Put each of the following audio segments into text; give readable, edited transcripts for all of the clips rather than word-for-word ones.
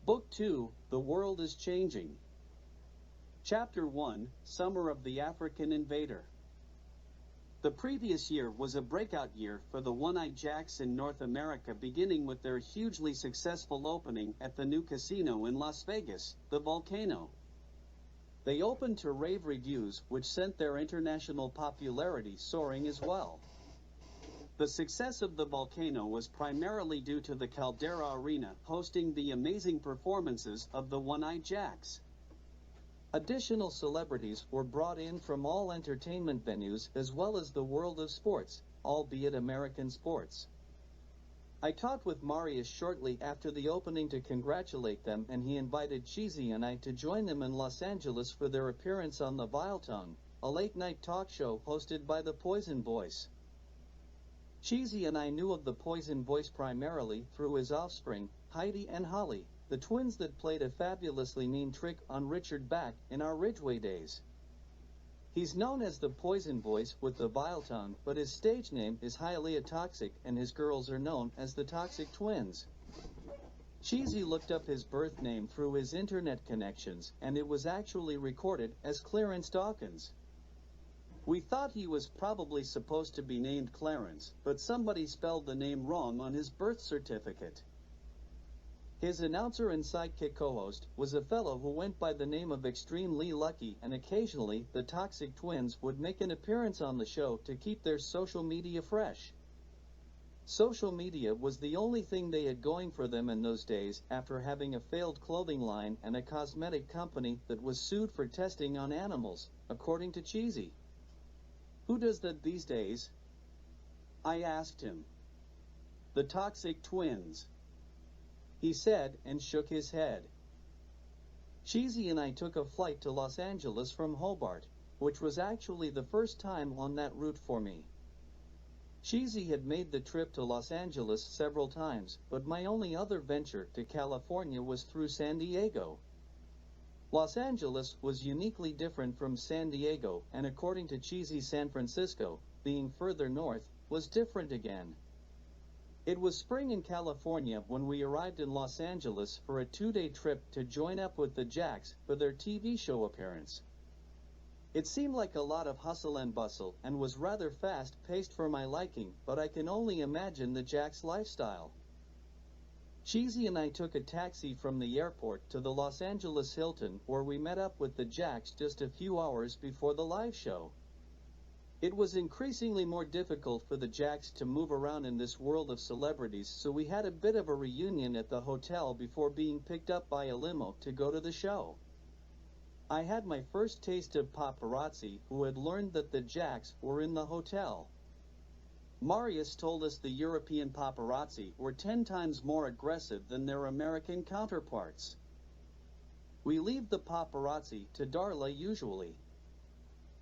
Book 2, The World is Changing. Chapter 1, Summer of the African Invader. The previous year was a breakout year for the One-Eyed Jacks in North America, beginning with their hugely successful opening at the new casino in Las Vegas, the Volcano. They opened to rave reviews, which sent their international popularity soaring as well. The success of the Volcano was primarily due to the Caldera Arena hosting the amazing performances of the One-Eyed Jacks. Additional celebrities were brought in from all entertainment venues as well as the world of sports, albeit American sports. I talked with Marius shortly after the opening to congratulate them, and he invited Cheesy and I to join them in Los Angeles for their appearance on The Vile Tongue, a late-night talk show hosted by the Poison Voice. Cheesy and I knew of the Poison Voice primarily through his offspring, Heidi and Holly, the twins that played a fabulously mean trick on Richard back in our Ridgeway days. He's known as the Poison Voice with the Vile Tongue, but his stage name is Hialeah Toxic, and his girls are known as the Toxic Twins. Cheesy looked up his birth name through his internet connections, and it was actually recorded as Clarence Dawkins. We thought he was probably supposed to be named Clarence, but somebody spelled the name wrong on his birth certificate. His announcer and sidekick co-host was a fellow who went by the name of Extremely Lucky, and occasionally the Toxic Twins would make an appearance on the show to keep their social media fresh. Social media was the only thing they had going for them in those days, after having a failed clothing line and a cosmetic company that was sued for testing on animals, according to Cheesy. Who does that these days? I asked him. The Toxic Twins, he said, and shook his head. Cheesy and I took a flight to Los Angeles from Hobart, which was actually the first time on that route for me. Cheesy had made the trip to Los Angeles several times, but my only other venture to California was through San Diego. Los Angeles was uniquely different from San Diego, and according to Cheesy, San Francisco, being further north, was different again. It was spring in California when we arrived in Los Angeles for a 2-day trip to join up with the Jacks for their TV show appearance. It seemed like a lot of hustle and bustle, and was rather fast-paced for my liking, but I can only imagine the Jacks' lifestyle. Cheesy and I took a taxi from the airport to the Los Angeles Hilton, where we met up with the Jacks just a few hours before the live show. It was increasingly more difficult for the Jacks to move around in this world of celebrities, so we had a bit of a reunion at the hotel before being picked up by a limo to go to the show. I had my first taste of paparazzi, who had learned that the Jacks were in the hotel. Marius told us the European paparazzi were 10 times more aggressive than their American counterparts. We leave the paparazzi to Darla usually.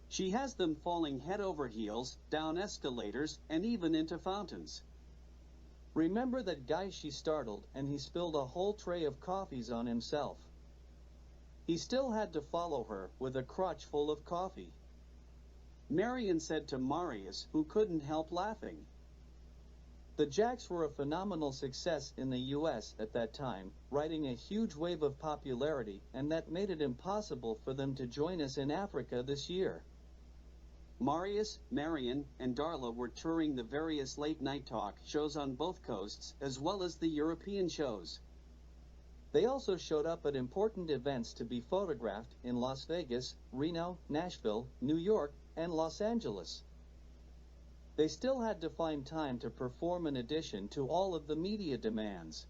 She has them falling head over heels, down escalators, and even into fountains. Remember that guy she startled, and he spilled a whole tray of coffees on himself. He still had to follow her with a crutch full of coffee. Marion said to Marius, who couldn't help laughing. The Jacks were a phenomenal success in the US at that time, riding a huge wave of popularity, and that made it impossible for them to join us in Africa this year. Marius, Marion, and Darla were touring the various late-night talk shows on both coasts, as well as the European shows. They also showed up at important events to be photographed in Las Vegas, Reno, Nashville, New York, and Los Angeles. They still had to find time to perform in addition to all of the media demands.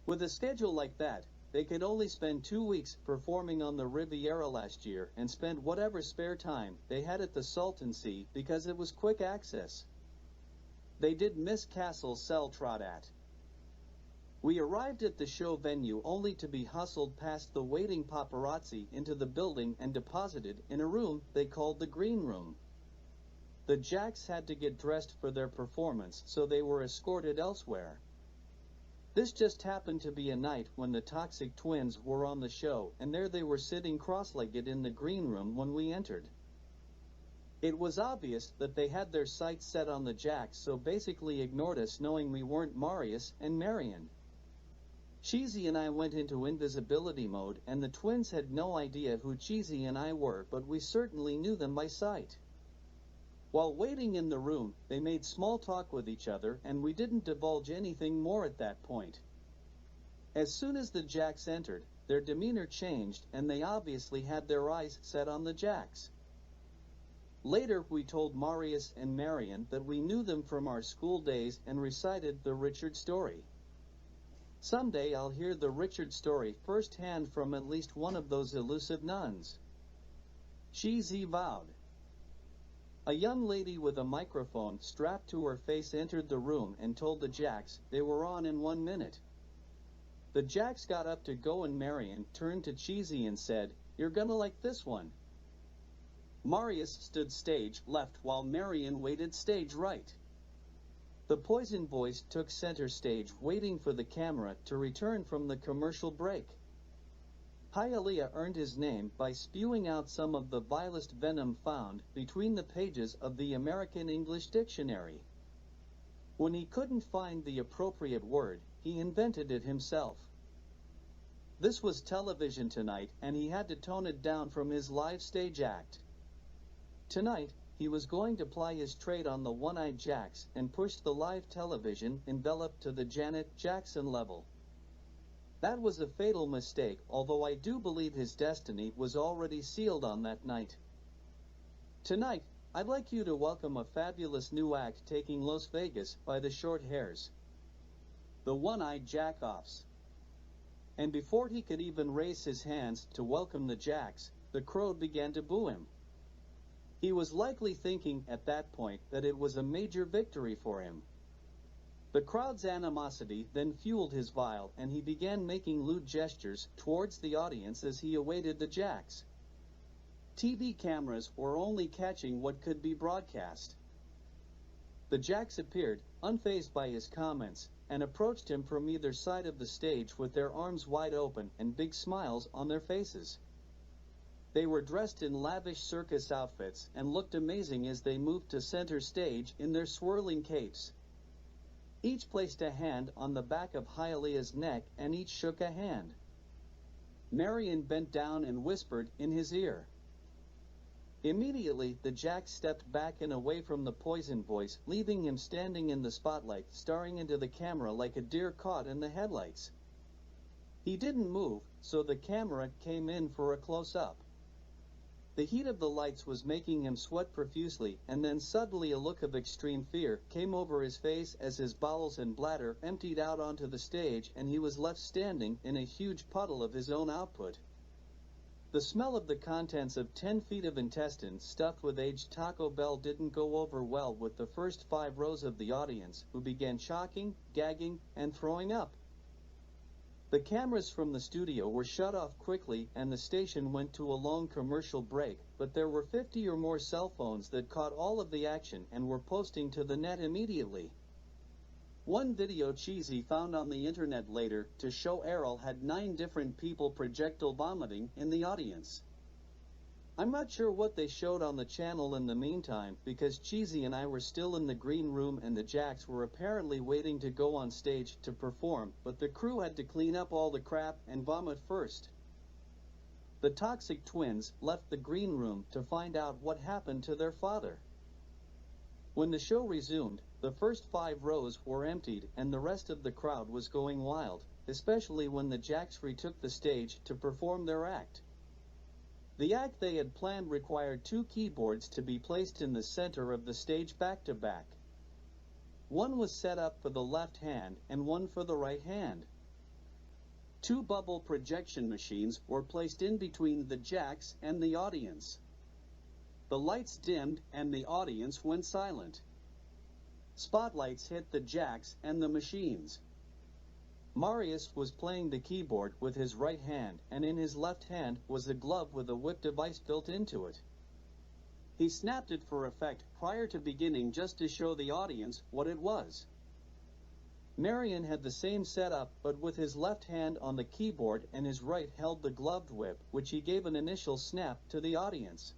With a schedule like that, they could only spend 2 weeks performing on the Riviera last year and spend whatever spare time they had at the Salton Sea because it was quick access. They did miss Castle Seltradat. We arrived at the show venue only to be hustled past the waiting paparazzi into the building and deposited in a room they called the Green Room. The Jacks had to get dressed for their performance, so they were escorted elsewhere. This just happened to be a night when the Toxic Twins were on the show, and there they were sitting cross-legged in the Green Room when we entered. It was obvious that they had their sights set on the Jacks, so basically ignored us, knowing we weren't Marius and Marion. Cheesy and I went into invisibility mode, and the twins had no idea who Cheesy and I were, but we certainly knew them by sight. While waiting in the room, they made small talk with each other, and we didn't divulge anything more at that point. As soon as the Jacks entered, their demeanor changed, and they obviously had their eyes set on the Jacks. Later, we told Marius and Marion that we knew them from our school days and recited the Richard story. Someday I'll hear the Richard story firsthand from at least one of those elusive nuns. Cheesy vowed. A young lady with a microphone strapped to her face entered the room and told the Jacks they were on in 1 minute. The Jacks got up to go and Marion turned to Cheesy and said, "You're gonna like this one." Marius stood stage left while Marion waited stage right. The Poison Boys took center stage waiting for the camera to return from the commercial break. Hialeah earned his name by spewing out some of the vilest venom found between the pages of the American English Dictionary. When he couldn't find the appropriate word, he invented it himself. This was television tonight, and he had to tone it down from his live stage act. Tonight, he was going to ply his trade on the One-Eyed Jacks and push the live television envelope to the Janet Jackson level. That was a fatal mistake, although I do believe his destiny was already sealed on that night. Tonight, I'd like you to welcome a fabulous new act taking Las Vegas by the short hairs. The One-Eyed Jack-Offs. And before he could even raise his hands to welcome the Jacks, the crowd began to boo him. He was likely thinking at that point that it was a major victory for him. The crowd's animosity then fueled his bile, and he began making lewd gestures towards the audience as he awaited the Jacks. TV cameras were only catching what could be broadcast. The Jacks appeared, unfazed by his comments, and approached him from either side of the stage with their arms wide open and big smiles on their faces. They were dressed in lavish circus outfits and looked amazing as they moved to center stage in their swirling capes. Each placed a hand on the back of Hialeah's neck, and each shook a hand. Marion bent down and whispered in his ear. Immediately, the Jack stepped back and away from the Poison Boys, leaving him standing in the spotlight, staring into the camera like a deer caught in the headlights. He didn't move, so the camera came in for a close-up. The heat of the lights was making him sweat profusely, and then suddenly a look of extreme fear came over his face as his bowels and bladder emptied out onto the stage and he was left standing in a huge puddle of his own output. The smell of the contents of 10 feet of intestine stuffed with aged Taco Bell didn't go over well with the first 5 rows of the audience, who began choking, gagging, and throwing up. The cameras from the studio were shut off quickly and the station went to a long commercial break, but there were 50 or more cell phones that caught all of the action and were posting to the net immediately. One video Cheesy found on the internet later to show Errol had 9 different people projectile vomiting in the audience. I'm not sure what they showed on the channel in the meantime, because Cheesy and I were still in the green room and the Jacks were apparently waiting to go on stage to perform, but the crew had to clean up all the crap and vomit first. The Toxic Twins left the green room to find out what happened to their father. When the show resumed, the first 5 rows were emptied and the rest of the crowd was going wild, especially when the Jacks retook the stage to perform their act. The act they had planned required 2 keyboards to be placed in the center of the stage back-to-back. One was set up for the left hand and one for the right hand. 2 bubble projection machines were placed in between the Jacks and the audience. The lights dimmed and the audience went silent. Spotlights hit the Jacks and the machines. Marius was playing the keyboard with his right hand, and in his left hand was a glove with a whip device built into it. He snapped it for effect prior to beginning just to show the audience what it was. Marion had the same setup, but with his left hand on the keyboard and his right held the gloved whip, which he gave an initial snap to the audience.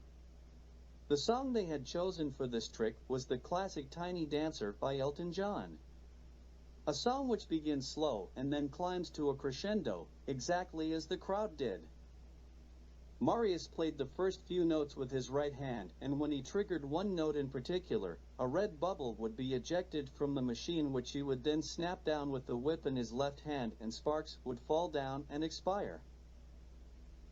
The song they had chosen for this trick was the classic Tiny Dancer by Elton John. A song which begins slow and then climbs to a crescendo, exactly as the crowd did. Marius played the first few notes with his right hand, and when he triggered one note in particular, a red bubble would be ejected from the machine, which he would then snap down with the whip in his left hand, and sparks would fall down and expire.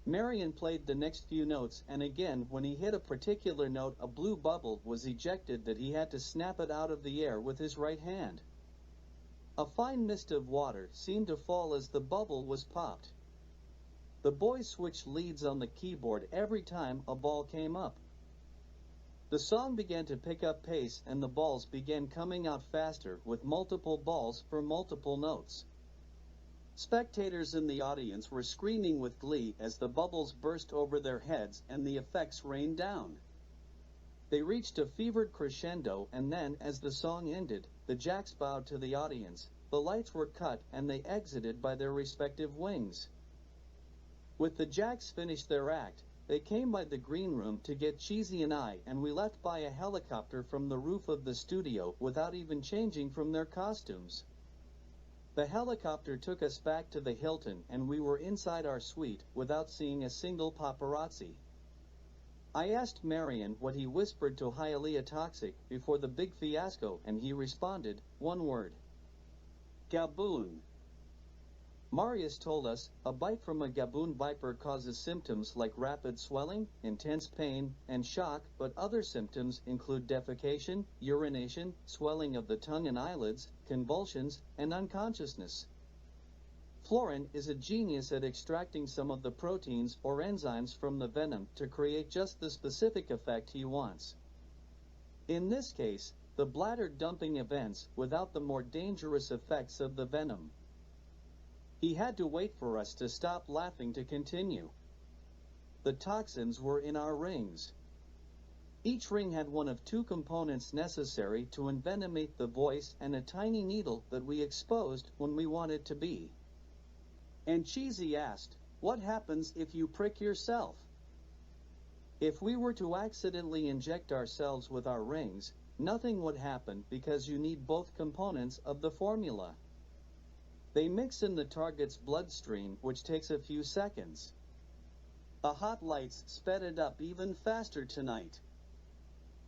Marion played the next few notes, and again, when he hit a particular note, a blue bubble was ejected that he had to snap it out of the air with his right hand. A fine mist of water seemed to fall as the bubble was popped. The boys switched leads on the keyboard every time a ball came up. The song began to pick up pace, and the balls began coming out faster, with multiple balls for multiple notes. Spectators in the audience were screaming with glee as the bubbles burst over their heads and the effects rained down. They reached a fevered crescendo, and then, as the song ended, the jacks bowed to the audience, the lights were cut, and they exited by their respective wings. With the jacks finished their act, they came by the green room to get Cheesy and I, and we left by a helicopter from the roof of the studio without even changing from their costumes. The helicopter took us back to the Hilton, and we were inside our suite without seeing a single paparazzi. I asked Marion what he whispered to Hialeah Toxic before the big fiasco, and he responded, one word: Gaboon. Marius told us a bite from a gaboon viper causes symptoms like rapid swelling, intense pain, and shock, but other symptoms include defecation, urination, swelling of the tongue and eyelids, convulsions, and unconsciousness. Florin is a genius at extracting some of the proteins or enzymes from the venom to create just the specific effect he wants. In this case, the bladder dumping events without the more dangerous effects of the venom. He had to wait for us to stop laughing to continue. The toxins were in our rings. Each ring had one of two components necessary to envenomate the voice and a tiny needle that we exposed when we wanted to be. And Cheesy asked, what happens if you prick yourself? If we were to accidentally inject ourselves with our rings, nothing would happen because you need both components of the formula. They mix in the target's bloodstream, which takes a few seconds. The hot lights sped it up even faster tonight.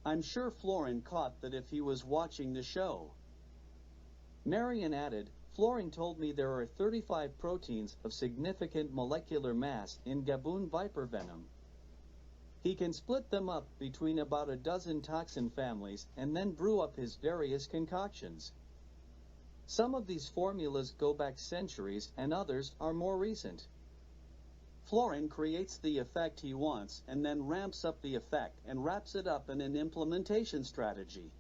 I'm sure Florin caught that if he was watching the show. Marion added, Florin told me there are 35 proteins of significant molecular mass in gaboon viper venom. He can split them up between about a dozen toxin families and then brew up his various concoctions. Some of these formulas go back centuries and others are more recent. Florin creates the effect he wants and then ramps up the effect and wraps it up in an implementation strategy.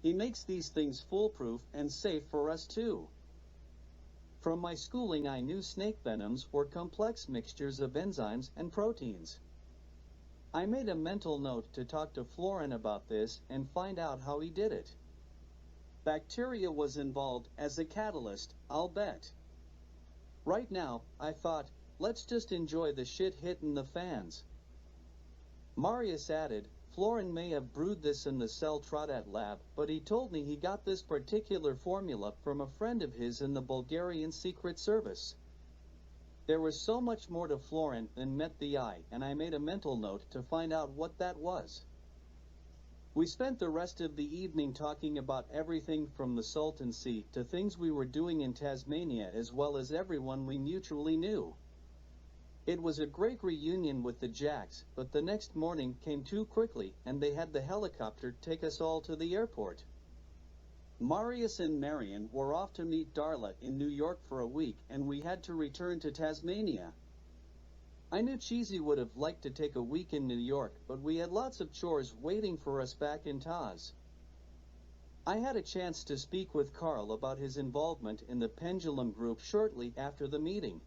He makes these things foolproof and safe for us too. From my schooling, I knew snake venoms were complex mixtures of enzymes and proteins. I made a mental note to talk to Florin about this and find out how he did it. Bacteria was involved as a catalyst, I'll bet. Right now, I thought, let's just enjoy the shit hitting the fans. Marius added, Florin may have brewed this in the Cell Trodat lab, but he told me he got this particular formula from a friend of his in the Bulgarian Secret Service. There was so much more to Florin than met the eye, and I made a mental note to find out what that was. We spent the rest of the evening talking about everything from the Salton Sea to things we were doing in Tasmania, as well as everyone we mutually knew. It was a great reunion with the Jacks, but the next morning came too quickly, and they had the helicopter take us all to the airport. Marius and Marion were off to meet Darla in New York for a week, and we had to return to Tasmania. I knew Cheesy would have liked to take a week in New York, but we had lots of chores waiting for us back in Taz. I had a chance to speak with Carl about his involvement in the Pendulum group shortly after the meeting.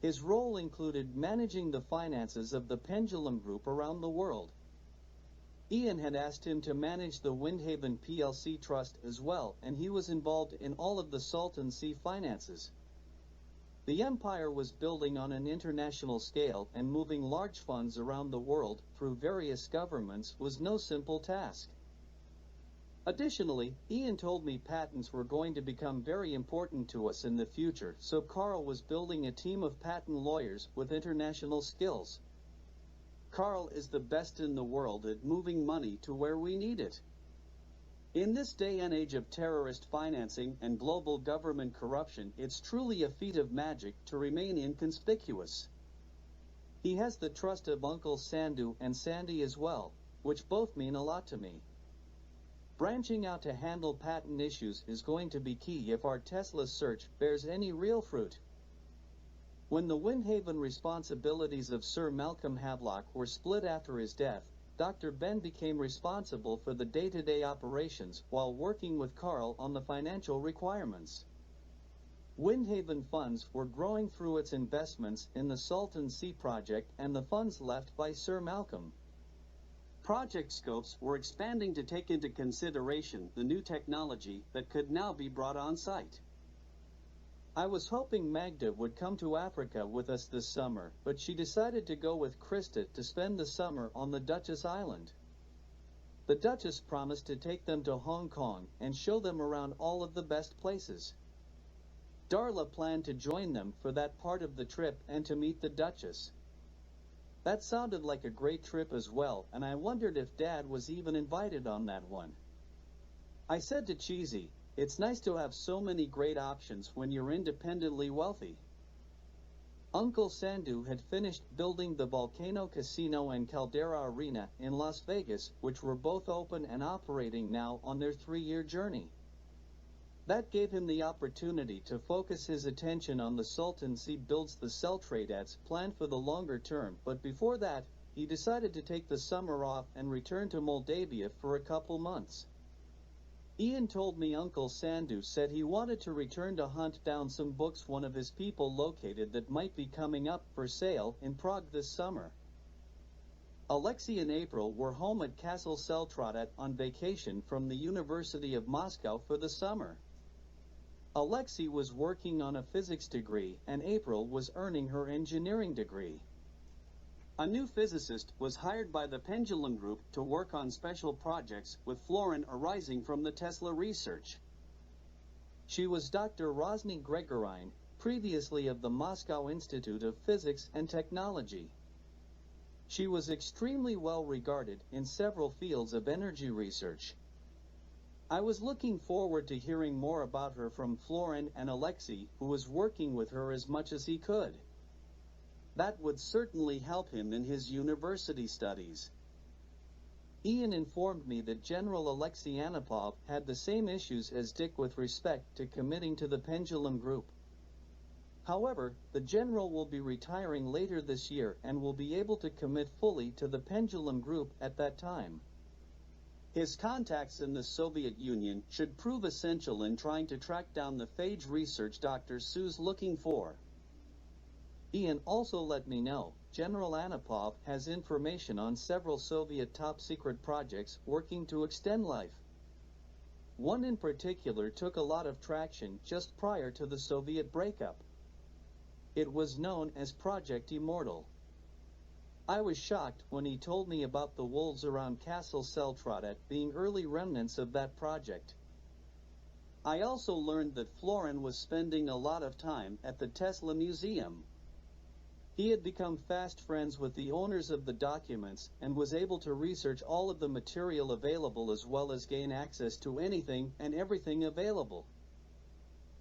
His role included managing the finances of the Pendulum group around the world. Ian had asked him to manage the Windhaven PLC Trust as well, and he was involved in all of the Salton Sea finances. The empire was building on an international scale, and moving large funds around the world through various governments was no simple task. Additionally, Ian told me patents were going to become very important to us in the future, so Carl was building a team of patent lawyers with international skills. Carl is the best in the world at moving money to where we need it. In this day and age of terrorist financing and global government corruption, it's truly a feat of magic to remain inconspicuous. He has the trust of Uncle Sandu and Sandy as well, which both mean a lot to me. Branching out to handle patent issues is going to be key if our Tesla search bears any real fruit. When the Windhaven responsibilities of Sir Malcolm Havelock were split after his death, Dr. Ben became responsible for the day-to-day operations while working with Carl on the financial requirements. Windhaven funds were growing through its investments in the Salton Sea project and the funds left by Sir Malcolm. Project scopes were expanding to take into consideration the new technology that could now be brought on site. I was hoping Magda would come to Africa with us this summer, but she decided to go with Krista to spend the summer on the Duchess Island. The Duchess promised to take them to Hong Kong and show them around all of the best places. Darla planned to join them for that part of the trip and to meet the Duchess. That sounded like a great trip as well, and I wondered if Dad was even invited on that one. I said to Cheesy, "It's nice to have so many great options when you're independently wealthy." Uncle Sandu had finished building the Volcano Casino and Caldera Arena in Las Vegas, which were both open and operating now on their 3-year journey. That gave him the opportunity to focus his attention on the Salton Sea builds the cell trade ads planned for the longer term, but before that, he decided to take the summer off and return to Moldavia for a couple months. Ian told me Uncle Sandu said he wanted to return to hunt down some books one of his people located that might be coming up for sale in Prague this summer. Alexei and April were home at Castle Seltradet on vacation from the University of Moscow for the summer. Alexei was working on a physics degree and April was earning her engineering degree. A new physicist was hired by the Pendulum Group to work on special projects with Florin arising from the Tesla research. She was Dr. Rosny Gregorine, previously of the Moscow Institute of Physics and Technology. She was extremely well regarded in several fields of energy research. I was looking forward to hearing more about her from Florin and Alexei, who was working with her as much as he could. That would certainly help him in his university studies. Ian informed me that General Alexei Anipov had the same issues as Dick with respect to committing to the Pendulum Group. However, the general will be retiring later this year and will be able to commit fully to the Pendulum Group at that time. His contacts in the Soviet Union should prove essential in trying to track down the phage research Dr. Sue's looking for. Ian also let me know General Anipov has information on several Soviet top-secret projects working to extend life. One in particular took a lot of traction just prior to the Soviet breakup. It was known as Project Immortal. I was shocked when he told me about the wolves around Castle Seltradet being early remnants of that project. I also learned that Florin was spending a lot of time at the Tesla Museum. He had become fast friends with the owners of the documents and was able to research all of the material available as well as gain access to anything and everything available.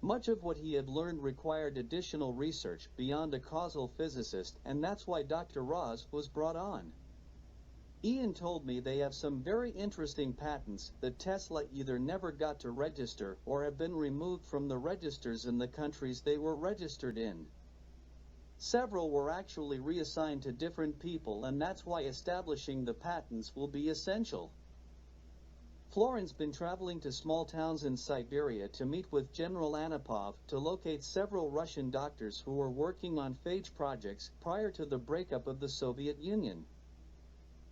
Much of what he had learned required additional research beyond a causal physicist, and that's why Dr. Ross was brought on. Ian told me they have some very interesting patents that Tesla either never got to register or have been removed from the registers in the countries they were registered in. Several were actually reassigned to different people, and that's why establishing the patents will be essential. Florin's been traveling to small towns in Siberia to meet with General Anipov to locate several Russian doctors who were working on phage projects prior to the breakup of the Soviet Union.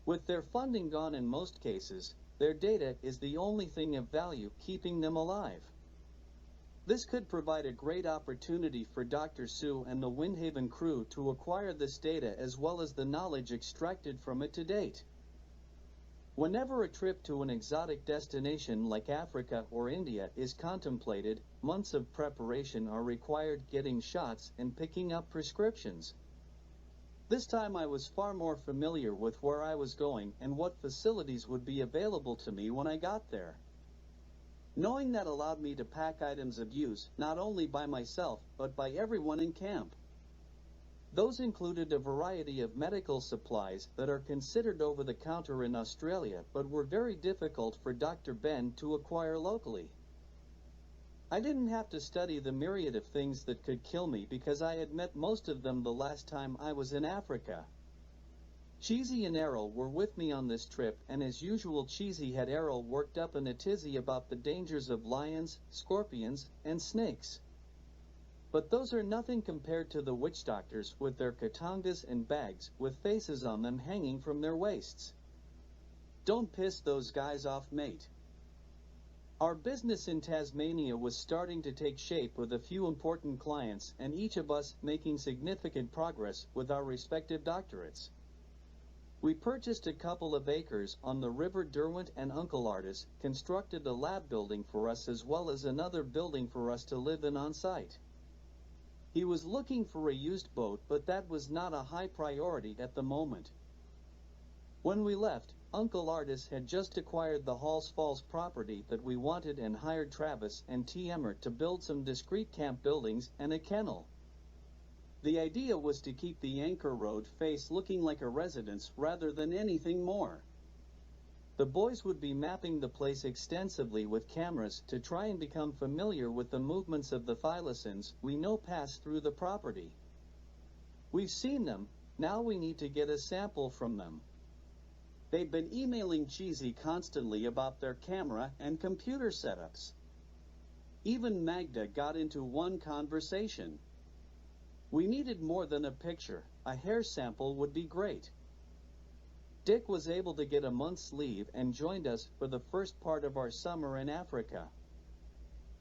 With their funding gone in most cases, their data is the only thing of value keeping them alive. This could provide a great opportunity for Dr. Sue and the Windhaven crew to acquire this data as well as the knowledge extracted from it to date. Whenever a trip to an exotic destination like Africa or India is contemplated, months of preparation are required, getting shots and picking up prescriptions. This time I was far more familiar with where I was going and what facilities would be available to me when I got there. Knowing that allowed me to pack items of use not only by myself but by everyone in camp. Those included a variety of medical supplies that are considered over-the-counter in Australia but were very difficult for Dr. Ben to acquire locally. I didn't have to study the myriad of things that could kill me because I had met most of them the last time I was in Africa. Cheesy and Errol were with me on this trip, and as usual Cheesy had Errol worked up in a tizzy about the dangers of lions, scorpions, and snakes. But those are nothing compared to the witch doctors with their katangas and bags with faces on them hanging from their waists. Don't piss those guys off, mate. Our business in Tasmania was starting to take shape with a few important clients and each of us making significant progress with our respective doctorates. We purchased a couple of acres on the River Derwent and Uncle Artis, constructed a lab building for us as well as another building for us to live in on site. He was looking for a used boat, but that was not a high priority at the moment. When we left, Uncle Artis had just acquired the Halls Falls property that we wanted and hired Travis and T. Emmert to build some discreet camp buildings and a kennel. The idea was to keep the Anchor Road face looking like a residence rather than anything more. The boys would be mapping the place extensively with cameras to try and become familiar with the movements of the thylacines we know pass through the property. We've seen them, now we need to get a sample from them. They've been emailing Cheesy constantly about their camera and computer setups. Even Magda got into one conversation. We needed more than a picture, a hair sample would be great. Dick was able to get a month's leave and joined us for the first part of our summer in Africa.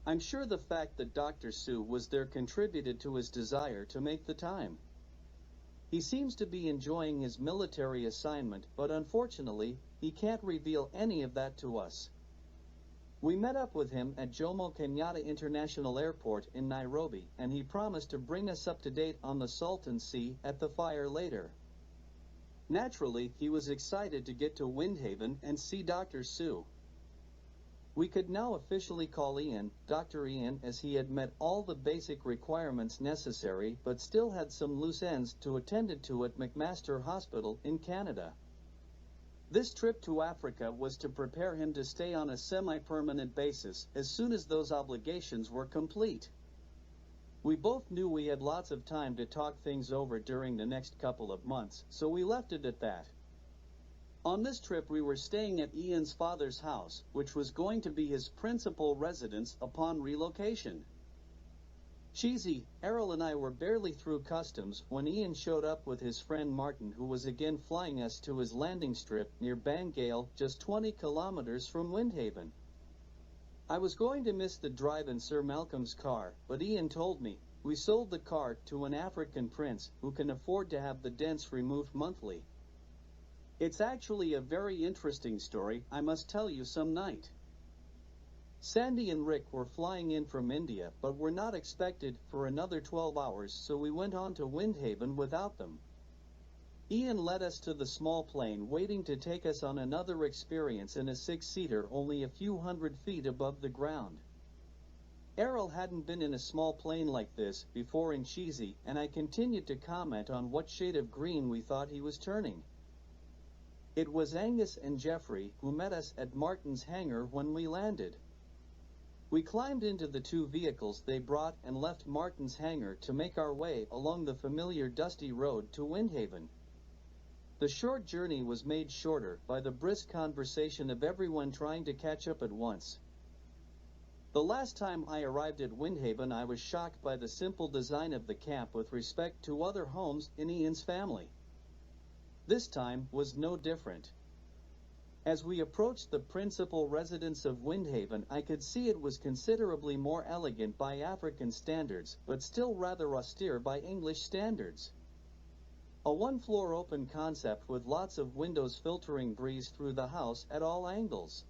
I'm sure the fact that Dr. Sue was there contributed to his desire to make the time. He seems to be enjoying his military assignment, but unfortunately, he can't reveal any of that to us. We met up with him at Jomo Kenyatta International Airport in Nairobi, and he promised to bring us up to date on the Salton Sea at the fire later. Naturally, he was excited to get to Windhaven and see Dr. Sue. We could now officially call Ian, Dr. Ian, as he had met all the basic requirements necessary but still had some loose ends to attend to at McMaster Hospital in Canada. This trip to Africa was to prepare him to stay on a semi-permanent basis as soon as those obligations were complete. We both knew we had lots of time to talk things over during the next couple of months, so we left it at that. On this trip we were staying at Ian's father's house, which was going to be his principal residence upon relocation. Cheesy, Errol and I were barely through customs when Ian showed up with his friend Martin, who was again flying us to his landing strip near Bangale, just 20 kilometers from Windhaven. I was going to miss the drive in Sir Malcolm's car, but Ian told me, we sold the car to an African prince who can afford to have the dents removed monthly. It's actually a very interesting story, I must tell you some night. Sandy and Rick were flying in from India, but were not expected for another 12 hours, so we went on to Windhaven without them. Ian led us to the small plane, waiting to take us on another experience in a six-seater only a few hundred feet above the ground. Errol hadn't been in a small plane like this before in Cheesy, and I continued to comment on what shade of green we thought he was turning. It was Angus and Jeffrey who met us at Martin's hangar when we landed. We climbed into the two vehicles they brought and left Martin's hangar to make our way along the familiar dusty road to Windhaven. The short journey was made shorter by the brisk conversation of everyone trying to catch up at once. The last time I arrived at Windhaven, I was shocked by the simple design of the camp with respect to other homes in Ian's family. This time was no different. As we approached the principal residence of Windhaven, I could see it was considerably more elegant by African standards, but still rather austere by English standards. A one-floor open concept with lots of windows filtering breeze through the house at all angles.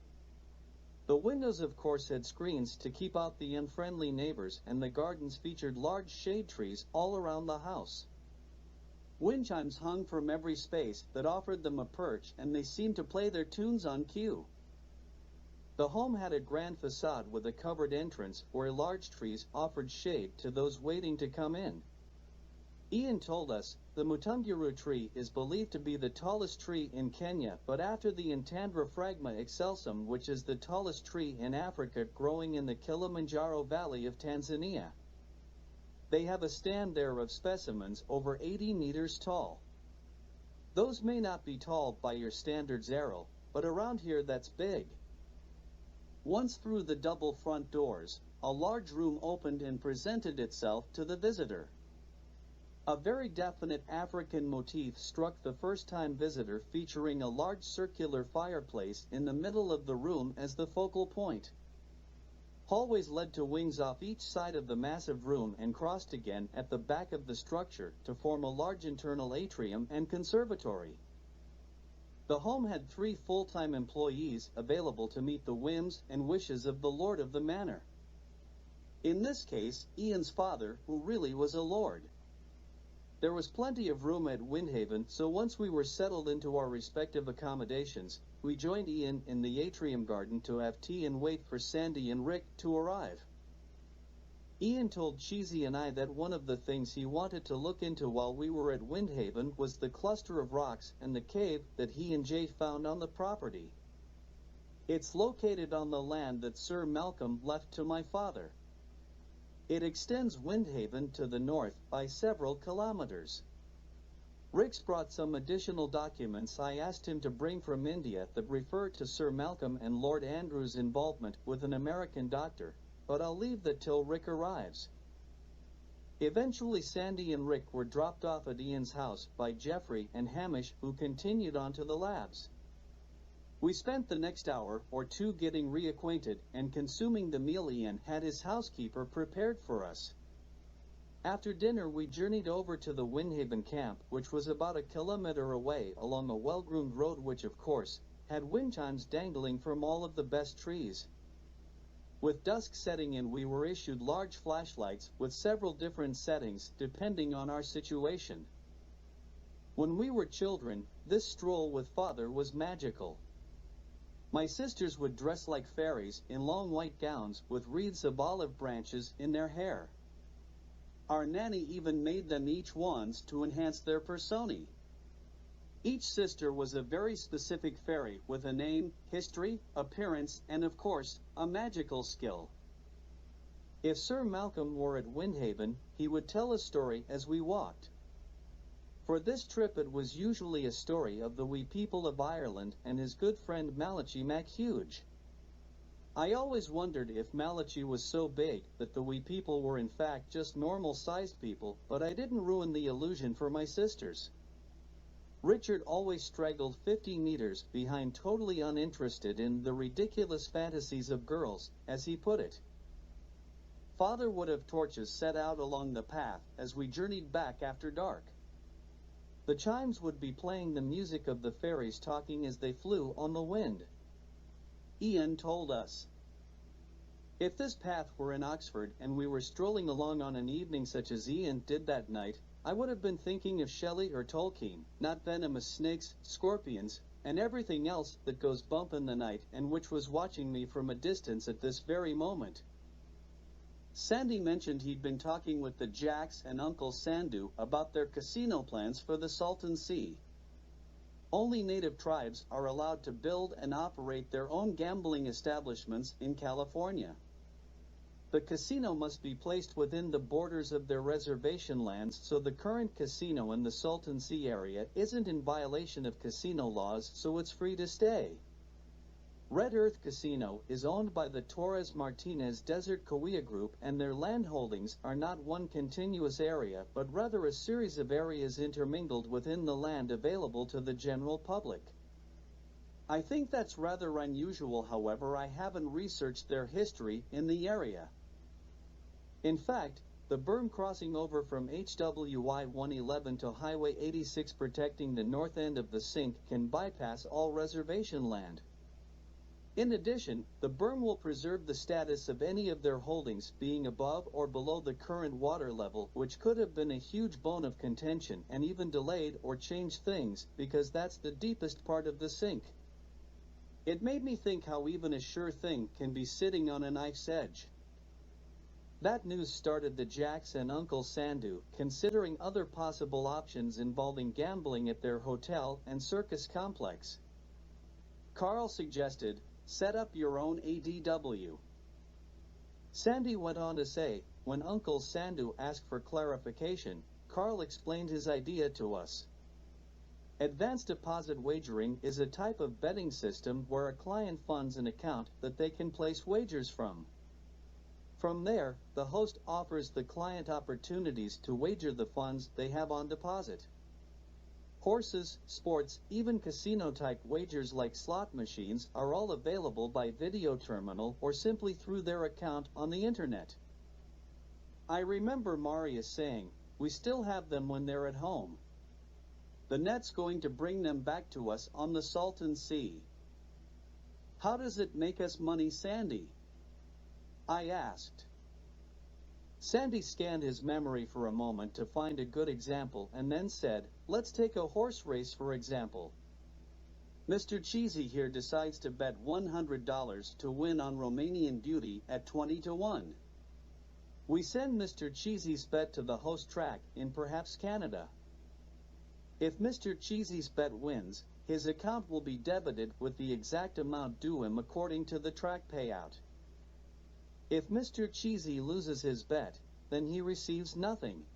The windows of course had screens to keep out the unfriendly neighbors, and the gardens featured large shade trees all around the house. Wind chimes hung from every space that offered them a perch, and they seemed to play their tunes on cue. The home had a grand facade with a covered entrance where large trees offered shade to those waiting to come in. Ian told us the Mutunguru tree is believed to be the tallest tree in Kenya, but after the Intandrophragma excelsum, which is the tallest tree in Africa growing in the Kilimanjaro Valley of Tanzania. They have a stand there of specimens over 80 meters tall. Those may not be tall by your standards, Errol, but around here that's big. Once through the double front doors, a large room opened and presented itself to the visitor. A very definite African motif struck the first-time visitor, featuring a large circular fireplace in the middle of the room as the focal point. Hallways led to wings off each side of the massive room and crossed again at the back of the structure to form a large internal atrium and conservatory. The home had 3 full-time employees available to meet the whims and wishes of the lord of the manor. In this case, Ian's father, who really was a lord. There was plenty of room at Windhaven, so once we were settled into our respective accommodations, we joined Ian in the atrium garden to have tea and wait for Sandy and Rick to arrive. Ian told Cheesy and I that one of the things he wanted to look into while we were at Windhaven was the cluster of rocks and the cave that he and Jay found on the property. It's located on the land that Sir Malcolm left to my father. It extends Windhaven to the north by several kilometers. Rick's brought some additional documents I asked him to bring from India that refer to Sir Malcolm and Lord Andrew's involvement with an American doctor, but I'll leave that till Rick arrives. Eventually Sandy and Rick were dropped off at Ian's house by Jeffrey and Hamish, who continued on to the labs. We spent the next hour or two getting reacquainted and consuming the meal Ian had his housekeeper prepared for us. After dinner we journeyed over to the Windhaven camp, which was about a kilometer away along a well-groomed road which, of course, had wind chimes dangling from all of the best trees. With dusk setting in, we were issued large flashlights with several different settings depending on our situation. When we were children, this stroll with father was magical. My sisters would dress like fairies in long white gowns with wreaths of olive branches in their hair. Our nanny even made them each wands to enhance their personae. Each sister was a very specific fairy with a name, history, appearance, and of course, a magical skill. If Sir Malcolm were at Windhaven, he would tell a story as we walked. For this trip it was usually a story of the wee people of Ireland and his good friend Malachi MacHuge. I always wondered if Malachi was so big that the wee people were in fact just normal-sized people, but I didn't ruin the illusion for my sisters. Richard always straggled 50 meters behind, totally uninterested in the ridiculous fantasies of girls, as he put it. Father would have torches set out along the path as we journeyed back after dark. The chimes would be playing the music of the fairies talking as they flew on the wind. Ian told us, if this path were in Oxford and we were strolling along on an evening such as Ian did that night, I would have been thinking of Shelley or Tolkien, not venomous snakes, scorpions, and everything else that goes bump in the night and which was watching me from a distance at this very moment. Sandy mentioned he'd been talking with the Jacks and Uncle Sandu about their casino plans for the Salton Sea. Only native tribes are allowed to build and operate their own gambling establishments in California. The casino must be placed within the borders of their reservation lands, so the current casino in the Salton Sea area isn't in violation of casino laws, so it's free to stay. Red Earth Casino is owned by the Torres Martinez Desert Cahuilla Group, and their land holdings are not one continuous area, but rather a series of areas intermingled within the land available to the general public. I think that's rather unusual, however. I haven't researched their history in the area. In fact, the berm crossing over from HWY 111 to Highway 86 protecting the north end of the sink can bypass all reservation land. In addition, the berm will preserve the status of any of their holdings being above or below the current water level, which could have been a huge bone of contention and even delayed or changed things, because that's the deepest part of the sink. It made me think how even a sure thing can be sitting on a knife's edge. That news started the Jacks and Uncle Sandu considering other possible options involving gambling at their hotel and circus complex. Carl suggested, set up your own ADW. Sandy went on to say, when Uncle Sandu asked for clarification, Carl explained his idea to us. Advanced deposit wagering is a type of betting system where a client funds an account that they can place wagers from. From there, the host offers the client opportunities to wager the funds they have on deposit. Horses, sports, even casino-type wagers like slot machines are all available by video terminal or simply through their account on the internet. I remember Marius saying, we still have them when they're at home. The net's going to bring them back to us on the Salton Sea. How does it make us money, Sandy? I asked. Sandy scanned his memory for a moment to find a good example and then said, let's take a horse race for example. Mr. Cheesy here decides to bet $100 to win on Romanian Beauty at 20 to 1. We send Mr. Cheesy's bet to the host track in perhaps Canada. If Mr. Cheesy's bet wins, his account will be debited with the exact amount due him according to the track payout. If Mr. Cheesy loses his bet, then he receives nothing.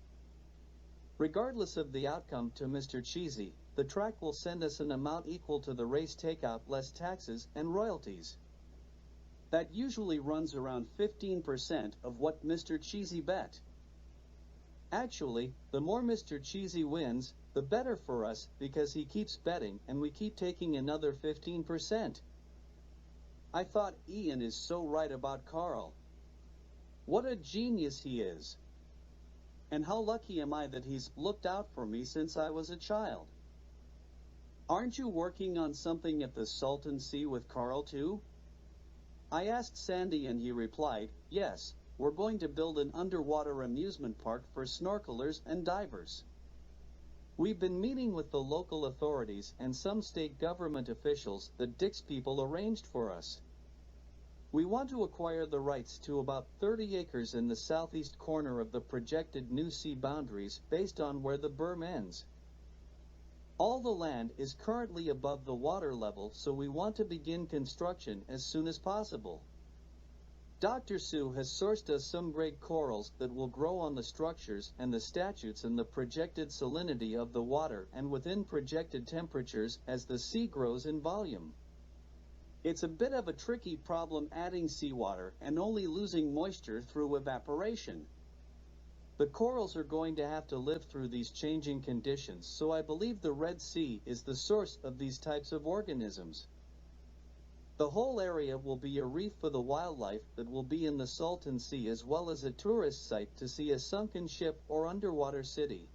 Regardless of the outcome to Mr. Cheesy, the track will send us an amount equal to the race takeout less taxes and royalties. That usually runs around 15% of what Mr. Cheesy bet. Actually, the more Mr. Cheesy wins, the better for us because he keeps betting and we keep taking another 15%. I thought Ian is so right about Carl. What a genius he is. And how lucky am I that he's looked out for me since I was a child. Aren't you working on something at the Salton Sea with Carl too? I asked Sandy and he replied, yes, we're going to build an underwater amusement park for snorkelers and divers. We've been meeting with the local authorities and some state government officials that Dick's people arranged for us. We want to acquire the rights to about 30 acres in the southeast corner of the projected new sea boundaries based on where the berm ends. All the land is currently above the water level, so we want to begin construction as soon as possible. Dr. Sue has sourced us some great corals that will grow on the structures and the statutes in the projected salinity of the water and within projected temperatures as the sea grows in volume. It's a bit of a tricky problem adding seawater and only losing moisture through evaporation. The corals are going to have to live through these changing conditions, so I believe the Red Sea is the source of these types of organisms. The whole area will be a reef for the wildlife that will be in the Salton Sea as well as a tourist site to see a sunken ship or underwater city.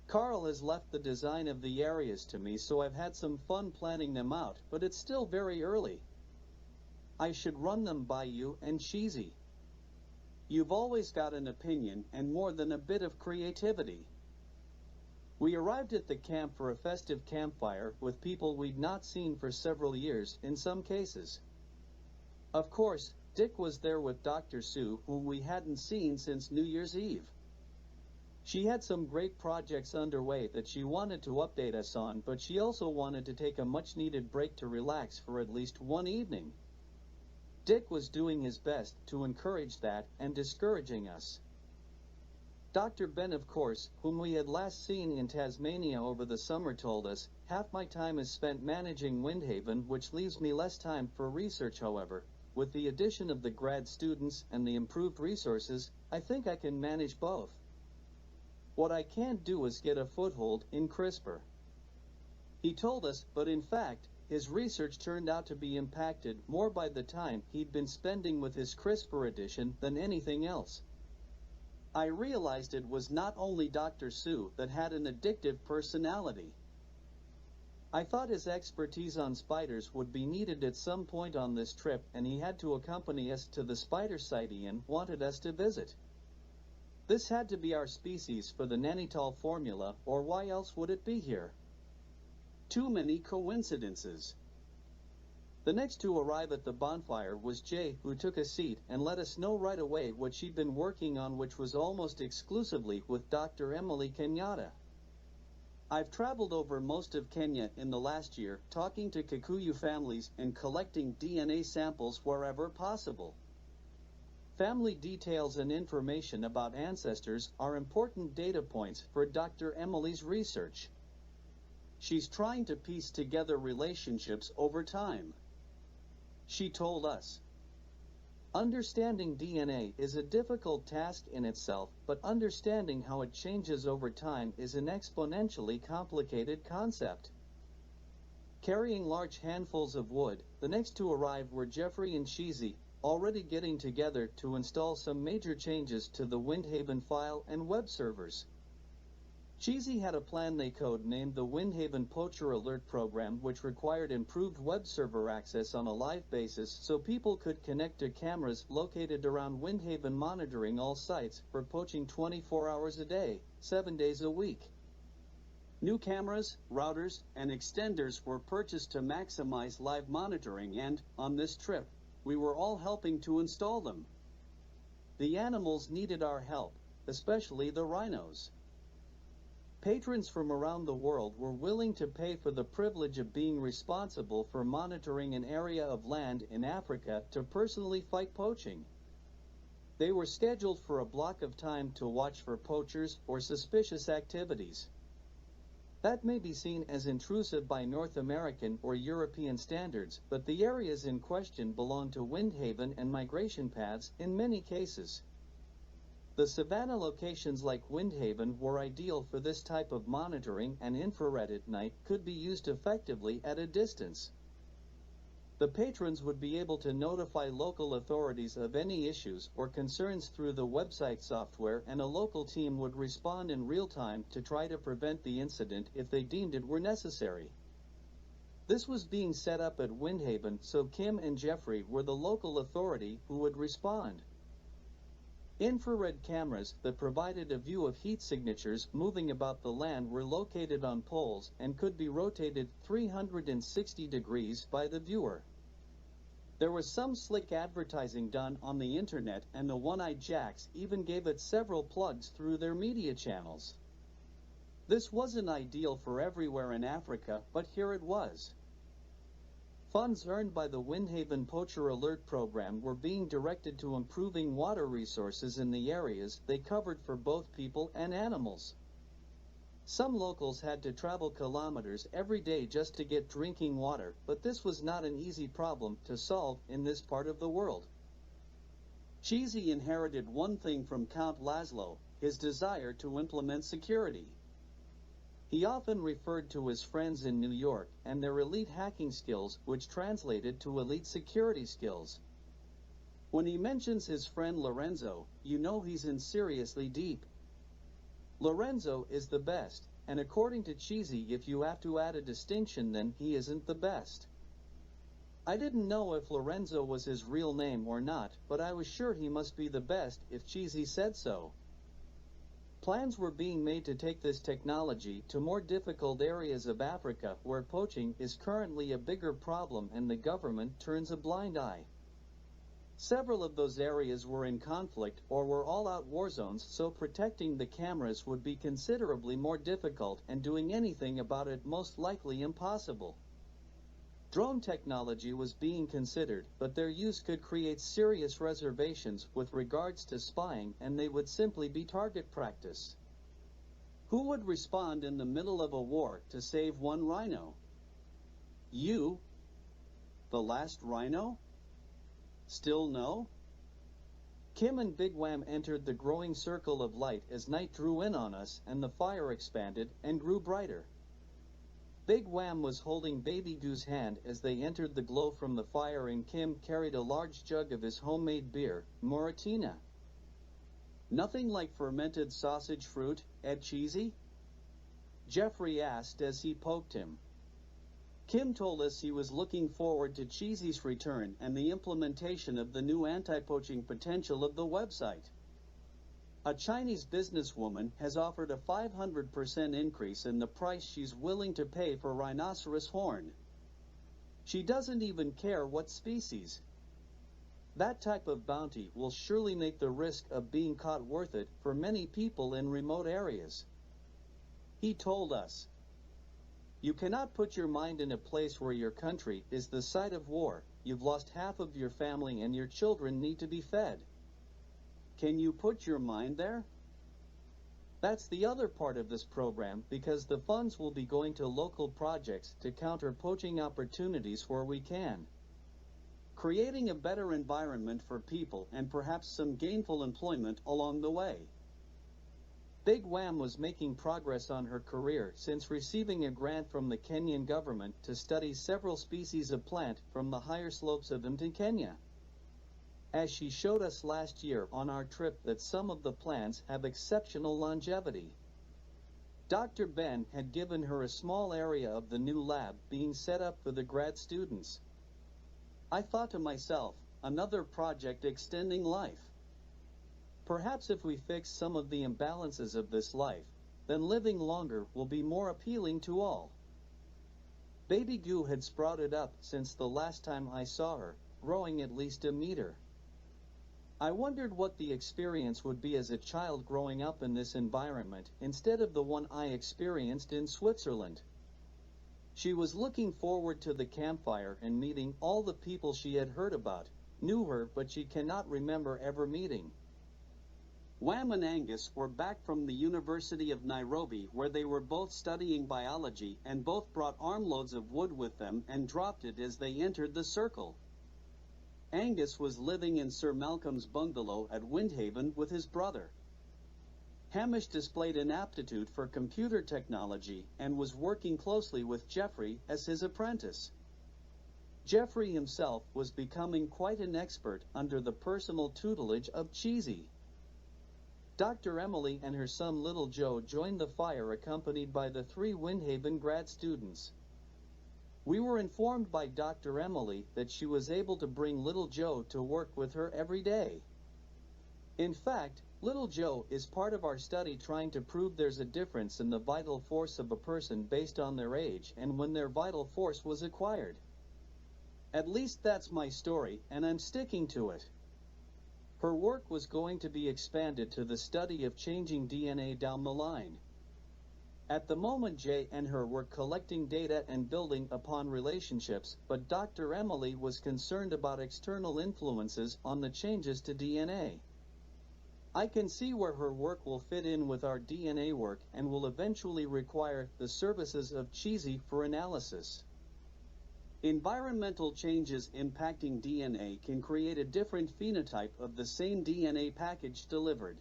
Carl has left the design of the areas to me, so I've had some fun planning them out, but it's still very early. I should run them by you and Cheesy. You've always got an opinion and more than a bit of creativity. We arrived at the camp for a festive campfire with people we'd not seen for several years in some cases. Of course, Dick was there with Dr. Sue, whom we hadn't seen since New Year's Eve. She had some great projects underway that she wanted to update us on, but she also wanted to take a much-needed break to relax for at least one evening. Dick was doing his best to encourage that and discouraging us. Dr. Ben, of course, whom we had last seen in Tasmania over the summer, told us, half my time is spent managing Windhaven, which leaves me less time for research. However, with the addition of the grad students and the improved resources, I think I can manage both. What I can't do is get a foothold in CRISPR. He told us, but in fact, his research turned out to be impacted more by the time he'd been spending with his CRISPR edition than anything else. I realized it was not only Dr. Sue that had an addictive personality. I thought his expertise on spiders would be needed at some point on this trip, and he had to accompany us to the spider site Ian wanted us to visit. This had to be our species for the Nainital formula, or why else would it be here? Too many coincidences. The next to arrive at the bonfire was Jay, who took a seat and let us know right away what she'd been working on, which was almost exclusively with Dr. Emily Kenyatta. I've traveled over most of Kenya in the last year, talking to Kikuyu families and collecting DNA samples wherever possible. Family details and information about ancestors are important data points for Dr. Emily's research. She's trying to piece together relationships over time. She told us, "Understanding DNA is a difficult task in itself, but understanding how it changes over time is an exponentially complicated concept." Carrying large handfuls of wood, the next to arrive were Jeffrey and Cheesy, already getting together to install some major changes to the Windhaven file and web servers. Cheesy had a plan they code-named the Windhaven Poacher Alert Program, which required improved web server access on a live basis so people could connect to cameras located around Windhaven, monitoring all sites for poaching 24 hours a day, 7 days a week. New cameras, routers, and extenders were purchased to maximize live monitoring, and, on this trip, we were all helping to install them. The animals needed our help, especially the rhinos. Patrons from around the world were willing to pay for the privilege of being responsible for monitoring an area of land in Africa to personally fight poaching. They were scheduled for a block of time to watch for poachers or suspicious activities. That may be seen as intrusive by North American or European standards, but the areas in question belong to Windhaven and migration paths in many cases. The savanna locations like Windhaven were ideal for this type of monitoring, and infrared at night could be used effectively at a distance. The patrons would be able to notify local authorities of any issues or concerns through the website software, and a local team would respond in real time to try to prevent the incident if they deemed it were necessary. This was being set up at Windhaven, so Kim and Jeffrey were the local authority who would respond. Infrared cameras that provided a view of heat signatures moving about the land were located on poles and could be rotated 360 degrees by the viewer. There was some slick advertising done on the internet, and the One-Eyed Jacks even gave it several plugs through their media channels. This wasn't ideal for everywhere in Africa, but here it was. Funds earned by the Windhaven Poacher Alert Program were being directed to improving water resources in the areas they covered for both people and animals. Some locals had to travel kilometers every day just to get drinking water, but this was not an easy problem to solve in this part of the world. Cheesy inherited one thing from Count Laszlo: his desire to implement security. He often referred to his friends in New York and their elite hacking skills, which translated to elite security skills. When he mentions his friend Lorenzo, you know he's in seriously deep. Lorenzo is the best, and according to Cheesy, if you have to add a distinction, then he isn't the best. I didn't know if Lorenzo was his real name or not, but I was sure he must be the best if Cheesy said so. Plans were being made to take this technology to more difficult areas of Africa where poaching is currently a bigger problem and the government turns a blind eye. Several of those areas were in conflict or were all-out war zones, so protecting the cameras would be considerably more difficult and doing anything about it most likely impossible. Drone technology was being considered, but their use could create serious reservations with regards to spying, and they would simply be target practice. Who would respond in the middle of a war to save one rhino? You? The last rhino? Still no? Kim and Big Wham entered the growing circle of light as night drew in on us and the fire expanded and grew brighter. Big Wham was holding Baby Goo's hand as they entered the glow from the fire, and Kim carried a large jug of his homemade beer, Moratina. Nothing like fermented sausage fruit, Ed Cheesy? Jeffrey asked as he poked him. Kim told us he was looking forward to Cheesy's return and the implementation of the new anti-poaching potential of the website. A Chinese businesswoman has offered a 500% increase in the price she's willing to pay for rhinoceros horn. She doesn't even care what species. That type of bounty will surely make the risk of being caught worth it for many people in remote areas. He told us, "You cannot put your mind in a place where your country is the site of war. You've lost half of your family and your children need to be fed. Can you put your mind there?" That's the other part of this program, because the funds will be going to local projects to counter poaching opportunities where we can. Creating a better environment for people and perhaps some gainful employment along the way. Big Wham was making progress on her career since receiving a grant from the Kenyan government to study several species of plant from the higher slopes of Kenya. As she showed us last year on our trip that some of the plants have exceptional longevity. Dr. Ben had given her a small area of the new lab being set up for the grad students. I thought to myself, another project extending life. Perhaps if we fix some of the imbalances of this life, then living longer will be more appealing to all. Baby goo had sprouted up since the last time I saw her, growing at least a meter. I wondered what the experience would be as a child growing up in this environment instead of the one I experienced in Switzerland. She was looking forward to the campfire and meeting all the people she had heard about, knew her, but she cannot remember ever meeting. Wham and Angus were back from the University of Nairobi, where they were both studying biology and both brought armloads of wood with them and dropped it as they entered the circle. Angus was living in Sir Malcolm's bungalow at Windhaven with his brother. Hamish displayed an aptitude for computer technology and was working closely with Jeffrey as his apprentice. Jeffrey himself was becoming quite an expert under the personal tutelage of Cheesy. Dr. Emily and her son Little Joe joined the fire accompanied by the 3 Windhaven grad students. We were informed by Dr. Emily that she was able to bring Little Joe to work with her every day. In fact, Little Joe is part of our study trying to prove there's a difference in the vital force of a person based on their age and when their vital force was acquired. At least that's my story, and I'm sticking to it. Her work was going to be expanded to the study of changing DNA down the line. At the moment, Jay and her were collecting data and building upon relationships, but Dr. Emily was concerned about external influences on the changes to DNA. I can see where her work will fit in with our DNA work and will eventually require the services of Cheesy for analysis. Environmental changes impacting DNA can create a different phenotype of the same DNA package delivered.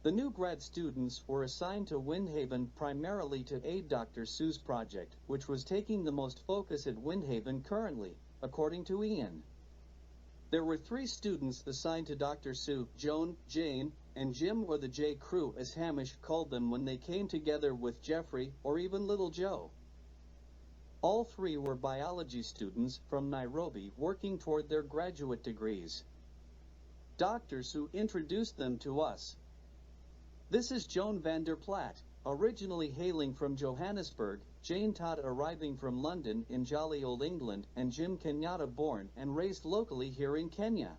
The new grad students were assigned to Windhaven primarily to aid Dr. Sue's project, which was taking the most focus at Windhaven currently, according to Ian. There were 3 students assigned to Dr. Sue: Joan, Jane, and Jim, or the J Crew as Hamish called them when they came together with Jeffrey or even Little Joe. All 3 were biology students from Nairobi working toward their graduate degrees. Dr. Sue introduced them to us. This is Joan van der Plaat, originally hailing from Johannesburg, Jane Todd arriving from London in jolly old England, and Jim Kenyatta, born and raised locally here in Kenya.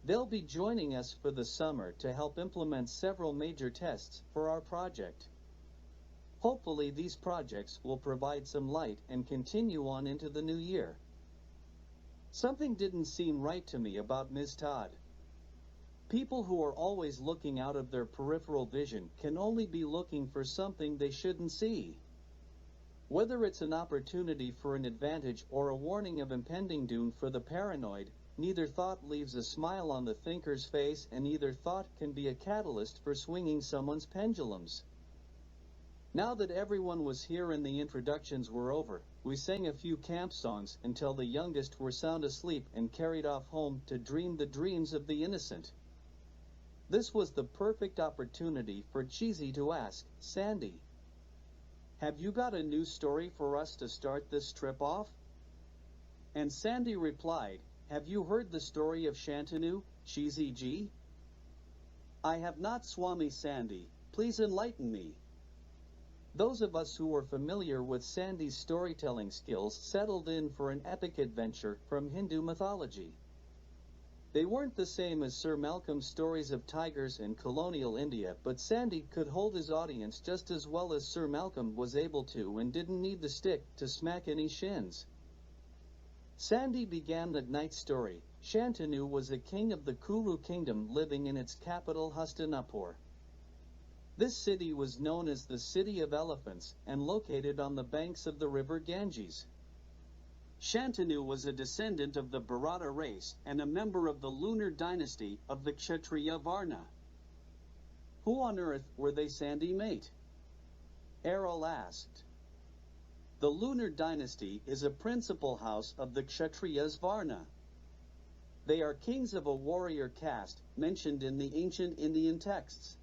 They'll be joining us for the summer to help implement several major tests for our project. Hopefully these projects will provide some light and continue on into the new year. Something didn't seem right to me about Ms. Todd. People who are always looking out of their peripheral vision can only be looking for something they shouldn't see. Whether it's an opportunity for an advantage or a warning of impending doom for the paranoid, neither thought leaves a smile on the thinker's face, and neither thought can be a catalyst for swinging someone's pendulums. Now that everyone was here and the introductions were over, we sang a few camp songs until the youngest were sound asleep and carried off home to dream the dreams of the innocent. This was the perfect opportunity for Cheesy to ask, "Sandy, have you got a new story for us to start this trip off?" And Sandy replied, "Have you heard the story of Shantanu, Cheesy G?" "I have not, Swami Sandy. Please enlighten me." Those of us who were familiar with Sandy's storytelling skills settled in for an epic adventure from Hindu mythology. They weren't the same as Sir Malcolm's stories of tigers in colonial India, but Sandy could hold his audience just as well as Sir Malcolm was able to and didn't need the stick to smack any shins. Sandy began the night story. Shantanu was a king of the Kuru kingdom living in its capital Hastinapur. This city was known as the City of Elephants and located on the banks of the river Ganges. Shantanu was a descendant of the Bharata race and a member of the lunar dynasty of the Kshatriya Varna. Who on earth were they, Sandy mate? Errol asked. The lunar dynasty is a principal house of the Kshatriyas Varna. They are kings of a warrior caste mentioned in the ancient Indian texts.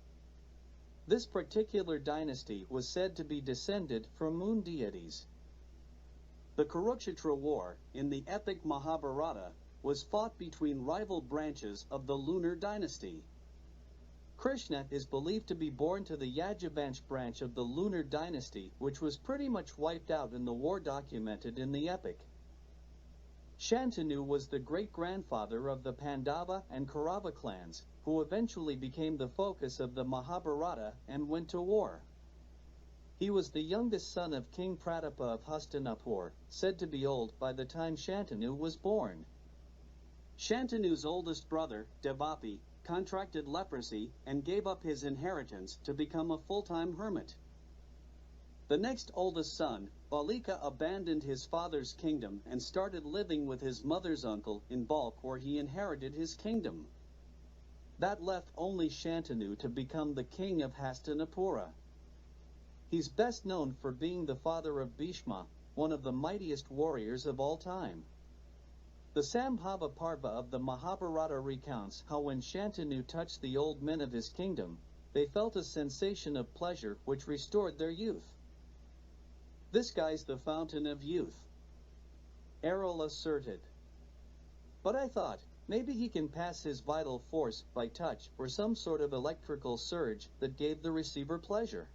This particular dynasty was said to be descended from moon deities. The Kurukshetra War, in the epic Mahabharata, was fought between rival branches of the lunar dynasty. Krishna is believed to be born to the Yajnavansh branch of the lunar dynasty, which was pretty much wiped out in the war documented in the epic. Shantanu was the great-grandfather of the Pandava and Kaurava clans, who eventually became the focus of the Mahabharata and went to war. He was the youngest son of King Pratapa of Hastinapur, said to be old by the time Shantanu was born. Shantanu's oldest brother, Devapi, contracted leprosy and gave up his inheritance to become a full-time hermit. The next oldest son, Balika, abandoned his father's kingdom and started living with his mother's uncle in Balk, where he inherited his kingdom. That left only Shantanu to become the king of Hastinapura. He's best known for being the father of Bhishma, one of the mightiest warriors of all time. The Sambhava Parva of the Mahabharata recounts how when Shantanu touched the old men of his kingdom, they felt a sensation of pleasure which restored their youth. This guy's the fountain of youth, Errol asserted. But I thought, maybe he can pass his vital force by touch or some sort of electrical surge that gave the receiver pleasure.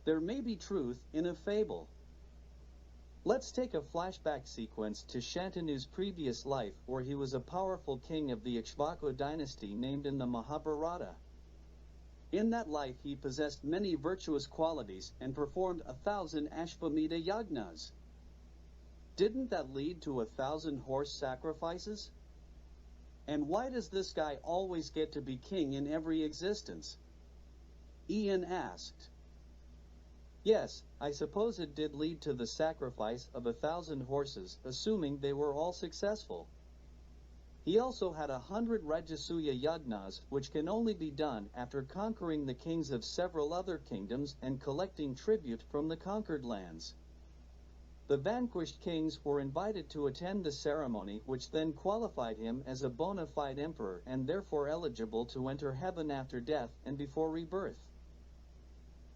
There may be truth in a fable. Let's take a flashback sequence to Shantanu's previous life, where he was a powerful king of the Ikshvaku dynasty named in the Mahabharata. In that life he possessed many virtuous qualities and performed 1,000 Ashvamedha yagnas. Didn't that lead to 1,000 horse sacrifices? And why does this guy always get to be king in every existence? Ian asked. Yes, I suppose it did lead to the sacrifice of 1,000 horses, assuming they were all successful. He also had 100 Rajasuya yagnas, which can only be done after conquering the kings of several other kingdoms and collecting tribute from the conquered lands. The vanquished kings were invited to attend the ceremony, which then qualified him as a bona fide emperor and therefore eligible to enter heaven after death and before rebirth.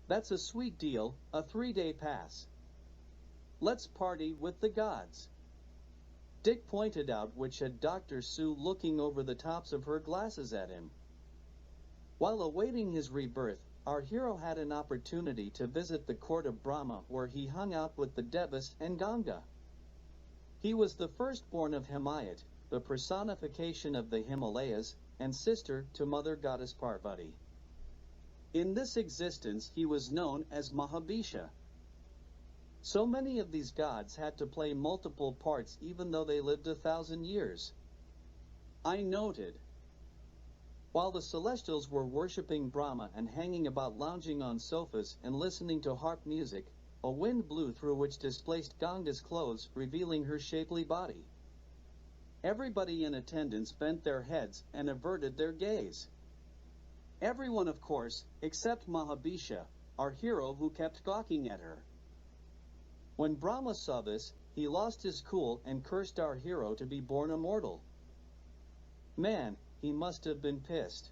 That's a sweet deal, a 3-day pass. Let's party with the gods. Dick pointed out, which had Dr. Sue looking over the tops of her glasses at him. While awaiting his rebirth, our hero had an opportunity to visit the court of Brahma, where he hung out with the Devas and Ganga. He was the firstborn of Himayat, the personification of the Himalayas, and sister to Mother Goddess Parvati. In this existence he was known as Mahabisha. So many of these gods had to play multiple parts even though they lived 1,000 years. I noted. While the Celestials were worshipping Brahma and hanging about lounging on sofas and listening to harp music, a wind blew through which displaced Ganga's clothes, revealing her shapely body. Everybody in attendance bent their heads and averted their gaze. Everyone, of course, except Mahabisha, our hero, who kept gawking at her. When Brahma saw this, he lost his cool and cursed our hero to be born immortal. Man, he must have been pissed.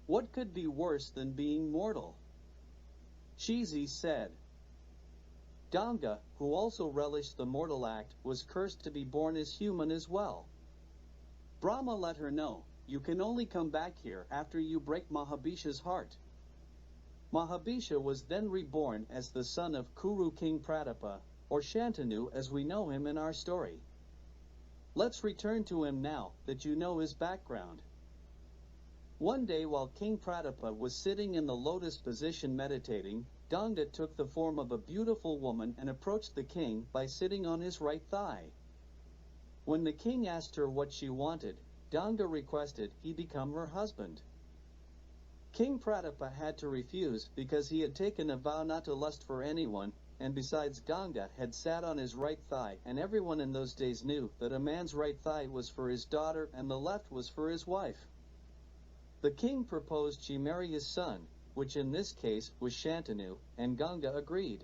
What could be worse than being mortal? Shizi said. Ganga, who also relished the mortal act, was cursed to be born as human as well. Brahma let her know, you can only come back here after you break Mahabhisha's heart. Mahabhisha was then reborn as the son of Kuru King Pratapa, or Shantanu as we know him in our story. Let's return to him now that you know his background. One day while King Pratapa was sitting in the lotus position meditating, Ganga took the form of a beautiful woman and approached the king by sitting on his right thigh. When the king asked her what she wanted, Ganga requested he become her husband. King Pratapa had to refuse because he had taken a vow not to lust for anyone, and besides Ganga had sat on his right thigh, and everyone in those days knew that a man's right thigh was for his daughter and the left was for his wife. The king proposed she marry his son, which in this case was Shantanu, and Ganga agreed.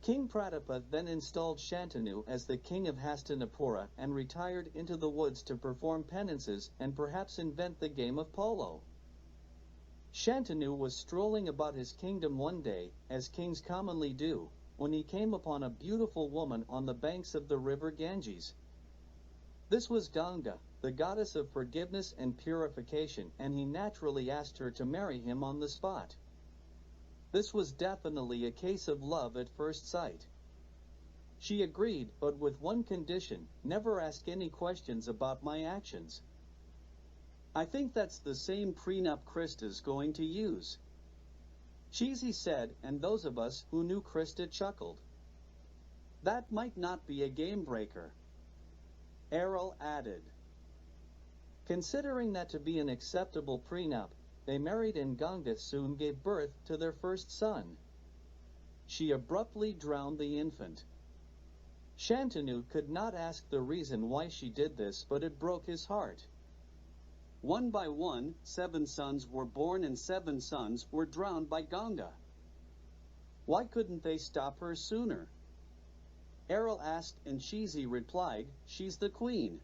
King Pratapa then installed Shantanu as the king of Hastinapura and retired into the woods to perform penances and perhaps invent the game of polo. Shantanu was strolling about his kingdom one day, as kings commonly do, when he came upon a beautiful woman on the banks of the river Ganges. This was Ganga, the goddess of forgiveness and purification, and he naturally asked her to marry him on the spot. This was definitely a case of love at first sight. She agreed, but with one condition: never ask any questions about my actions. I think that's the same prenup Krista's going to use. Cheesy said, and those of us who knew Krista chuckled. That might not be a game breaker. Errol added. Considering that to be an acceptable prenup, they married and Ganga soon gave birth to their first son. She abruptly drowned the infant. Shantanu could not ask the reason why she did this, but it broke his heart. One by one, 7 sons were born and 7 sons were drowned by Ganga. Why couldn't they stop her sooner? Errol asked and Shizi replied, she's the queen.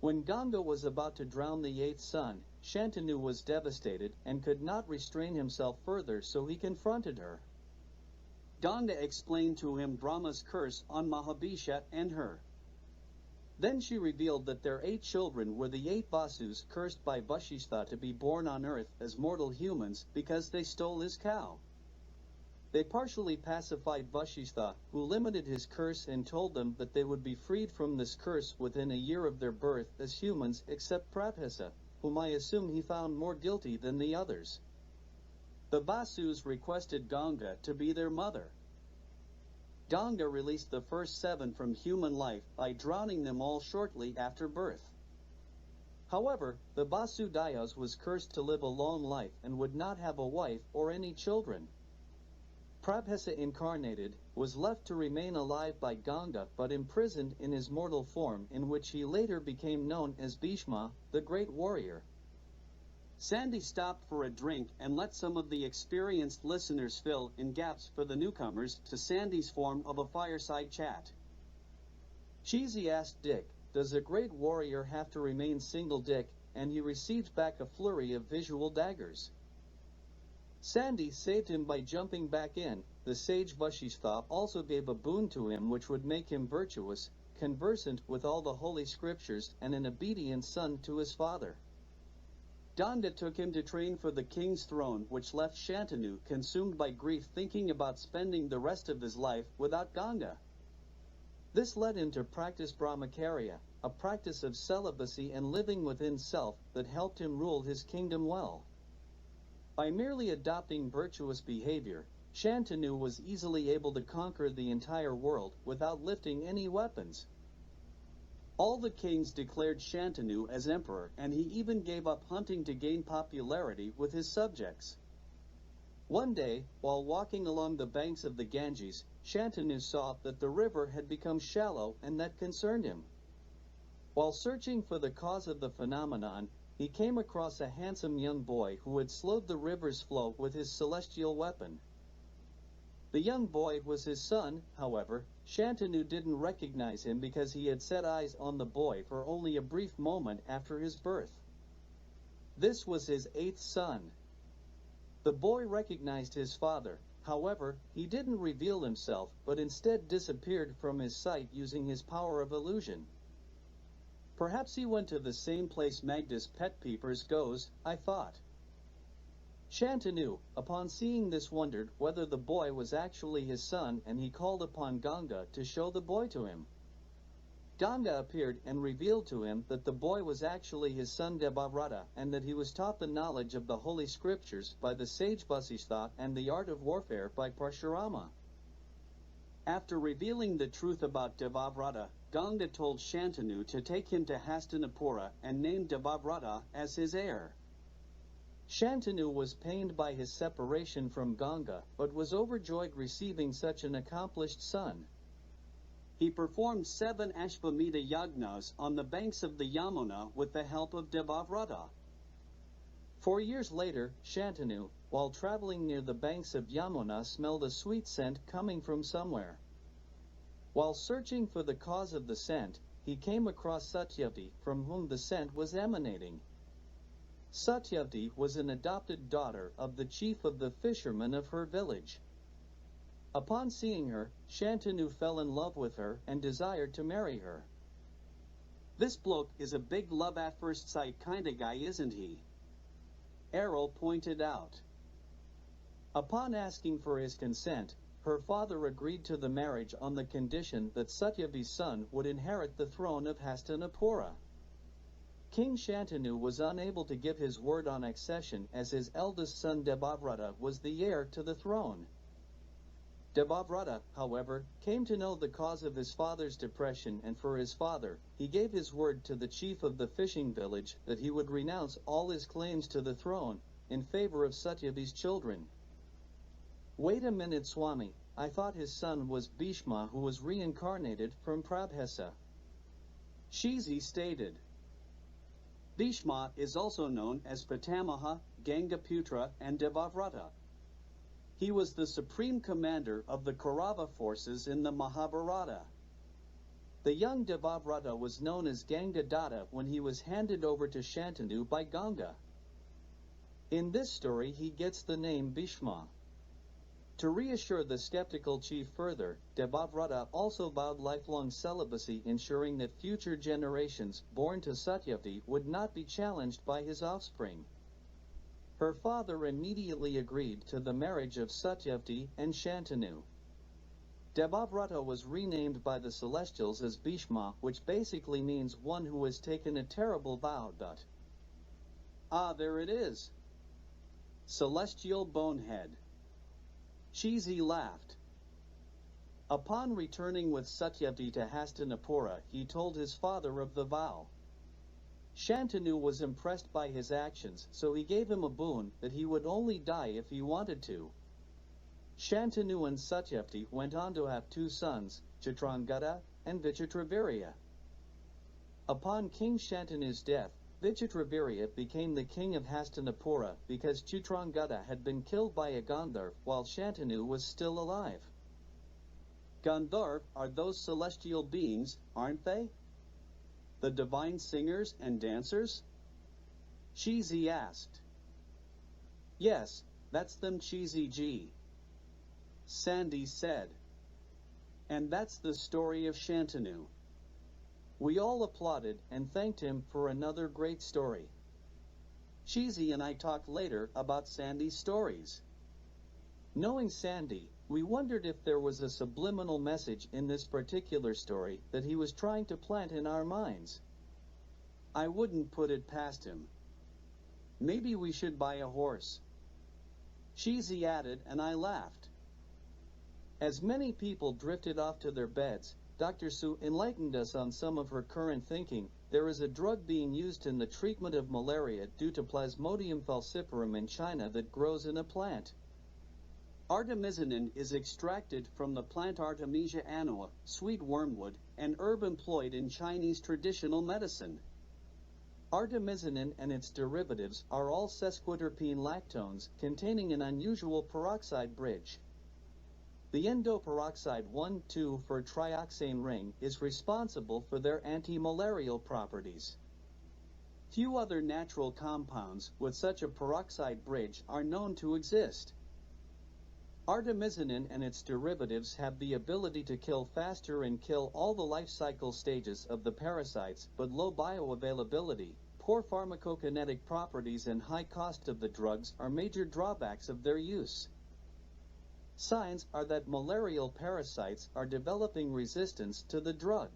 When Ganga was about to drown the 8th son, Shantanu was devastated and could not restrain himself further, so he confronted her. Ganga explained to him Brahma's curse on Mahabhisha and her. Then she revealed that their 8 children were the 8 Vasus cursed by Vashistha to be born on earth as mortal humans because they stole his cow. They partially pacified Vashistha, who limited his curse and told them that they would be freed from this curse within a year of their birth as humans, except Prabhasa, whom I assume he found more guilty than the others. The Vasus requested Ganga to be their mother. Ganga released the first 7 from human life by drowning them all shortly after birth. However, the Vasudayas was cursed to live a long life and would not have a wife or any children. Prabhasa incarnated, was left to remain alive by Ganga but imprisoned in his mortal form, in which he later became known as Bhishma, the great warrior. Sandy stopped for a drink and let some of the experienced listeners fill in gaps for the newcomers to Sandy's form of a fireside chat. Cheesy asked Dick, does a great warrior have to remain single, Dick? And he received back a flurry of visual daggers. Sandy saved him by jumping back in. The sage Vashistha also gave a boon to him which would make him virtuous, conversant with all the holy scriptures, and an obedient son to his father. Ganga took him to train for the king's throne, which left Shantanu consumed by grief, thinking about spending the rest of his life without Ganga. This led him to practice brahmacharya, a practice of celibacy and living within self that helped him rule his kingdom well. By merely adopting virtuous behavior, Shantanu was easily able to conquer the entire world without lifting any weapons. All the kings declared Shantanu as emperor, and he even gave up hunting to gain popularity with his subjects. One day, while walking along the banks of the Ganges, Shantanu saw that the river had become shallow, and that concerned him. While searching for the cause of the phenomenon, he came across a handsome young boy who had slowed the river's flow with his celestial weapon. The young boy was his son. However, Shantanu didn't recognize him because he had set eyes on the boy for only a brief moment after his birth. This was his 8th son. The boy recognized his father. However, he didn't reveal himself, but instead disappeared from his sight using his power of illusion. Perhaps he went to the same place Magda's pet peepers goes, I thought. Shantanu, upon seeing this, wondered whether the boy was actually his son, and he called upon Ganga to show the boy to him. Ganga appeared and revealed to him that the boy was actually his son Debavrata, and that he was taught the knowledge of the holy scriptures by the sage Vasistha and the art of warfare by Parshurama. After revealing the truth about Debavrata, Ganga told Shantanu to take him to Hastinapura and named Debavrata as his heir. Shantanu was pained by his separation from Ganga, but was overjoyed receiving such an accomplished son. He performed 7 Ashvamedha yagnas on the banks of the Yamuna with the help of Debavrata. 4 years later, Shantanu, while traveling near the banks of Yamuna, smelled a sweet scent coming from somewhere. While searching for the cause of the scent, he came across Satyavati, from whom the scent was emanating. Satyavati was an adopted daughter of the chief of the fishermen of her village. Upon seeing her, Shantanu fell in love with her and desired to marry her. This bloke is a big love at first sight kinda guy, isn't he? Errol pointed out. Upon asking for his consent, her father agreed to the marriage on the condition that Satyavati's son would inherit the throne of Hastinapura. King Shantanu was unable to give his word on accession, as his eldest son Debavrata was the heir to the throne. Debavrata, however, came to know the cause of his father's depression, and for his father, he gave his word to the chief of the fishing village that he would renounce all his claims to the throne in favor of Satyavati's children. Wait a minute, Swami, I thought his son was Bhishma, who was reincarnated from Prabhasa. Shizi stated. Bhishma is also known as Pitamaha, Gangaputra, and Debavrata. He was the supreme commander of the Kaurava forces in the Mahabharata. The young Debavrata was known as Gangadatta when he was handed over to Shantanu by Ganga. In this story, he gets the name Bhishma. To reassure the skeptical chief further, Debavrata also vowed lifelong celibacy, ensuring that future generations born to Satyavati would not be challenged by his offspring. Her father immediately agreed to the marriage of Satyavati and Shantanu. Debavrata was renamed by the Celestials as Bhishma, which basically means one who has taken a terrible vow. Ah, there it is. Celestial bonehead. Shizi laughed. Upon returning with Satyavati to Hastinapura, he told his father of the vow. Shantanu was impressed by his actions, so he gave him a boon that he would only die if he wanted to. Shantanu and Satyavati went on to have 2 sons, Chitrangada and Vichitravirya. Upon King Shantanu's death, Vichitravirya became the king of Hastinapura because Chitrangada had been killed by a Gandharv while Shantanu was still alive. Gandharv are those celestial beings, aren't they? The divine singers and dancers? Shizi asked. Yes, that's them, Cheesy G. Sandy said. And that's the story of Shantanu. We all applauded and thanked him for another great story. Cheesy and I talked later about Sandy's stories. Knowing Sandy, we wondered if there was a subliminal message in this particular story that he was trying to plant in our minds. I wouldn't put it past him. Maybe we should buy a horse. Cheesy added, and I laughed. As many people drifted off to their beds, Dr. Sue enlightened us on some of her current thinking. There is a drug being used in the treatment of malaria due to Plasmodium falciparum in China that grows in a plant. Artemisinin is extracted from the plant Artemisia annua, sweet wormwood, an herb employed in Chinese traditional medicine. Artemisinin and its derivatives are all sesquiterpene lactones containing an unusual peroxide bridge. The endoperoxide 1,2 for trioxane ring is responsible for their anti-malarial properties. Few other natural compounds with such a peroxide bridge are known to exist. Artemisinin and its derivatives have the ability to kill faster and kill all the life cycle stages of the parasites, but low bioavailability, poor pharmacokinetic properties and high cost of the drugs are major drawbacks of their use. Signs are that malarial parasites are developing resistance to the drug.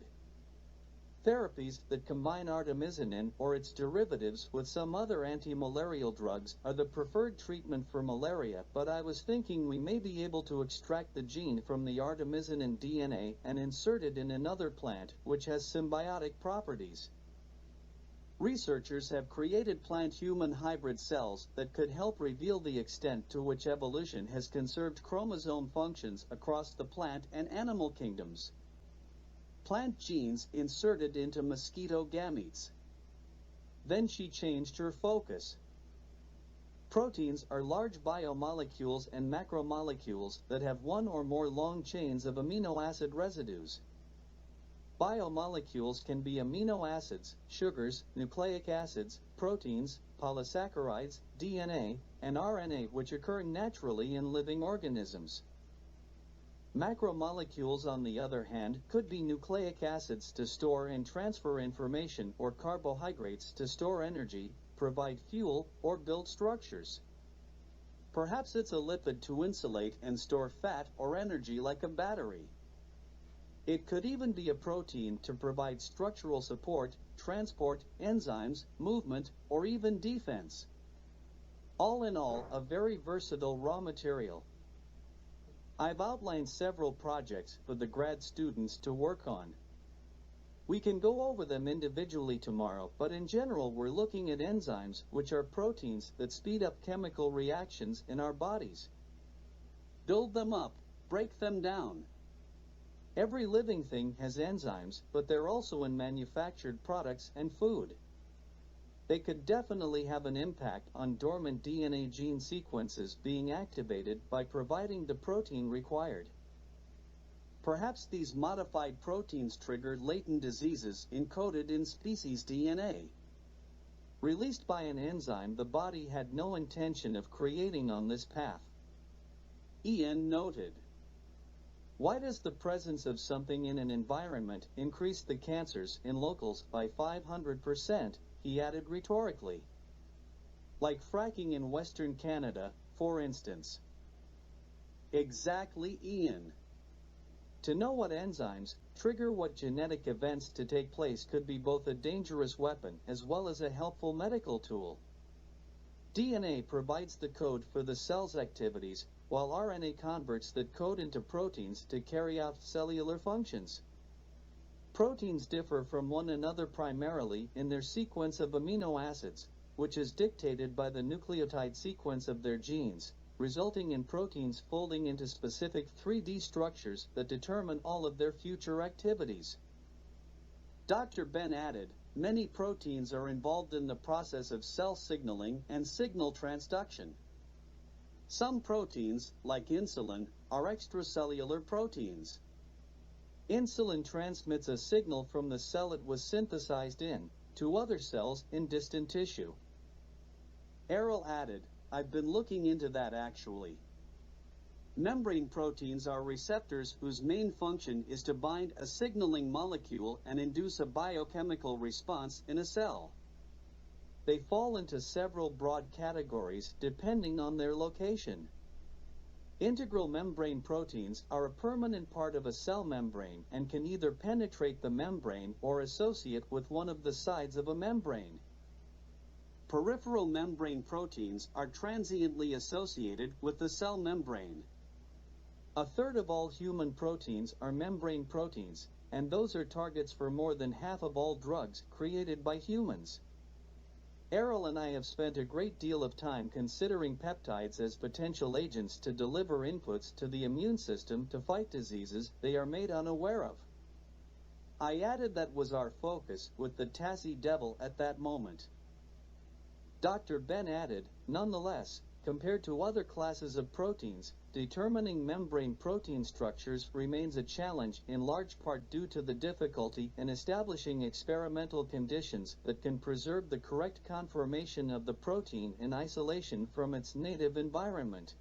Therapies that combine artemisinin or its derivatives with some other anti-malarial drugs are the preferred treatment for malaria, but I was thinking we may be able to extract the gene from the artemisinin DNA and insert it in another plant which has symbiotic properties. Researchers have created plant-human hybrid cells that could help reveal the extent to which evolution has conserved chromosome functions across the plant and animal kingdoms. Plant genes inserted into mosquito gametes. Then she changed her focus. Proteins are large biomolecules and macromolecules that have one or more long chains of amino acid residues. Biomolecules can be amino acids, sugars, nucleic acids, proteins, polysaccharides, DNA, and RNA, which occur naturally in living organisms. Macromolecules, on the other hand, could be nucleic acids to store and transfer information or carbohydrates to store energy, provide fuel, or build structures. Perhaps it's a lipid to insulate and store fat or energy like a battery. It could even be a protein to provide structural support, transport, enzymes, movement, or even defense. All in all, a very versatile raw material. I've outlined several projects for the grad students to work on. We can go over them individually tomorrow, but in general we're looking at enzymes, which are proteins that speed up chemical reactions in our bodies. Build them up, break them down. Every living thing has enzymes, but they're also in manufactured products and food. They could definitely have an impact on dormant DNA gene sequences being activated by providing the protein required. Perhaps these modified proteins trigger latent diseases encoded in species DNA. Released by an enzyme the body had no intention of creating on this path. Ian noted. Why does the presence of something in an environment increase the cancers in locals by 500%? He added rhetorically. Like fracking in Western Canada, for instance. Exactly, Ian. To know what enzymes trigger what genetic events to take place could be both a dangerous weapon as well as a helpful medical tool. DNA provides the code for the cell's activities, while RNA converts that code into proteins to carry out cellular functions. Proteins differ from one another primarily in their sequence of amino acids, which is dictated by the nucleotide sequence of their genes, resulting in proteins folding into specific 3D structures that determine all of their future activities. Dr. Ben added, many proteins are involved in the process of cell signaling and signal transduction. Some proteins, like insulin, are extracellular proteins. Insulin transmits a signal from the cell it was synthesized in to other cells in distant tissue. Errol added, I've been looking into that actually. Membrane proteins are receptors whose main function is to bind a signaling molecule and induce a biochemical response in a cell. They fall into several broad categories depending on their location. Integral membrane proteins are a permanent part of a cell membrane and can either penetrate the membrane or associate with one of the sides of a membrane. Peripheral membrane proteins are transiently associated with the cell membrane. A third of all human proteins are membrane proteins, and those are targets for more than half of all drugs created by humans. Errol and I have spent a great deal of time considering peptides as potential agents to deliver inputs to the immune system to fight diseases they are made unaware of. I added that was our focus with the Tassie Devil at that moment. Dr. Ben added, nonetheless, compared to other classes of proteins, determining membrane protein structures remains a challenge in large part due to the difficulty in establishing experimental conditions that can preserve the correct conformation of the protein in isolation from its native environment.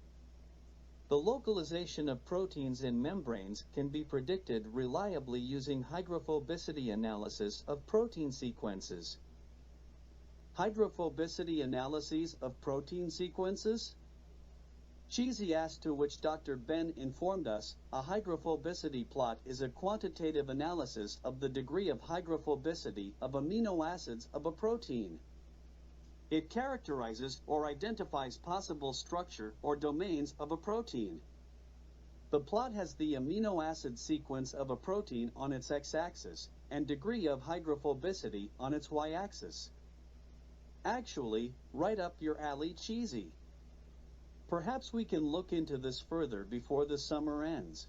The localization of proteins in membranes can be predicted reliably using hydrophobicity analysis of protein sequences. Hydrophobicity analyses of protein sequences? Cheesy asked, to which Dr. Ben informed us, a hydrophobicity plot is a quantitative analysis of the degree of hydrophobicity of amino acids of a protein. It characterizes or identifies possible structure or domains of a protein. The plot has the amino acid sequence of a protein on its x-axis and degree of hydrophobicity on its y-axis. Actually, right up your alley, Cheesy. Perhaps we can look into this further before the summer ends.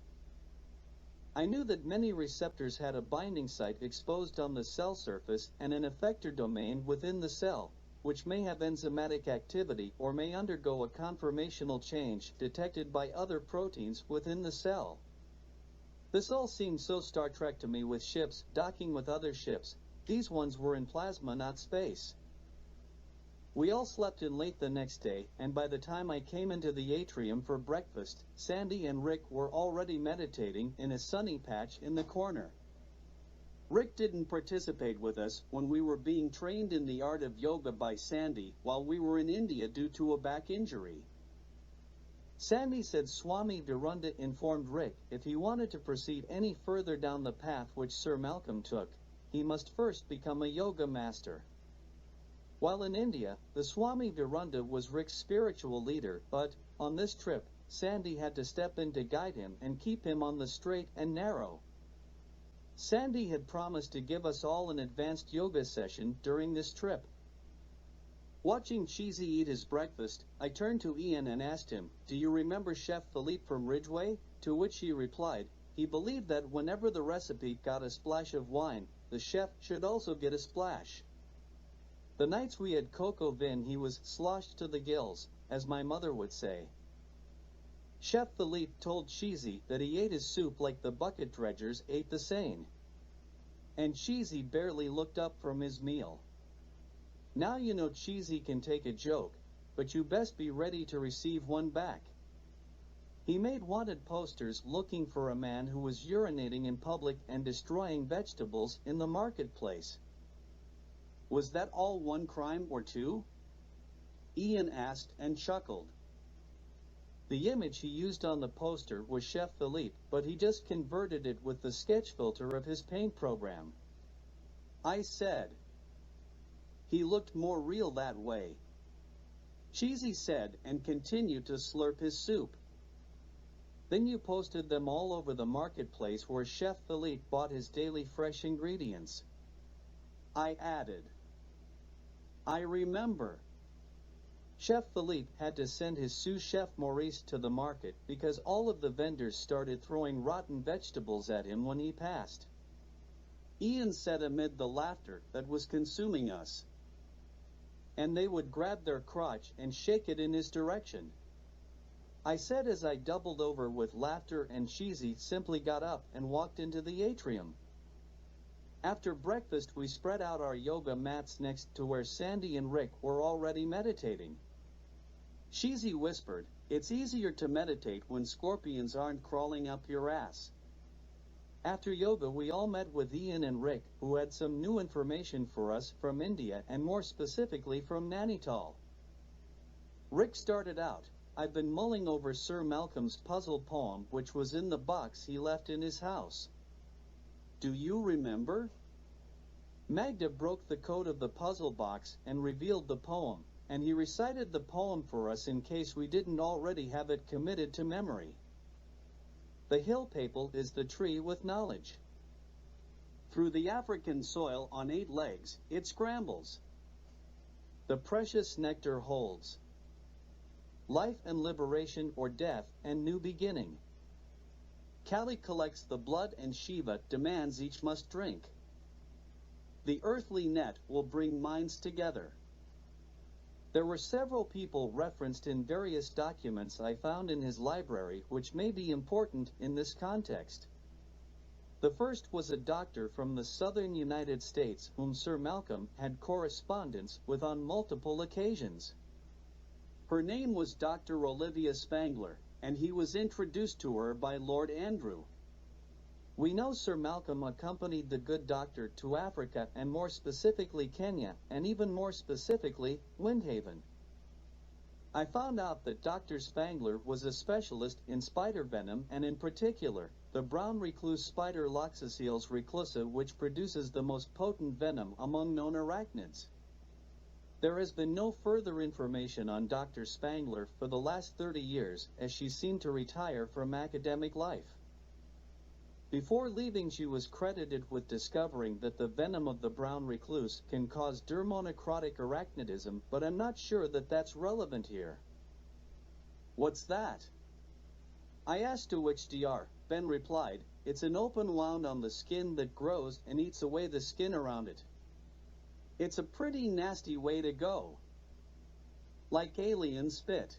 I knew that many receptors had a binding site exposed on the cell surface and an effector domain within the cell, which may have enzymatic activity or may undergo a conformational change detected by other proteins within the cell. This all seemed so Star Trek to me, with ships docking with other ships. These ones were in plasma, not space. We all slept in late the next day, and by the time I came into the atrium for breakfast, Sandy and Rick were already meditating in a sunny patch in the corner. Rick didn't participate with us when we were being trained in the art of yoga by Sandy while we were in India due to a back injury. Sandy said Swami Durunda informed Rick if he wanted to proceed any further down the path which Sir Malcolm took, he must first become a yoga master. While in India, the Swami Durunda was Rick's spiritual leader, but, on this trip, Sandy had to step in to guide him and keep him on the straight and narrow. Sandy had promised to give us all an advanced yoga session during this trip. Watching Cheesy eat his breakfast, I turned to Ian and asked him, "Do you remember Chef Philippe from Ridgeway?" To which he replied, he believed that whenever the recipe got a splash of wine, the chef should also get a splash. The nights we had cocoa vin, he was sloshed to the gills, as my mother would say. Chef Philippe told Cheesy that he ate his soup like the bucket dredgers ate the Seine. And Cheesy barely looked up from his meal. Now you know Cheesy can take a joke, but you best be ready to receive one back. He made wanted posters looking for a man who was urinating in public and destroying vegetables in the marketplace. Was that all one crime or two? Ian asked and chuckled. The image he used on the poster was Chef Philippe, but he just converted it with the sketch filter of his paint program. I said. He looked more real that way. Cheesy said and continued to slurp his soup. Then you posted them all over the marketplace where Chef Philippe bought his daily fresh ingredients. I added. I remember. Chef Philippe had to send his sous chef Maurice to the market because all of the vendors started throwing rotten vegetables at him when he passed. Ian said amid the laughter that was consuming us. And they would grab their crotch and shake it in his direction. I said as I doubled over with laughter, and Cheesy simply got up and walked into the atrium. After breakfast, we spread out our yoga mats next to where Sandy and Rick were already meditating. Cheesy whispered, "It's easier to meditate when scorpions aren't crawling up your ass." After yoga, we all met with Ian and Rick, who had some new information for us from India and more specifically from Nainital. Rick started out, "I've been mulling over Sir Malcolm's puzzle poem which was in the box he left in his house. Do you remember?" Magda broke the code of the puzzle box and revealed the poem, and he recited the poem for us in case we didn't already have it committed to memory. The hill papal is the tree with knowledge. Through the African soil on 8 legs, it scrambles. The precious nectar holds life and liberation, or death and new beginning. Kali collects the blood and Shiva demands each must drink. The earthly net will bring minds together. There were several people referenced in various documents I found in his library which may be important in this context. The first was a doctor from the southern United States whom Sir Malcolm had correspondence with on multiple occasions. Her name was Dr. Olivia Spangler, and he was introduced to her by Lord Andrew. We know Sir Malcolm accompanied the good doctor to Africa and more specifically Kenya, and even more specifically, Windhaven. I found out that Dr. Spangler was a specialist in spider venom and in particular, the brown recluse spider Loxosceles reclusa, which produces the most potent venom among known arachnids. There has been no further information on Dr. Spangler for the last 30 years as she seemed to retire from academic life. Before leaving, she was credited with discovering that the venom of the brown recluse can cause dermonecrotic arachnidism, but I'm not sure that that's relevant here. What's that? I asked, to which Dr. Ben replied, it's an open wound on the skin that grows and eats away the skin around it. It's a pretty nasty way to go. Like alien spit.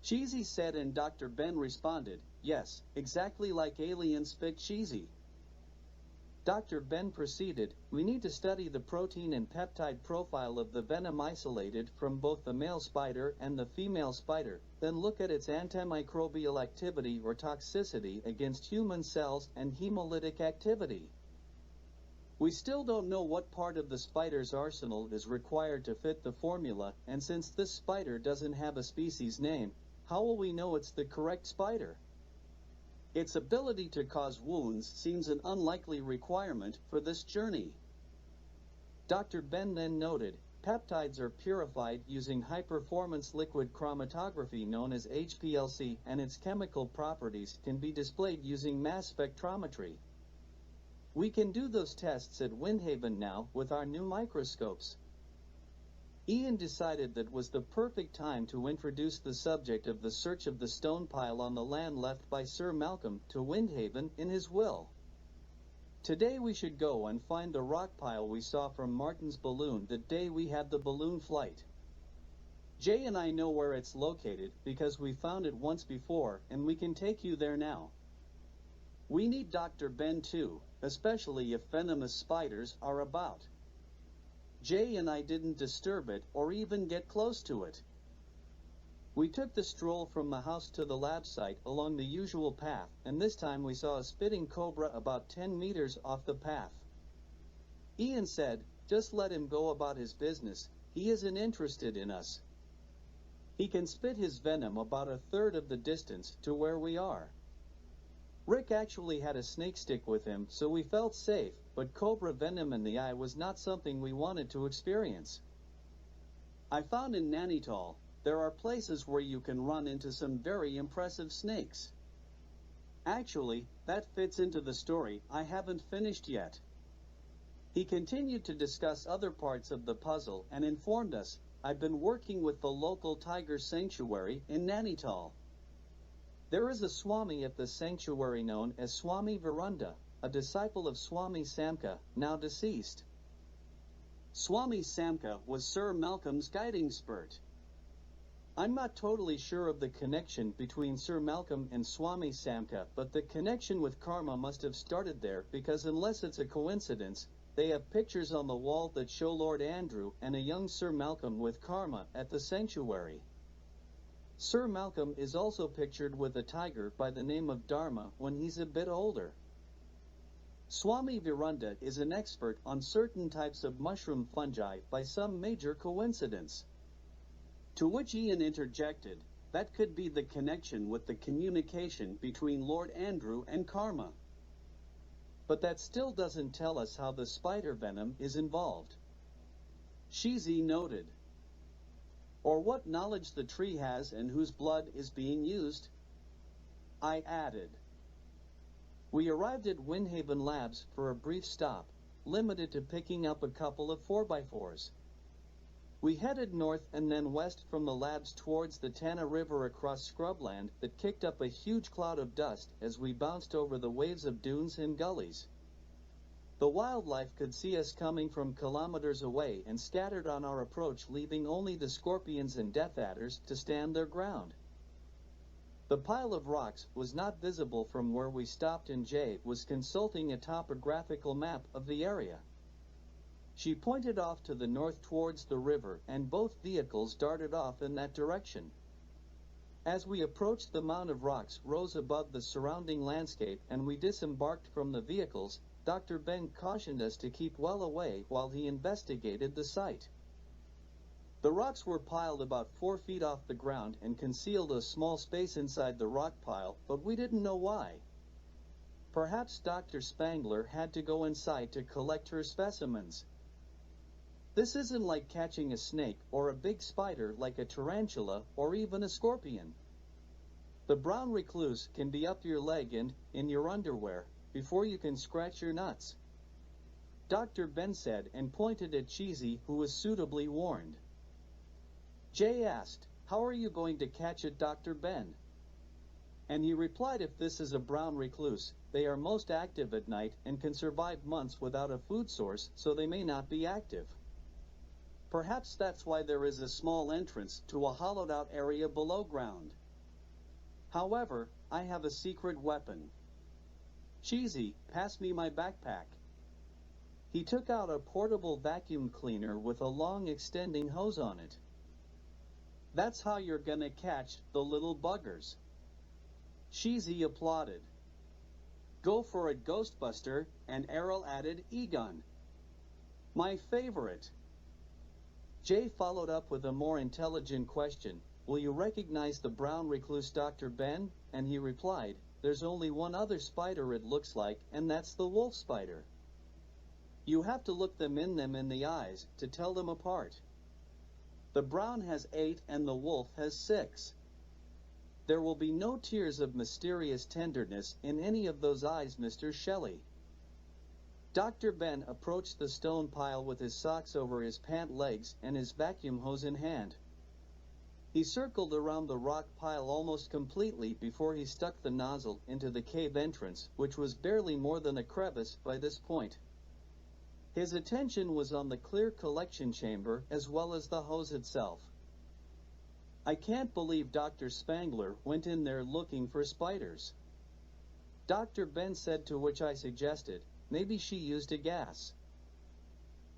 Cheesy said, and Dr. Ben responded, yes, exactly like alien spit cheesy. Dr. Ben proceeded, we need to study the protein and peptide profile of the venom isolated from both the male spider and the female spider, then look at its antimicrobial activity or toxicity against human cells and hemolytic activity. We still don't know what part of the spider's arsenal is required to fit the formula, and since this spider doesn't have a species name, how will we know it's the correct spider? Its ability to cause wounds seems an unlikely requirement for this journey. Dr. Ben then noted, peptides are purified using high-performance liquid chromatography known as HPLC, and its chemical properties can be displayed using mass spectrometry. We can do those tests at Windhaven now with our new microscopes. Ian decided that was the perfect time to introduce the subject of the search of the stone pile on the land left by Sir Malcolm to Windhaven in his will. Today we should go and find the rock pile we saw from Martin's balloon the day we had the balloon flight. Jay and I know where it's located because we found it once before, and we can take you there now. We need Dr. Ben too, especially if venomous spiders are about. Jay and I didn't disturb it or even get close to it. We took the stroll from the house to the lab site along the usual path, and this time we saw a spitting cobra about 10 meters off the path. Ian said, just let him go about his business, he isn't interested in us. He can spit his venom about a third of the distance to where we are. Rick actually had a snake stick with him, so we felt safe, but cobra venom in the eye was not something we wanted to experience. I found in Nainital, there are places where you can run into some very impressive snakes. Actually, that fits into the story I haven't finished yet. He continued to discuss other parts of the puzzle and informed us, I've been working with the local tiger sanctuary in Nainital. There is a Swami at the sanctuary known as Swami Virunda, a disciple of Swami Samka, now deceased. Swami Samka was Sir Malcolm's guiding spirit. I'm not totally sure of the connection between Sir Malcolm and Swami Samka, but the connection with karma must have started there because unless it's a coincidence, they have pictures on the wall that show Lord Andrew and a young Sir Malcolm with karma at the sanctuary. Sir Malcolm is also pictured with a tiger by the name of Dharma when he's a bit older. Swami Virunda is an expert on certain types of mushroom fungi by some major coincidence. To which Ian interjected, that could be the connection with the communication between Lord Andrew and karma. But that still doesn't tell us how the spider venom is involved. Shizi noted. Or what knowledge the tree has and whose blood is being used. I added. We arrived at Windhaven Labs for a brief stop, limited to picking up a couple of 4x4s. We headed north and then west from the labs towards the Tana River across scrubland that kicked up a huge cloud of dust as we bounced over the waves of dunes and gullies. The wildlife could see us coming from kilometers away and scattered on our approach, leaving only the scorpions and death adders to stand their ground. The pile of rocks was not visible from where we stopped, and Jay was consulting a topographical map of the area. She pointed off to the north towards the river, and both vehicles darted off in that direction. As we approached, the mound of rocks rose above the surrounding landscape, and we disembarked from the vehicles. Dr. Ben cautioned us to keep well away while he investigated the site. The rocks were piled about 4 feet off the ground and concealed a small space inside the rock pile, but we didn't know why. Perhaps Dr. Spangler had to go inside to collect her specimens. This isn't like catching a snake or a big spider like a tarantula or even a scorpion. The brown recluse can be up your leg and in your underwear before you can scratch your nuts. Dr. Ben said, and pointed at Cheesy, who was suitably warned. Jay asked, "How are you going to catch it, Dr. Ben?" And he replied, "If this is a brown recluse, they are most active at night and can survive months without a food source, so they may not be active. Perhaps that's why there is a small entrance to a hollowed-out area below ground. However, I have a secret weapon. Cheesy, pass me my backpack." He took out a portable vacuum cleaner with a long extending hose on it. "That's how you're gonna catch the little buggers." Cheesy applauded. "Go for it, Ghostbuster," and Errol added, "E-gun." "My favorite." Jay followed up with a more intelligent question. "Will you recognize the brown recluse, Dr. Ben?" And he replied, "There's only one other spider it looks like, and that's the wolf spider. You have to look them in the eyes to tell them apart. The brown has 8 and the wolf has 6. There will be no tears of mysterious tenderness in any of those eyes, Mr. Shelley." Dr. Ben approached the stone pile with his socks over his pant legs and his vacuum hose in hand. He circled around the rock pile almost completely before he stuck the nozzle into the cave entrance, which was barely more than a crevice by this point. His attention was on the clear collection chamber as well as the hose itself. "I can't believe Dr. Spangler went in there looking for spiders," Dr. Ben said, to which I suggested, "Maybe she used a gas."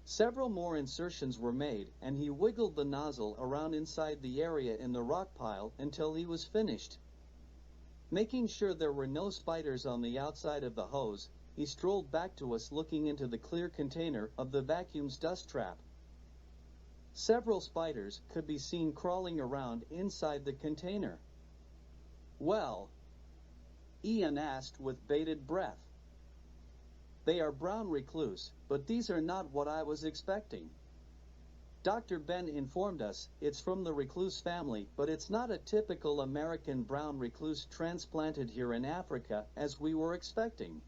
Several more insertions were made, and he wiggled the nozzle around inside the area in the rock pile until he was finished. Making sure there were no spiders on the outside of the hose, he strolled back to us, looking into the clear container of the vacuum's dust trap. Several spiders could be seen crawling around inside the container. "Well?" Ian asked with bated breath. "They are brown recluse, but these are not what I was expecting." Dr. Ben informed us it's from the recluse family, but it's not a typical American brown recluse transplanted here in Africa as we were expecting.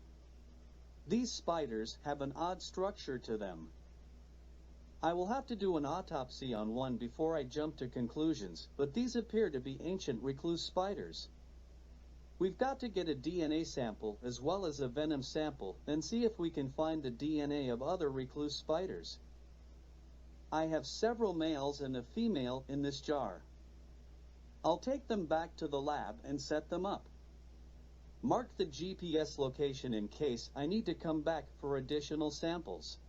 These spiders have an odd structure to them. I will have to do an autopsy on one before I jump to conclusions, but these appear to be ancient recluse spiders. We've got to get a DNA sample as well as a venom sample, then see if we can find the DNA of other recluse spiders. I have several males and a female in this jar. I'll take them back to the lab and set them up. Mark the GPS location in case I need to come back for additional samples.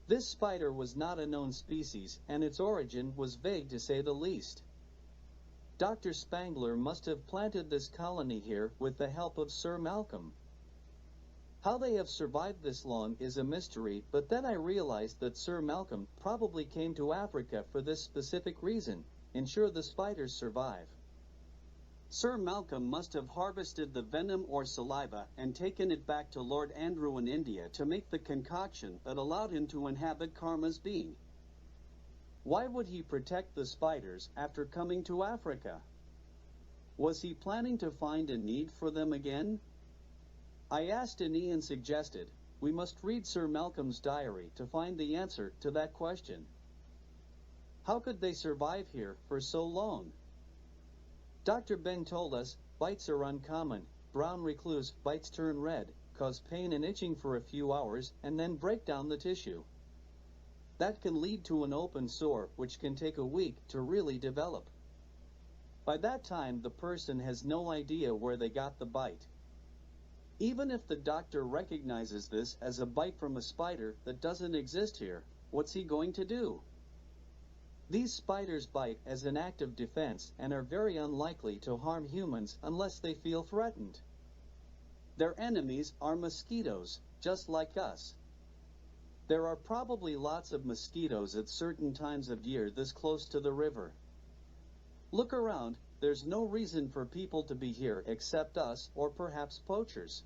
This spider was not a known species, and its origin was vague to say the least. Dr. Spangler must have planted this colony here with the help of Sir Malcolm. How they have survived this long is a mystery, but then I realized that Sir Malcolm probably came to Africa for this specific reason: ensure the spiders survive. Sir Malcolm must have harvested the venom or saliva and taken it back to Lord Andrew in India to make the concoction that allowed him to inhabit Karma's being. Why would he protect the spiders after coming to Africa? Was he planning to find a need for them again? I asked, and Ian suggested we must read Sir Malcolm's diary to find the answer to that question. How could they survive here for so long? Dr. Ben told us bites are uncommon. Brown recluse bites turn red. cause pain and itching for a few hours, and then break down the tissue. That can lead to an open sore, which can take a week to really develop. By that time, the person has no idea where they got the bite. Even if the doctor recognizes this as a bite from a spider that doesn't exist here, what's he going to do? These spiders bite as an act of defense and are very unlikely to harm humans unless they feel threatened. Their enemies are mosquitoes, just like us. There are probably lots of mosquitoes at certain times of year this close to the river. Look around, there's no reason for people to be here except us or perhaps poachers.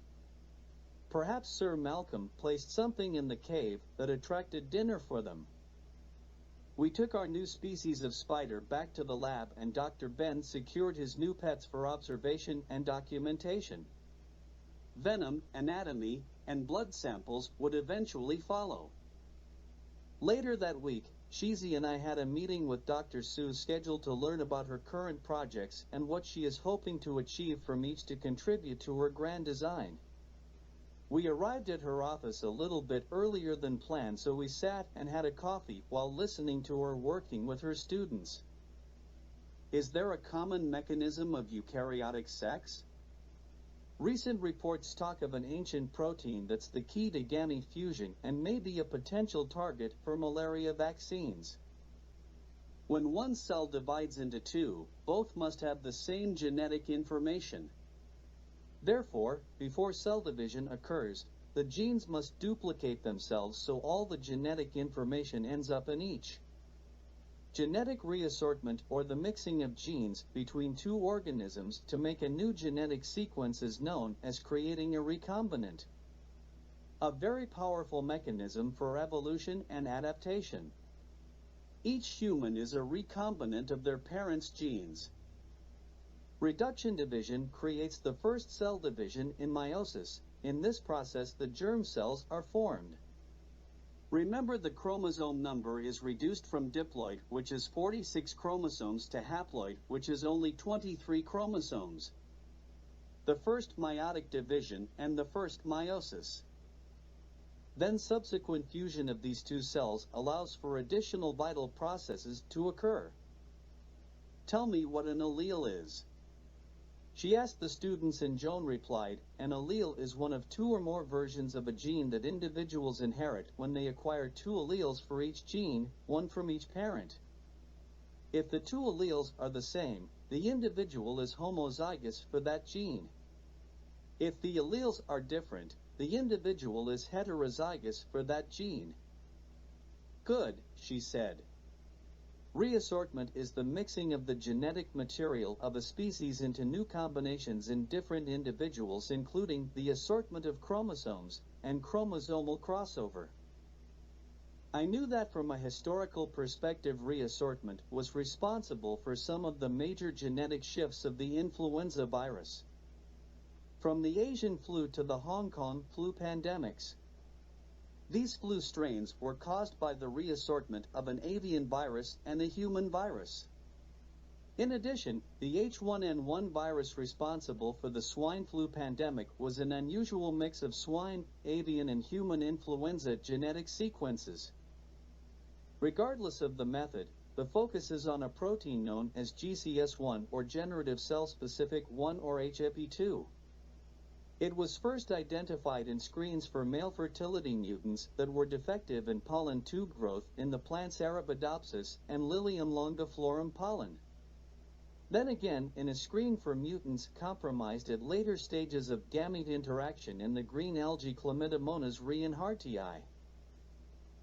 Perhaps Sir Malcolm placed something in the cave that attracted dinner for them. We took our new species of spider back to the lab and Dr. Ben secured his new pets for observation and documentation. Venom, anatomy, and blood samples would eventually follow. Later that week, Sheezy and I had a meeting with Dr. Sue scheduled to learn about her current projects and what she is hoping to achieve from each to contribute to her grand design. We arrived at her office a little bit earlier than planned, so we sat and had a coffee while listening to her working with her students. Is there a common mechanism of eukaryotic sex? Recent reports talk of an ancient protein that's the key to gamete fusion and may be a potential target for malaria vaccines. When one cell divides into two, both must have the same genetic information. Therefore, before cell division occurs, the genes must duplicate themselves so all the genetic information ends up in each. Genetic reassortment, or the mixing of genes between two organisms to make a new genetic sequence, is known as creating a recombinant. A very powerful mechanism for evolution and adaptation. Each human is a recombinant of their parents' genes. Reduction division creates the first cell division in meiosis. In this process, the germ cells are formed. Remember, the chromosome number is reduced from diploid, which is 46 chromosomes, to haploid, which is only 23 chromosomes. The first meiotic division and the first meiosis. Then subsequent fusion of these two cells allows for additional vital processes to occur. Tell me what an allele is. She asked the students and Joan replied, an allele is one of two or more versions of a gene that individuals inherit when they acquire two alleles for each gene, one from each parent. If the two alleles are the same, the individual is homozygous for that gene. If the alleles are different, the individual is heterozygous for that gene. Good, she said. Reassortment is the mixing of the genetic material of a species into new combinations in different individuals, including the assortment of chromosomes and chromosomal crossover. I knew that from a historical perspective, reassortment was responsible for some of the major genetic shifts of the influenza virus. From the Asian flu to the Hong Kong flu pandemics. These flu strains were caused by the reassortment of an avian virus and a human virus. In addition, the H1N1 virus responsible for the swine flu pandemic was an unusual mix of swine, avian, and human influenza genetic sequences. Regardless of the method, the focus is on a protein known as GCS1, or generative cell-specific 1, or HEP2. It was first identified in screens for male fertility mutants that were defective in pollen tube growth in the plants Arabidopsis and Lilium longiflorum pollen. Then again, in a screen for mutants compromised at later stages of gamete interaction in the green algae Chlamydomonas reinhardtii.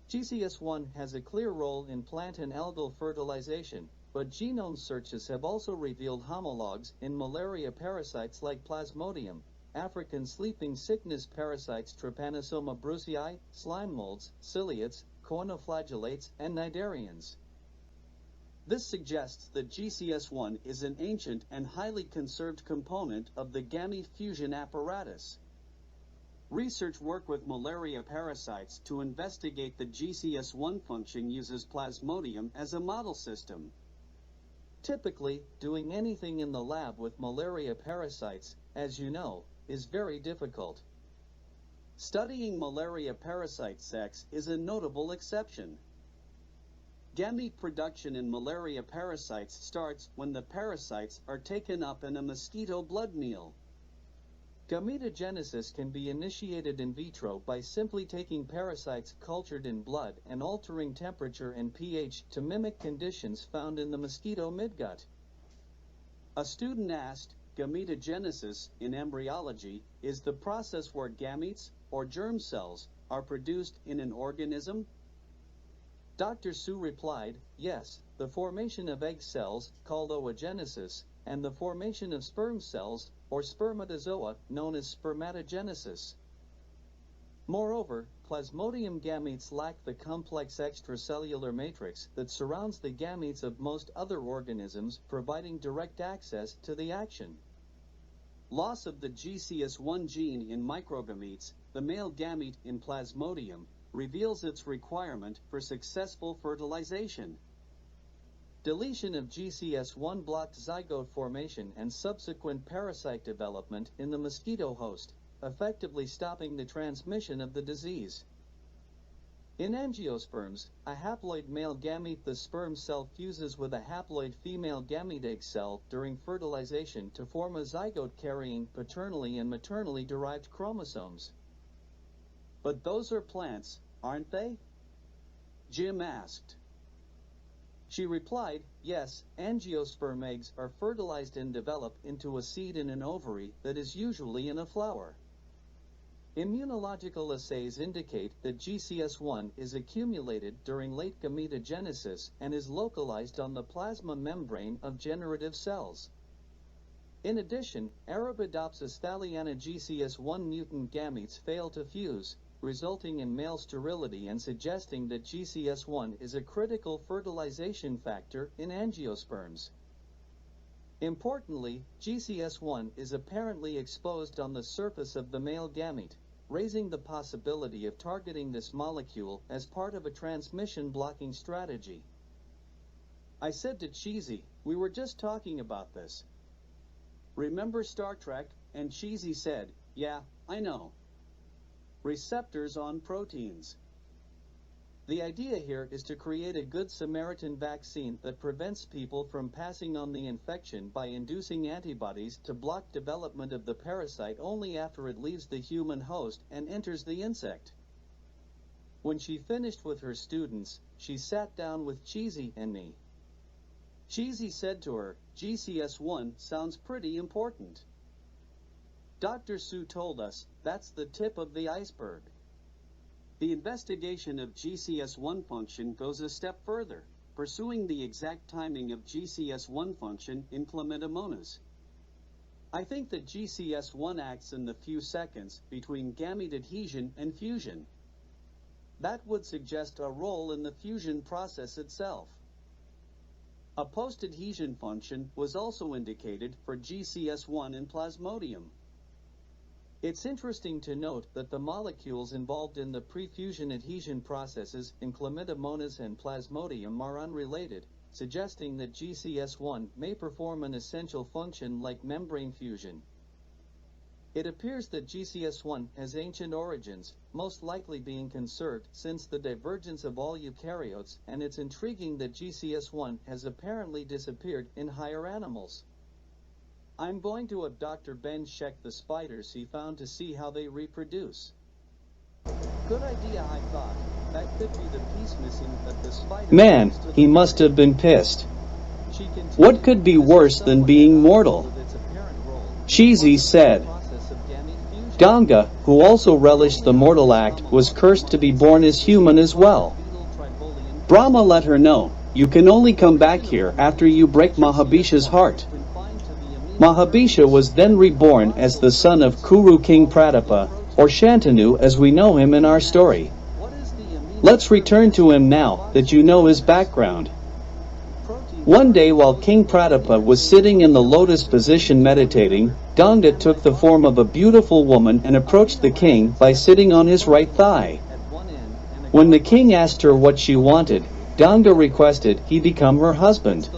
GCS1 has a clear role in plant and algal fertilization, but genome searches have also revealed homologs in malaria parasites like Plasmodium, African sleeping sickness parasites Trypanosoma brucei, slime molds, ciliates, coanoflagellates, and cnidarians. This suggests that GCS1 is an ancient and highly conserved component of the gamete fusion apparatus. Research work with malaria parasites to investigate the GCS1 function uses Plasmodium as a model system. Typically, doing anything in the lab with malaria parasites, as you know, is very difficult. Studying malaria parasite sex is a notable exception. Gamete production in malaria parasites starts when the parasites are taken up in a mosquito blood meal. Gametogenesis can be initiated in vitro by simply taking parasites cultured in blood and altering temperature and pH to mimic conditions found in the mosquito midgut. A student asked, gametogenesis in embryology is the process where gametes, or germ cells, are produced in an organism? Dr. Su replied, yes, the formation of egg cells, called oogenesis, and the formation of sperm cells, or spermatozoa, known as spermatogenesis. Moreover, Plasmodium gametes lack the complex extracellular matrix that surrounds the gametes of most other organisms, providing direct access to the action. Loss of the GCS1 gene in microgametes, the male gamete in Plasmodium, reveals its requirement for successful fertilization. Deletion of GCS1 blocked zygote formation and subsequent parasite development in the mosquito host, effectively stopping the transmission of the disease. In angiosperms, a haploid male gamete, the sperm cell fuses with a haploid female gamete egg cell during fertilization to form a zygote carrying paternally and maternally derived chromosomes. But those are plants, aren't they? Jim asked. She replied, yes, angiosperm eggs are fertilized and develop into a seed in an ovary that is usually in a flower. Immunological assays indicate that GCS1 is accumulated during late gametogenesis and is localized on the plasma membrane of generative cells. In addition, Arabidopsis thaliana GCS1 mutant gametes fail to fuse, resulting in male sterility and suggesting that GCS1 is a critical fertilization factor in angiosperms. Importantly, GCS1 is apparently exposed on the surface of the male gamete, raising the possibility of targeting this molecule as part of a transmission blocking strategy. I said to Cheesy, we were just talking about this. Remember Star Trek? And Cheesy said, yeah, I know. Receptors on proteins. The idea here is to create a good Samaritan vaccine that prevents people from passing on the infection by inducing antibodies to block development of the parasite only after it leaves the human host and enters the insect. When she finished with her students, she sat down with Cheesy and me. Cheesy said to her, GCS1 sounds pretty important. Dr. Su told us, that's the tip of the iceberg. The investigation of GCS1 function goes a step further, pursuing the exact timing of GCS1 function in Chlamydomonas. I think that GCS1 acts in the few seconds between gamete adhesion and fusion. That would suggest a role in the fusion process itself. A post-adhesion function was also indicated for GCS1 in Plasmodium. It's interesting to note that the molecules involved in the pre-fusion adhesion processes in Chlamydomonas and Plasmodium are unrelated, suggesting that GCS1 may perform an essential function like membrane fusion. It appears that GCS1 has ancient origins, most likely being conserved since the divergence of all eukaryotes, and it's intriguing that GCS1 has apparently disappeared in higher animals. I'm going to have Dr. Ben check the spiders he found to see how they reproduce. Good idea, I thought. That could be the piece missing that the spider... Man, he must have been pissed. What could be worse than being mortal? Cheesy said. Ganga, who also relished the mortal act, was cursed to be born as human as well. Brahma let her know, you can only come back here after you break Mahabhisha's heart. Mahabhisha was then reborn as the son of Kuru King Pratapa, or Shantanu as we know him in our story. Let's return to him now that you know his background. One day while King Pratapa was sitting in the lotus position meditating, Ganga took the form of a beautiful woman and approached the king by sitting on his right thigh. When the king asked her what she wanted, Ganga requested he become her husband.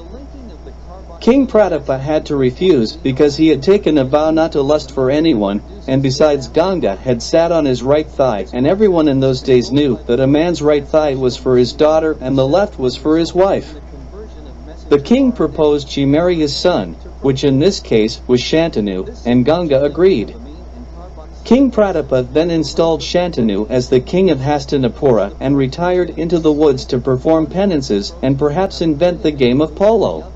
King Pratapa had to refuse because he had taken a vow not to lust for anyone, and besides Ganga had sat on his right thigh, and everyone in those days knew that a man's right thigh was for his daughter and the left was for his wife. The king proposed she marry his son, which in this case was Shantanu, and Ganga agreed. King Pratapa then installed Shantanu as the king of Hastinapura and retired into the woods to perform penances and perhaps invent the game of polo.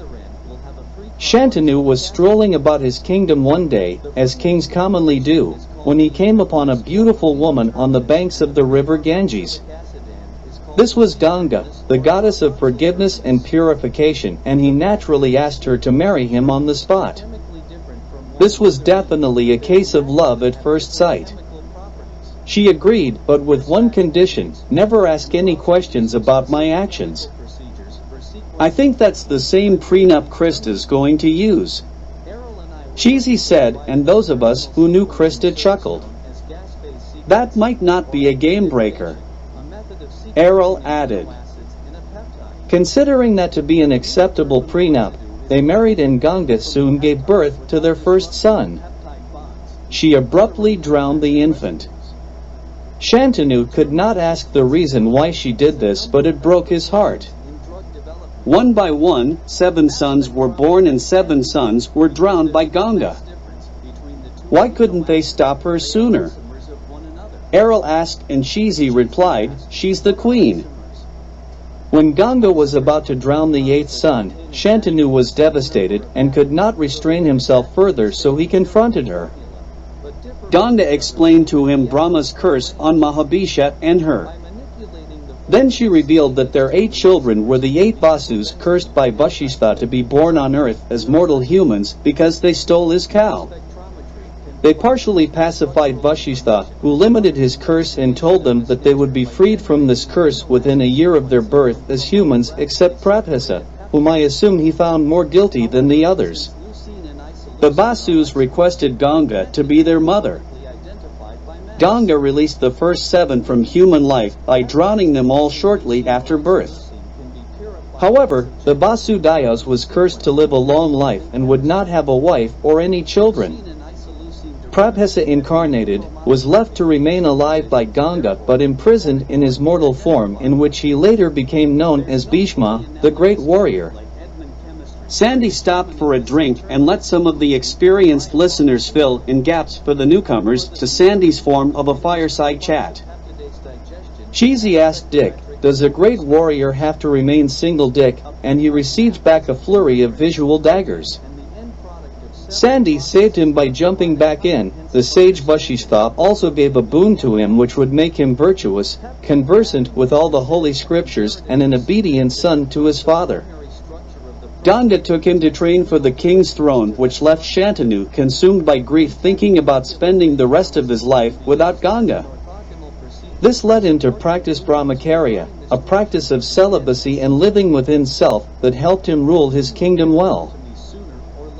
Shantanu was strolling about his kingdom one day, as kings commonly do, when he came upon a beautiful woman on the banks of the river Ganges. This was Ganga, the goddess of forgiveness and purification, and he naturally asked her to marry him on the spot. This was definitely a case of love at first sight. She agreed, but with one condition: never ask any questions about my actions. I think that's the same prenup Krista's going to use. Cheesy said, and those of us who knew Krista chuckled. That might not be a game breaker. Errol added. Considering that to be an acceptable prenup, they married and Ganga soon gave birth to their first son. She abruptly drowned the infant. Shantanu could not ask the reason why she did this, but it broke his heart. One by one, 7 sons were born and 7 sons were drowned by Ganga. Why couldn't they stop her sooner? Errol asked, and Cheesy replied, she's the queen. When Ganga was about to drown the 8th son, Shantanu was devastated and could not restrain himself further, so he confronted her. Ganga explained to him Brahma's curse on Mahabhisha and her. Then she revealed that their 8 children were the 8 Vasus cursed by Vashistha to be born on earth as mortal humans because they stole his cow. They partially pacified Vashistha, who limited his curse and told them that they would be freed from this curse within a year of their birth as humans, except Prabhasa, whom I assume he found more guilty than the others. The Vasus requested Ganga to be their mother. Ganga released the first 7 from human life by drowning them all shortly after birth. However, the Vasudayas was cursed to live a long life and would not have a wife or any children. Prabhasa incarnated, was left to remain alive by Ganga but imprisoned in his mortal form, in which he later became known as Bhishma, the great warrior. Sandy stopped for a drink and let some of the experienced listeners fill in gaps for the newcomers to Sandy's form of a fireside chat. Cheesy asked Dick, does a great warrior have to remain single, Dick? And he received back a flurry of visual daggers. Sandy saved him by jumping back in. The sage Vashistha also gave a boon to him which would make him virtuous, conversant with all the holy scriptures, and an obedient son to his father. Ganga took him to train for the king's throne, which left Shantanu consumed by grief thinking about spending the rest of his life without Ganga. This led him to practice brahmacharya, a practice of celibacy and living within self that helped him rule his kingdom well.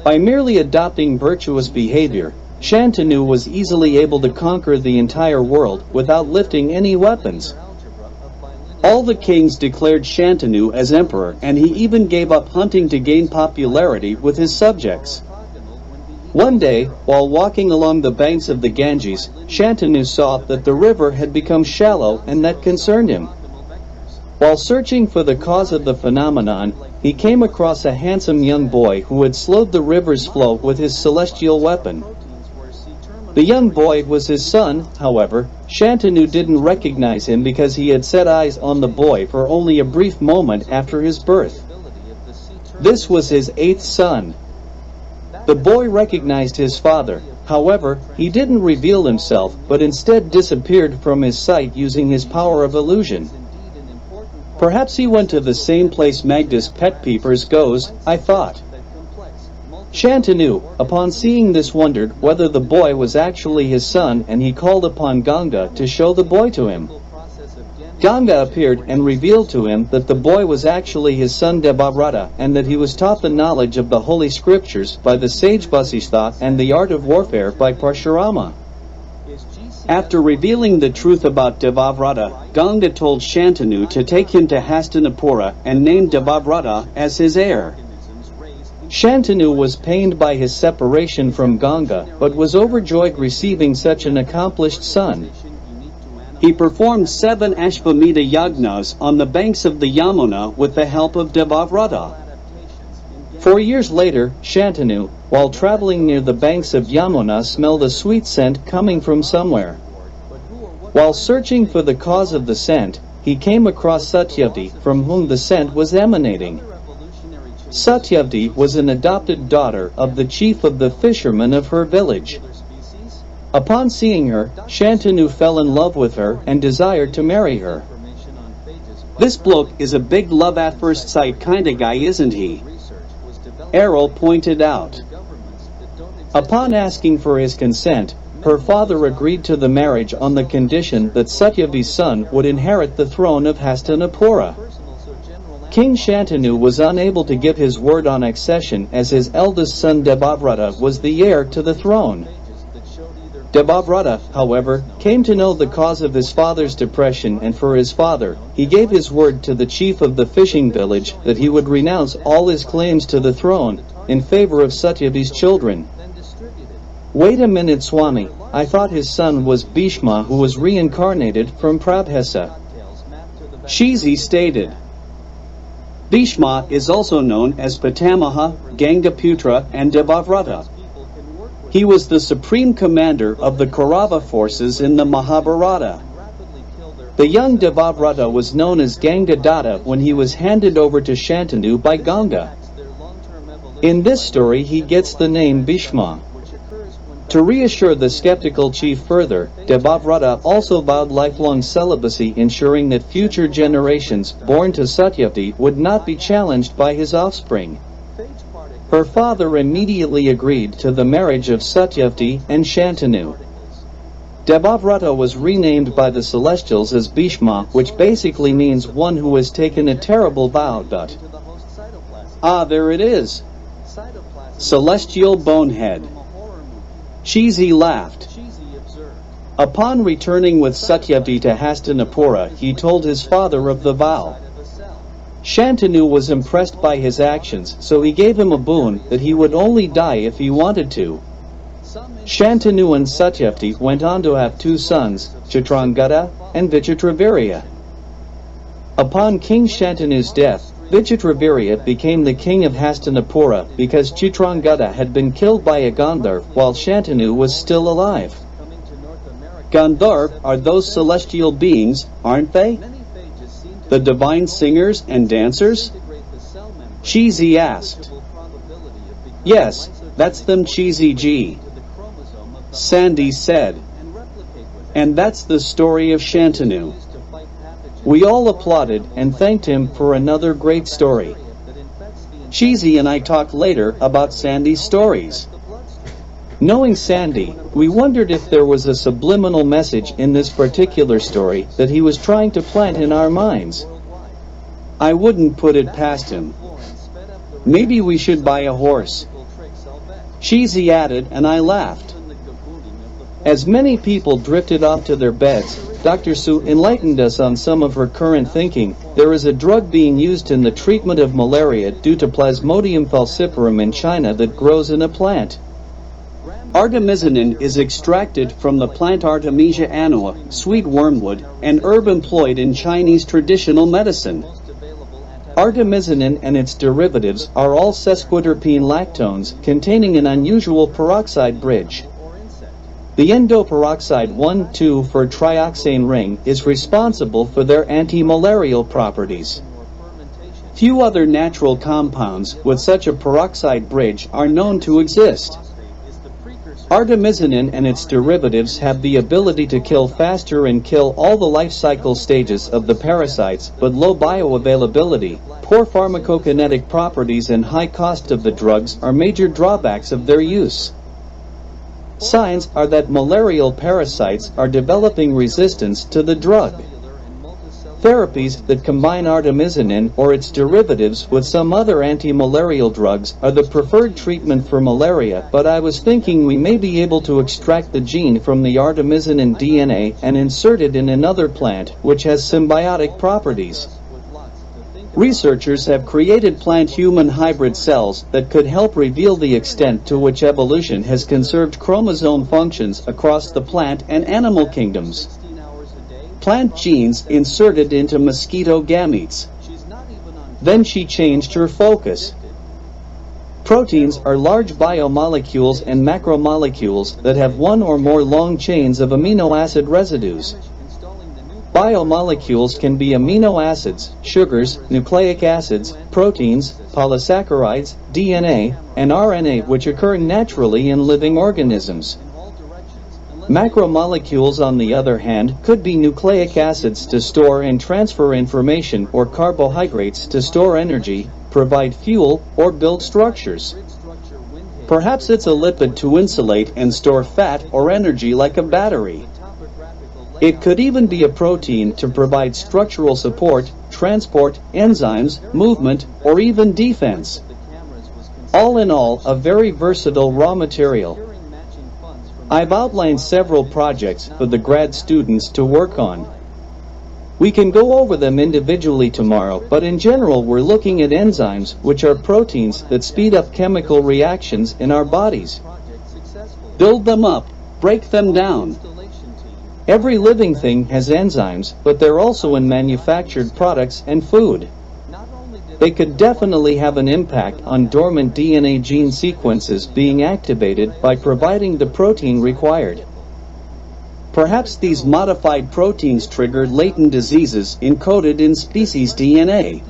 By merely adopting virtuous behavior, Shantanu was easily able to conquer the entire world without lifting any weapons. All the kings declared Shantanu as emperor, and he even gave up hunting to gain popularity with his subjects. One day, while walking along the banks of the Ganges, Shantanu saw that the river had become shallow, and that concerned him. While searching for the cause of the phenomenon, he came across a handsome young boy who had slowed the river's flow with his celestial weapon. The young boy was his son. However, Shantanu didn't recognize him because he had set eyes on the boy for only a brief moment after his birth. This was his 8th son. The boy recognized his father. However, he didn't reveal himself, but instead disappeared from his sight using his power of illusion. Perhaps he went to the same place Magda's pet peepers goes, I thought. Shantanu, upon seeing this, wondered whether the boy was actually his son, and he called upon Ganga to show the boy to him. Ganga appeared and revealed to him that the boy was actually his son Devavrata, and that he was taught the knowledge of the holy scriptures by the sage Vasistha and the art of warfare by Parshurama. After revealing the truth about Devavrata, Ganga told Shantanu to take him to Hastinapura and named Devavrata as his heir. Shantanu was pained by his separation from Ganga, but was overjoyed receiving such an accomplished son. He performed 7 Ashvamedha yagnas on the banks of the Yamuna with the help of Devavrata. 4 years later, Shantanu, while traveling near the banks of Yamuna, smelled a sweet scent coming from somewhere. While searching for the cause of the scent, he came across Satyavati, from whom the scent was emanating. Satyavati was an adopted daughter of the chief of the fishermen of her village. Upon seeing her, Shantanu fell in love with her and desired to marry her. This bloke is a big love at first sight kinda guy, isn't he? Errol pointed out. Upon asking for his consent, her father agreed to the marriage on the condition that Satyavati's son would inherit the throne of Hastinapura. King Shantanu was unable to give his word on accession as his eldest son Devavrata was the heir to the throne. Devavrata, however, came to know the cause of his father's depression, and for his father, he gave his word to the chief of the fishing village that he would renounce all his claims to the throne in favor of Satyavati's children. Wait a minute, Swami, I thought his son was Bhishma, who was reincarnated from Prabhasa. Shizi stated. Bhishma is also known as Pitamaha, Gangaputra, and Devavrata. He was the supreme commander of the Kaurava forces in the Mahabharata. The young Devavrata was known as Gangadatta when he was handed over to Shantanu by Ganga. In this story he gets the name Bhishma. To reassure the skeptical chief further, Devavrata also vowed lifelong celibacy, ensuring that future generations born to Satyavati would not be challenged by his offspring. Her father immediately agreed to the marriage of Satyavati and Shantanu. Devavrata was renamed by the celestials as Bhishma, which basically means one who has taken a terrible vow. Ah, there it is. Celestial bonehead. Shizi laughed. Upon returning with Satyavati to Hastinapura, he told his father of the vow. Shantanu was impressed by his actions, so he gave him a boon that he would only die if he wanted to. Shantanu and Satyavati went on to have 2 sons, Chitrangada and Vichitravirya. Upon King Shantanu's death, Vichitravirya became the king of Hastinapura because Chitrangada had been killed by a Gandharv while Shantanu was still alive. Gandharv are those celestial beings, aren't they? The divine singers and dancers? Shizi asked. Yes, that's them, Cheesy G. Sandy said. And that's the story of Shantanu. We all applauded and thanked him for another great story. Cheesy and I talked later about Sandy's stories. Knowing Sandy, we wondered if there was a subliminal message in this particular story that he was trying to plant in our minds. I wouldn't put it past him. Maybe we should buy a horse. Cheesy added, and I laughed. As many people drifted off to their beds, Dr. Su enlightened us on some of her current thinking. There is a drug being used in the treatment of malaria due to Plasmodium falciparum in China that grows in a plant. Artemisinin is extracted from the plant Artemisia annua, sweet wormwood, an herb employed in Chinese traditional medicine. Artemisinin and its derivatives are all sesquiterpene lactones containing an unusual peroxide bridge. The endoperoxide 1,2 trioxane ring is responsible for their anti-malarial properties. Few other natural compounds with such a peroxide bridge are known to exist. Artemisinin and its derivatives have the ability to kill faster and kill all the life cycle stages of the parasites, but low bioavailability, poor pharmacokinetic properties and high cost of the drugs are major drawbacks of their use. Signs are that malarial parasites are developing resistance to the drug. Therapies that combine artemisinin or its derivatives with some other anti-malarial drugs are the preferred treatment for malaria, but I was thinking we may be able to extract the gene from the artemisinin DNA and insert it in another plant which has symbiotic properties. Researchers have created plant-human hybrid cells that could help reveal the extent to which evolution has conserved chromosome functions across the plant and animal kingdoms. Plant genes inserted into mosquito gametes. Then she changed her focus. Proteins are large biomolecules and macromolecules that have one or more long chains of amino acid residues. Biomolecules can be amino acids, sugars, nucleic acids, proteins, polysaccharides, DNA, and RNA, which occur naturally in living organisms. Macromolecules, on the other hand, could be nucleic acids to store and transfer information, or carbohydrates to store energy, provide fuel, or build structures. Perhaps it's a lipid to insulate and store fat or energy like a battery. It could even be a protein to provide structural support, transport, enzymes, movement, or even defense. All in all, a very versatile raw material. I've outlined several projects for the grad students to work on. We can go over them individually tomorrow, but in general we're looking at enzymes, which are proteins that speed up chemical reactions in our bodies. Build them up, break them down. Every living thing has enzymes, but they're also in manufactured products and food. They could definitely have an impact on dormant DNA gene sequences being activated by providing the protein required. Perhaps these modified proteins trigger latent diseases encoded in species DNA.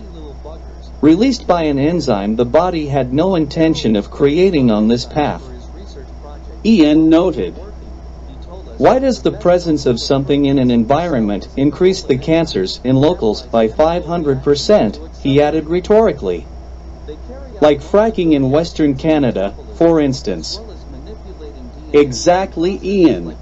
Released by an enzyme the body had no intention of creating on this path. Ian noted. Why does the presence of something in an environment increase the cancers in locals by 500%? He added rhetorically. Like fracking in Western Canada, for instance. Exactly, Ian.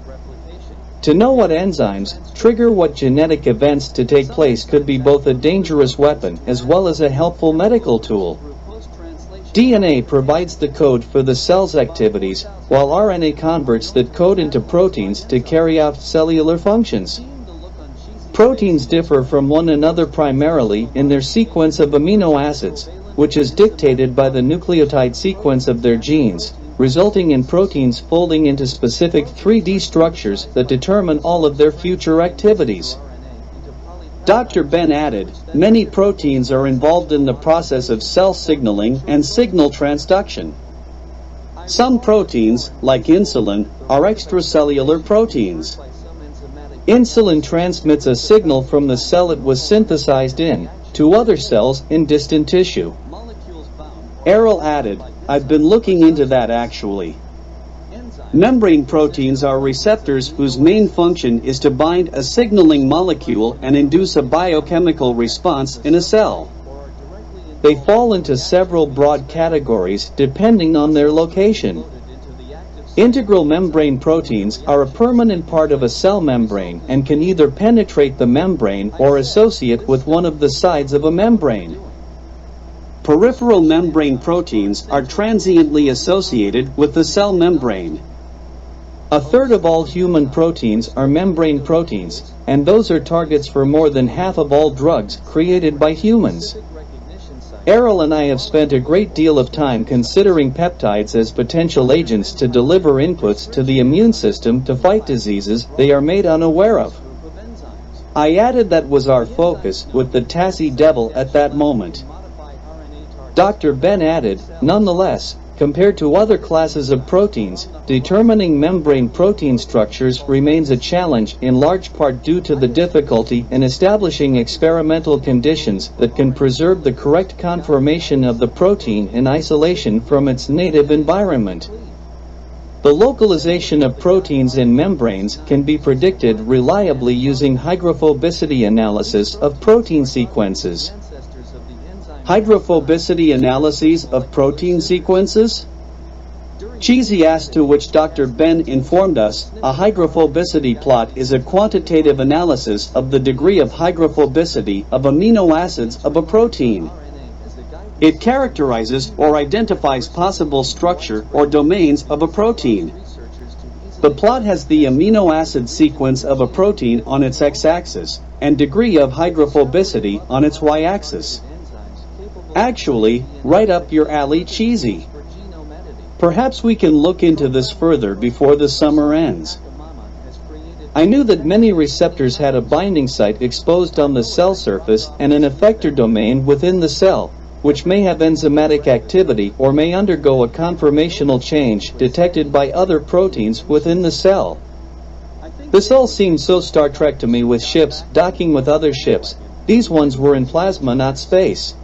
To know what enzymes trigger what genetic events to take place could be both a dangerous weapon as well as a helpful medical tool. DNA provides the code for the cell's activities, while RNA converts that code into proteins to carry out cellular functions. Proteins differ from one another primarily in their sequence of amino acids, which is dictated by the nucleotide sequence of their genes, resulting in proteins folding into specific 3D structures that determine all of their future activities. Dr. Ben added, many proteins are involved in the process of cell signaling and signal transduction. Some proteins, like insulin, are extracellular proteins. Insulin transmits a signal from the cell it was synthesized in, to other cells in distant tissue. Errol added, I've been looking into that actually. Membrane proteins are receptors whose main function is to bind a signaling molecule and induce a biochemical response in a cell. They fall into several broad categories depending on their location. Integral membrane proteins are a permanent part of a cell membrane and can either penetrate the membrane or associate with one of the sides of a membrane. Peripheral membrane proteins are transiently associated with the cell membrane. A third of all human proteins are membrane proteins, and those are targets for more than half of all drugs created by humans. Errol and I have spent a great deal of time considering peptides as potential agents to deliver inputs to the immune system to fight diseases they are made unaware of. I added that was our focus with the Tassie Devil at that moment. Dr. Ben added, nonetheless, compared to other classes of proteins, determining membrane protein structures remains a challenge in large part due to the difficulty in establishing experimental conditions that can preserve the correct conformation of the protein in isolation from its native environment. The localization of proteins in membranes can be predicted reliably using hydrophobicity analysis of protein sequences. Hydrophobicity analyses of protein sequences? Cheesy asked, to which Dr. Ben informed us, a hydrophobicity plot is a quantitative analysis of the degree of hydrophobicity of amino acids of a protein. It characterizes or identifies possible structure or domains of a protein. The plot has the amino acid sequence of a protein on its x-axis and degree of hydrophobicity on its y-axis. Actually, right up your alley, Cheesy. Perhaps we can look into this further before the summer ends. I knew that many receptors had a binding site exposed on the cell surface and an effector domain within the cell, which may have enzymatic activity or may undergo a conformational change detected by other proteins within the cell. This all seemed so Star Trek to me, with ships docking with other ships. These ones were in plasma, not space.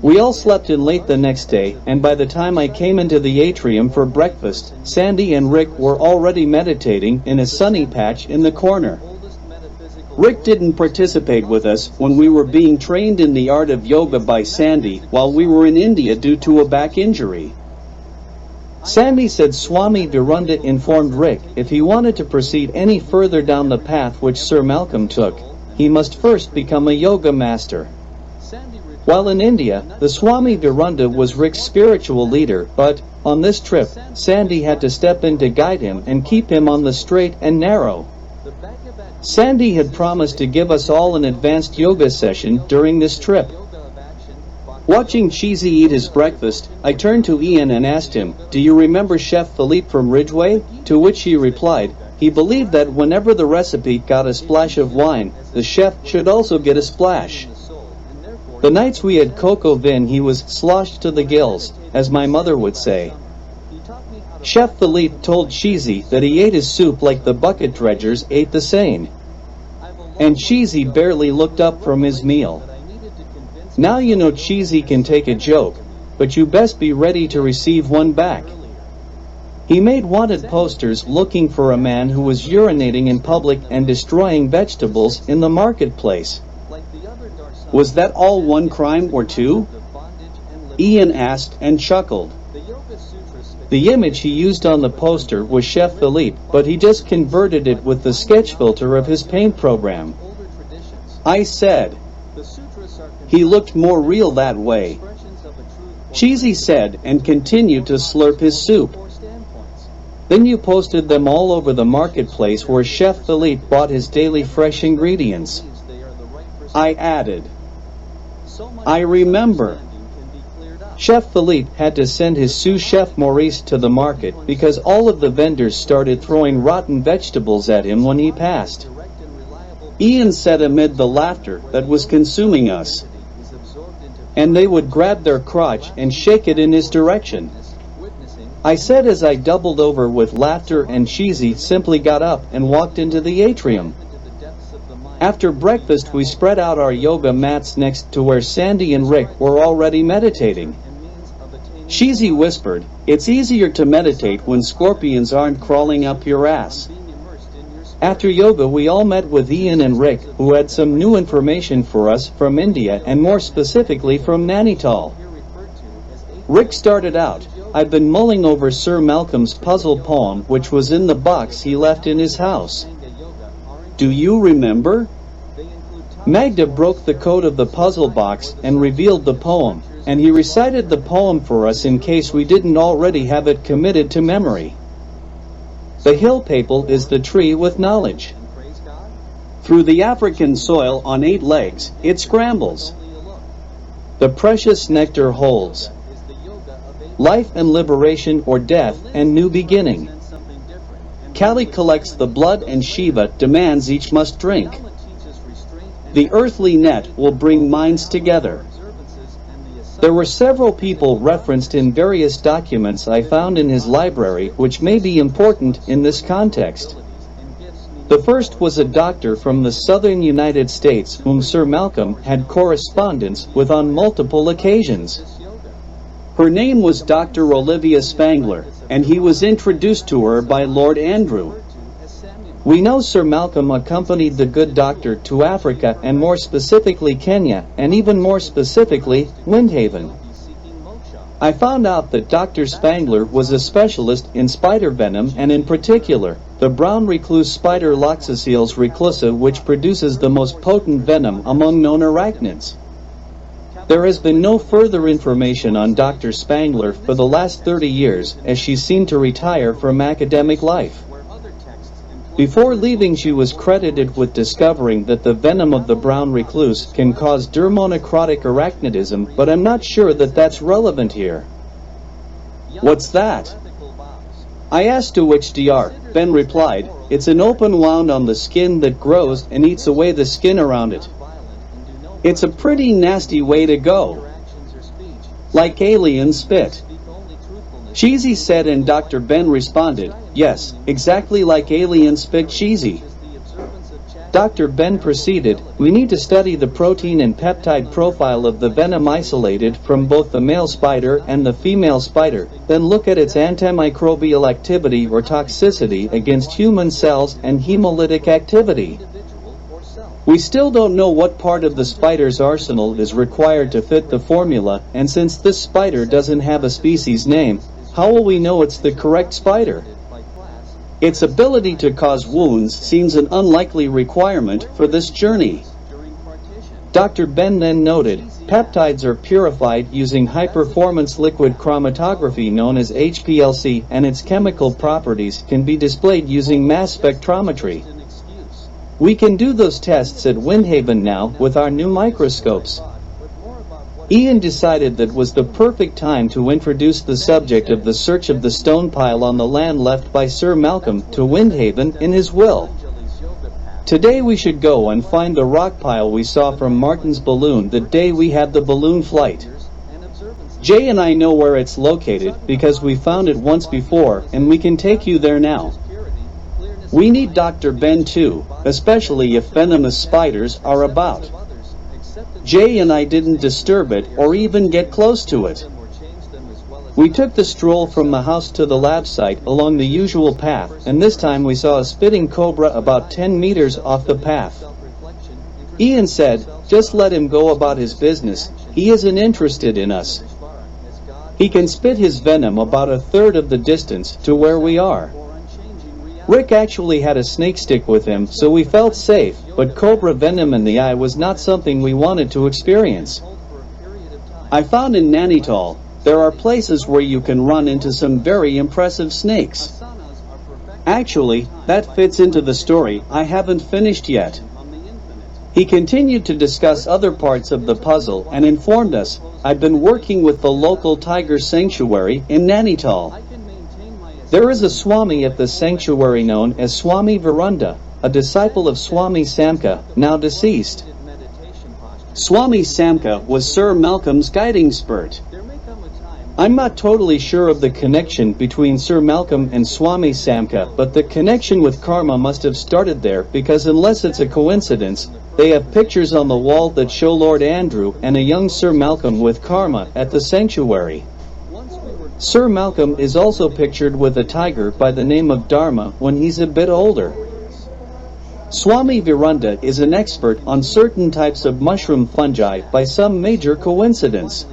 We all slept in late the next day, and by the time I came into the atrium for breakfast, Sandy and Rick were already meditating in a sunny patch in the corner. Rick didn't participate with us when we were being trained in the art of yoga by Sandy while we were in India due to a back injury. Sandy said Swami Virunda informed Rick if he wanted to proceed any further down the path which Sir Malcolm took, he must first become a yoga master. While in India, the Swami Virunda was Rick's spiritual leader, but, on this trip, Sandy had to step in to guide him and keep him on the straight and narrow. Sandy had promised to give us all an advanced yoga session during this trip. Watching Cheesy eat his breakfast, I turned to Ian and asked him, "Do you remember Chef Philippe from Ridgeway?" To which he replied, he believed that whenever the recipe got a splash of wine, the chef should also get a splash. The nights we had cocoa vin, he was sloshed to the gills, as my mother would say. Chef Philippe told Cheesy that he ate his soup like the bucket dredgers ate the Seine. And Cheesy barely looked up from his meal. Now you know Cheesy can take a joke, but you best be ready to receive one back. He made wanted posters looking for a man who was urinating in public and destroying vegetables in the marketplace. Was that all one crime or two? Ian asked and chuckled. The image he used on the poster was Chef Philippe, but he just converted it with the sketch filter of his paint program. I said, "He looked more real that way." Cheesy said and continued to slurp his soup. Then you posted them all over the marketplace where Chef Philippe bought his daily fresh ingredients. I added. I remember. Chef Philippe had to send his sous chef Maurice to the market because all of the vendors started throwing rotten vegetables at him when he passed. Ian said amid the laughter that was consuming us. And they would grab their crotch and shake it in his direction. I said as I doubled over with laughter, and Cheesy simply got up and walked into the atrium. After breakfast we spread out our yoga mats next to where Sandy and Rick were already meditating. Cheesy whispered, "It's easier to meditate when scorpions aren't crawling up your ass." After yoga we all met with Ian and Rick, who had some new information for us from India and more specifically from Nainital. Rick started out, "I've been mulling over Sir Malcolm's puzzle poem which was in the box he left in his house. Do you remember?" Magda broke the code of the puzzle box and revealed the poem, and he recited the poem for us in case we didn't already have it committed to memory. The hill papal is the tree with knowledge. Through the African soil on 8 legs, it scrambles. The precious nectar holds life and liberation, or death and new beginning. Kali collects the blood and Shiva demands each must drink. The earthly net will bring minds together. There were several people referenced in various documents I found in his library which may be important in this context. The first was a doctor from the southern United States whom Sir Malcolm had correspondence with on multiple occasions. Her name was Dr. Olivia Spangler, and he was introduced to her by Lord Andrew. We know Sir Malcolm accompanied the good doctor to Africa and more specifically Kenya, and even more specifically, Windhaven. I found out that Dr. Spangler was a specialist in spider venom and in particular, the brown recluse spider Loxosceles reclusa, which produces the most potent venom among known arachnids. There has been no further information on Dr. Spangler for the last 30 years, as she seemed to retire from academic life. Before leaving, she was credited with discovering that the venom of the brown recluse can cause dermonecrotic arachnidism, but I'm not sure that that's relevant here. What's that? I asked, to which Dr. Ben replied, it's an open wound on the skin that grows and eats away the skin around it. It's a pretty nasty way to go. Like alien spit. Cheesy said, and Dr. Ben responded, yes, exactly like alien spit cheesy. Dr. Ben proceeded, we need to study the protein and peptide profile of the venom isolated from both the male spider and the female spider, then look at its antimicrobial activity or toxicity against human cells and hemolytic activity. We still don't know what part of the spider's arsenal is required to fit the formula, and since this spider doesn't have a species name, how will we know it's the correct spider? Its ability to cause wounds seems an unlikely requirement for this journey. Dr. Ben then noted, peptides are purified using high-performance liquid chromatography known as HPLC, and its chemical properties can be displayed using mass spectrometry. We can do those tests at Windhaven now with our new microscopes. Ian decided that was the perfect time to introduce the subject of the search of the stone pile on the land left by Sir Malcolm to Windhaven in his will. Today we should go and find the rock pile we saw from Martin's balloon the day we had the balloon flight. Jay and I know where it's located because we found it once before, and we can take you there now. We need Dr. Ben too, especially if venomous spiders are about. Jay and I didn't disturb it or even get close to it. We took the stroll from the house to the lab site along the usual path, and this time we saw a spitting cobra about 10 meters off the path. Ian said, just let him go about his business, he isn't interested in us. He can spit his venom about a third of the distance to where we are. Rick actually had a snake stick with him, so we felt safe, but cobra venom in the eye was not something we wanted to experience. I found in Nainital, there are places where you can run into some very impressive snakes. Actually, that fits into the story I haven't finished yet. He continued to discuss other parts of the puzzle and informed us, I've been working with the local tiger sanctuary in Nainital. There is a Swami at the sanctuary known as Swami Virunda, a disciple of Swami Samka, now deceased. Swami Samka was Sir Malcolm's guiding spirit. I'm not totally sure of the connection between Sir Malcolm and Swami Samka, but the connection with karma must have started there, because unless it's a coincidence, they have pictures on the wall that show Lord Andrew and a young Sir Malcolm with karma at the sanctuary. Sir Malcolm is also pictured with a tiger by the name of Dharma when he's a bit older. Swami Virunda is an expert on certain types of mushroom fungi by some major coincidence.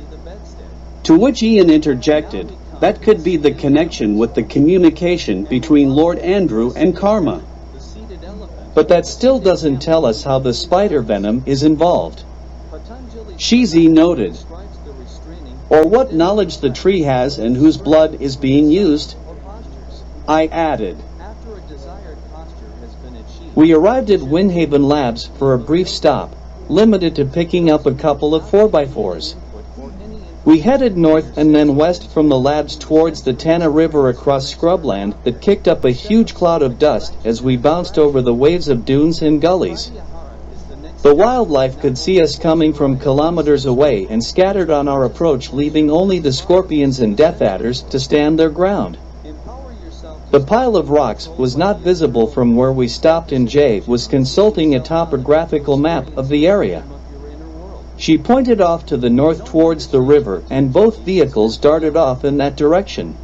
To which Ian interjected, that could be the connection with the communication between Lord Andrew and karma. But that still doesn't tell us how the spider venom is involved. Shizi noted, or what knowledge the tree has and whose blood is being used. I added. We arrived at Windhaven Labs for a brief stop, limited to picking up a couple of 4x4s. We headed north and then west from the labs towards the Tana River across scrubland that kicked up a huge cloud of dust as we bounced over the waves of dunes and gullies. The wildlife could see us coming from kilometers away and scattered on our approach, leaving only the scorpions and death adders to stand their ground. The pile of rocks was not visible from where we stopped, and Jay was consulting a topographical map of the area. She pointed off to the north towards the river, and both vehicles darted off in that direction.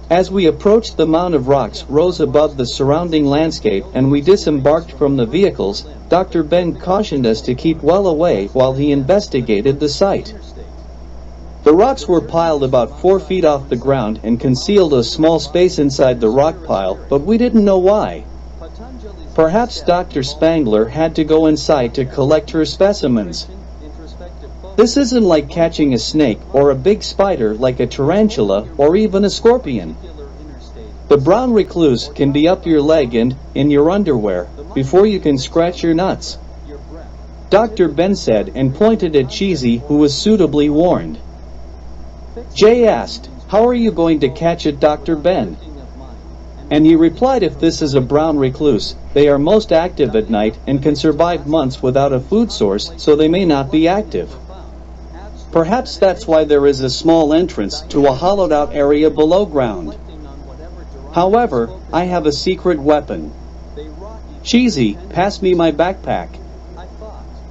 As we approached, the mound of rocks rose above the surrounding landscape, and we disembarked from the vehicles. Dr. Ben cautioned us to keep well away while he investigated the site. The rocks were piled about 4 feet off the ground and concealed a small space inside the rock pile, but we didn't know why. Perhaps Dr. Spangler had to go inside to collect her specimens. This isn't like catching a snake or a big spider like a tarantula or even a scorpion. The brown recluse can be up your leg and in your underwear before you can scratch your nuts. Dr. Ben said and pointed at Cheesy, who was suitably warned. Jay asked, "How are you going to catch it, Dr. Ben?" And he replied, "If this is a brown recluse, they are most active at night and can survive months without a food source, so they may not be active. Perhaps that's why there is a small entrance to a hollowed-out area below ground. However, I have a secret weapon. Cheesy, pass me my backpack."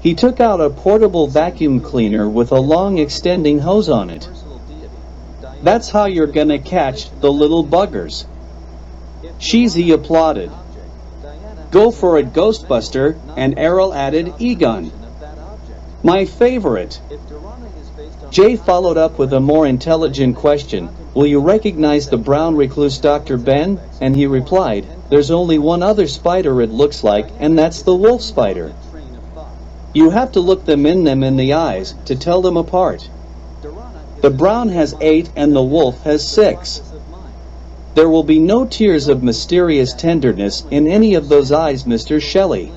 He took out a portable vacuum cleaner with a long extending hose on it. "That's how you're gonna catch the little buggers." Cheesy applauded. "Go for it, Ghostbuster," and Errol added, "E-gun." "My favorite." Jay followed up with a more intelligent question, "Will you recognize the brown recluse, Dr. Ben?" And he replied, "There's only one other spider it looks like, and that's the wolf spider. You have to look them in the eyes to tell them apart. The brown has 8 and the wolf has 6. There will be no tears of mysterious tenderness in any of those eyes, Mr. Shelley."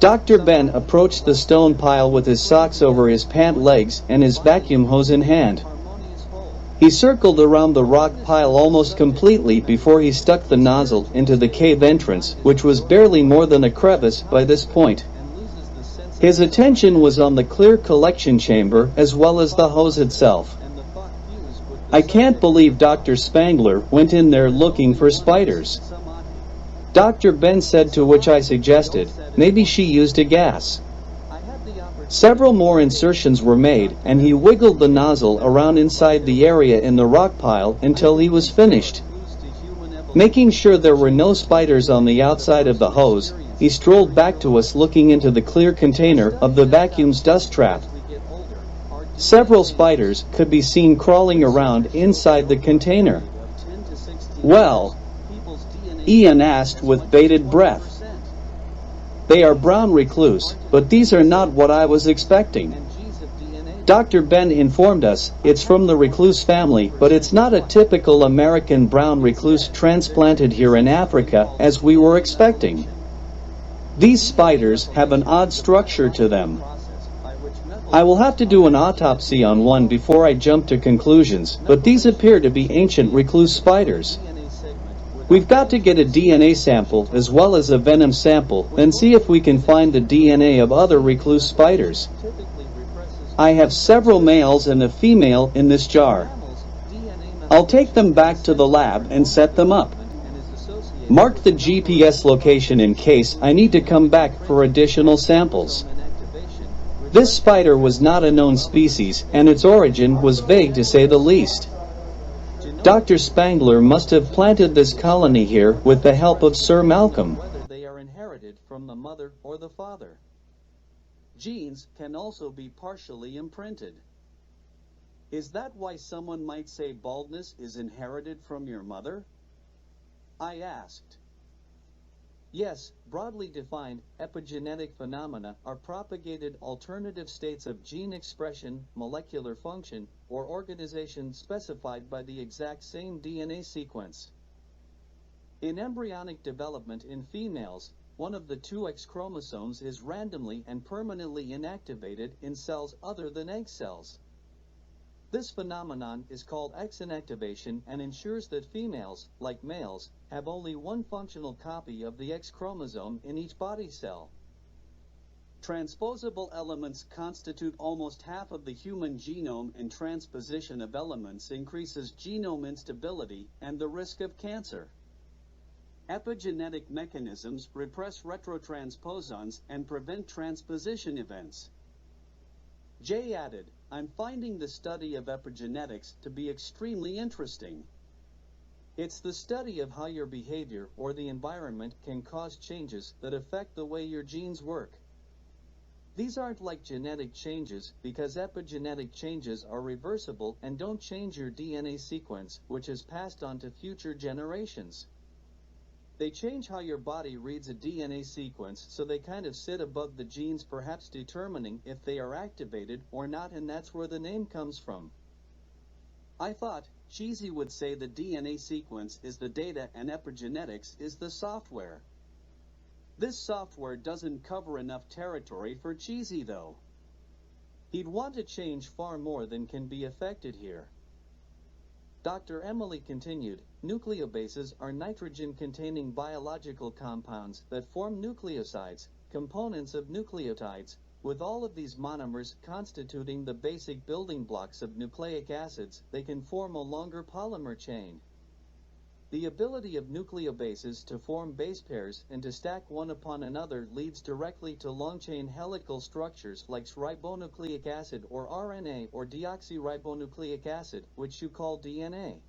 Dr. Ben approached the stone pile with his socks over his pant legs and his vacuum hose in hand. He circled around the rock pile almost completely before he stuck the nozzle into the cave entrance, which was barely more than a crevice by this point. His attention was on the clear collection chamber as well as the hose itself. "I can't believe Dr. Spangler went in there looking for spiders," Dr. Ben said, to which I suggested, "Maybe she used a gas." Several more insertions were made, and he wiggled the nozzle around inside the area in the rock pile until he was finished. Making sure there were no spiders on the outside of the hose, he strolled back to us looking into the clear container of the vacuum's dust trap. Several spiders could be seen crawling around inside the container. "Well," Ian asked with bated breath. "They are brown recluse, but these are not what I was expecting." Dr. Ben informed us, "It's from the recluse family, but it's not a typical American brown recluse transplanted here in Africa as we were expecting. These spiders have an odd structure to them. I will have to do an autopsy on one before I jump to conclusions, but these appear to be ancient recluse spiders. We've got to get a DNA sample as well as a venom sample, then see if we can find the DNA of other recluse spiders. I have several males and a female in this jar. I'll take them back to the lab and set them up. Mark the GPS location in case I need to come back for additional samples." This spider was not a known species, and its origin was vague to say the least. Dr. Spangler must have planted this colony here with the help of Sir Malcolm. Whether they are inherited from the mother or the father. Genes can also be partially imprinted. Is that why someone might say baldness is inherited from your mother? I asked. Yes, broadly defined, epigenetic phenomena are propagated alternative states of gene expression, molecular function, or organization specified by the exact same DNA sequence. In embryonic development in females, one of the 2 X chromosomes is randomly and permanently inactivated in cells other than egg cells. This phenomenon is called X inactivation and ensures that females, like males, have only one functional copy of the X chromosome in each body cell. Transposable elements constitute almost half of the human genome, and transposition of elements increases genome instability and the risk of cancer. Epigenetic mechanisms repress retrotransposons and prevent transposition events. Jay added, "I'm finding the study of epigenetics to be extremely interesting. It's the study of how your behavior or the environment can cause changes that affect the way your genes work. These aren't like genetic changes because epigenetic changes are reversible and don't change your DNA sequence, which is passed on to future generations. They change how your body reads a DNA sequence, so they kind of sit above the genes, perhaps determining if they are activated or not, and that's where the name comes from." I thought Cheesy would say the DNA sequence is the data and epigenetics is the software. This software doesn't cover enough territory for Cheesy though. He'd want to change far more than can be affected here. Dr. Emily continued, nucleobases are nitrogen-containing biological compounds that form nucleosides, components of nucleotides, with all of these monomers constituting the basic building blocks of nucleic acids. They can form a longer polymer chain. The ability of nucleobases to form base pairs and to stack one upon another leads directly to long-chain helical structures like ribonucleic acid or RNA or deoxyribonucleic acid, which you call DNA.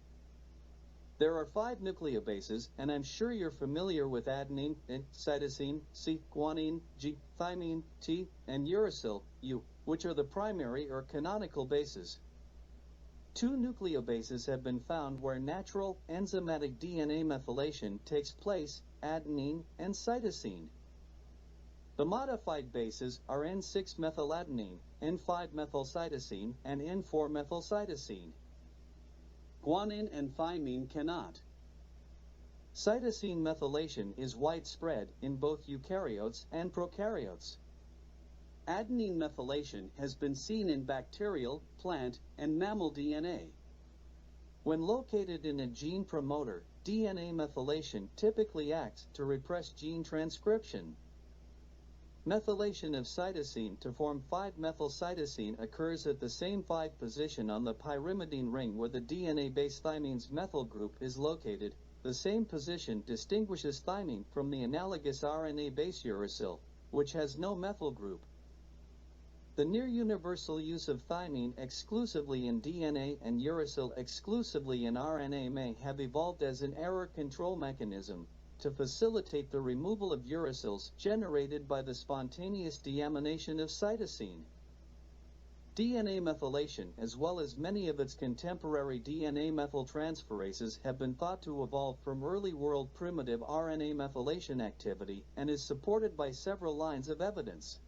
There are 5 nucleobases, and I'm sure you're familiar with adenine, cytosine, C, guanine, G, thymine, T, and uracil, U, which are the primary or canonical bases. 2 nucleobases have been found where natural, enzymatic DNA methylation takes place, adenine and cytosine. The modified bases are N6-methyladenine, N5-methylcytosine, and N4-methylcytosine. Guanine and thymine cannot. Cytosine methylation is widespread in both eukaryotes and prokaryotes. Adenine methylation has been seen in bacterial, plant, and mammal DNA. When located in a gene promoter, DNA methylation typically acts to repress gene transcription. Methylation of cytosine to form 5-methylcytosine occurs at the same 5 position on the pyrimidine ring where the DNA base thymine's methyl group is located. The same position distinguishes thymine from the analogous RNA base uracil, which has no methyl group. The near-universal use of thymine exclusively in DNA and uracil exclusively in RNA may have evolved as an error control mechanism to facilitate the removal of uracils generated by the spontaneous deamination of cytosine. DNA methylation, as well as many of its contemporary DNA methyltransferases, have been thought to evolve from early world primitive RNA methylation activity and is supported by several lines of evidence.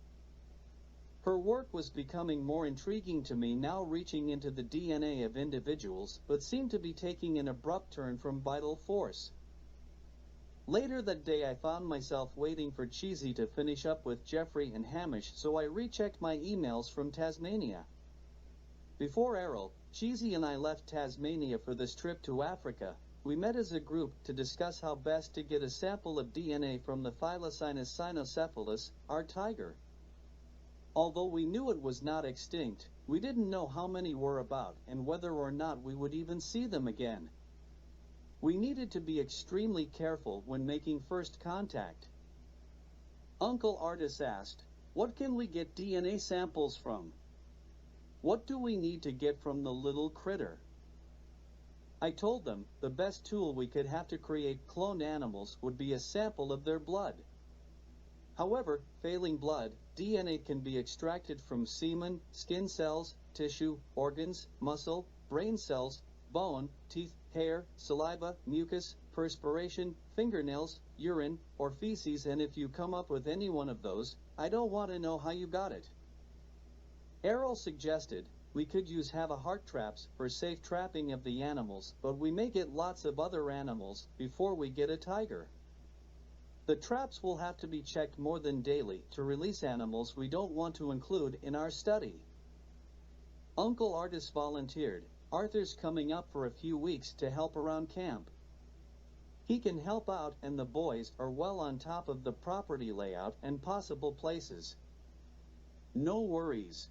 Her work was becoming more intriguing to me now, reaching into the DNA of individuals, but seemed to be taking an abrupt turn from vital force. Later that day I found myself waiting for Cheesy to finish up with Jeffrey and Hamish, so I rechecked my emails from Tasmania. Before Errol, Cheesy and I left Tasmania for this trip to Africa. We met as a group to discuss how best to get a sample of DNA from the Thylacynus cynocephalus, our tiger. Although we knew it was not extinct, we didn't know how many were about and whether or not we would even see them again. We needed to be extremely careful when making first contact. Uncle Artis asked, "What can we get DNA samples from? What do we need to get from the little critter?" I told them the best tool we could have to create cloned animals would be a sample of their blood. However, failing blood, DNA can be extracted from semen, skin cells, tissue, organs, muscle, brain cells, bone, teeth, hair, saliva, mucus, perspiration, fingernails, urine, or feces, and if you come up with any one of those, I don't want to know how you got it. Errol suggested we could use have-a-heart traps for safe trapping of the animals, but we may get lots of other animals before we get a tiger. The traps will have to be checked more than daily to release animals we don't want to include in our study. Uncle Artis volunteered. Arthur's coming up for a few weeks to help around camp. He can help out, and the boys are well on top of the property layout and possible places. No worries.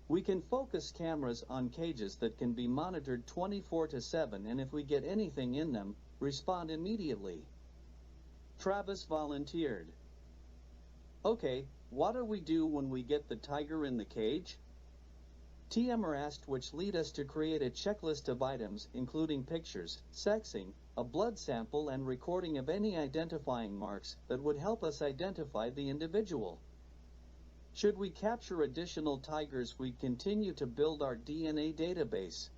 We can focus cameras on cages that can be monitored 24/7, and if we get anything in them, respond immediately. Travis volunteered. Okay, what do we do when we get the tiger in the cage? TMR asked, which lead us to create a checklist of items, including pictures, sexing, a blood sample, and recording of any identifying marks that would help us identify the individual. Should we capture additional tigers, we continue to build our DNA database.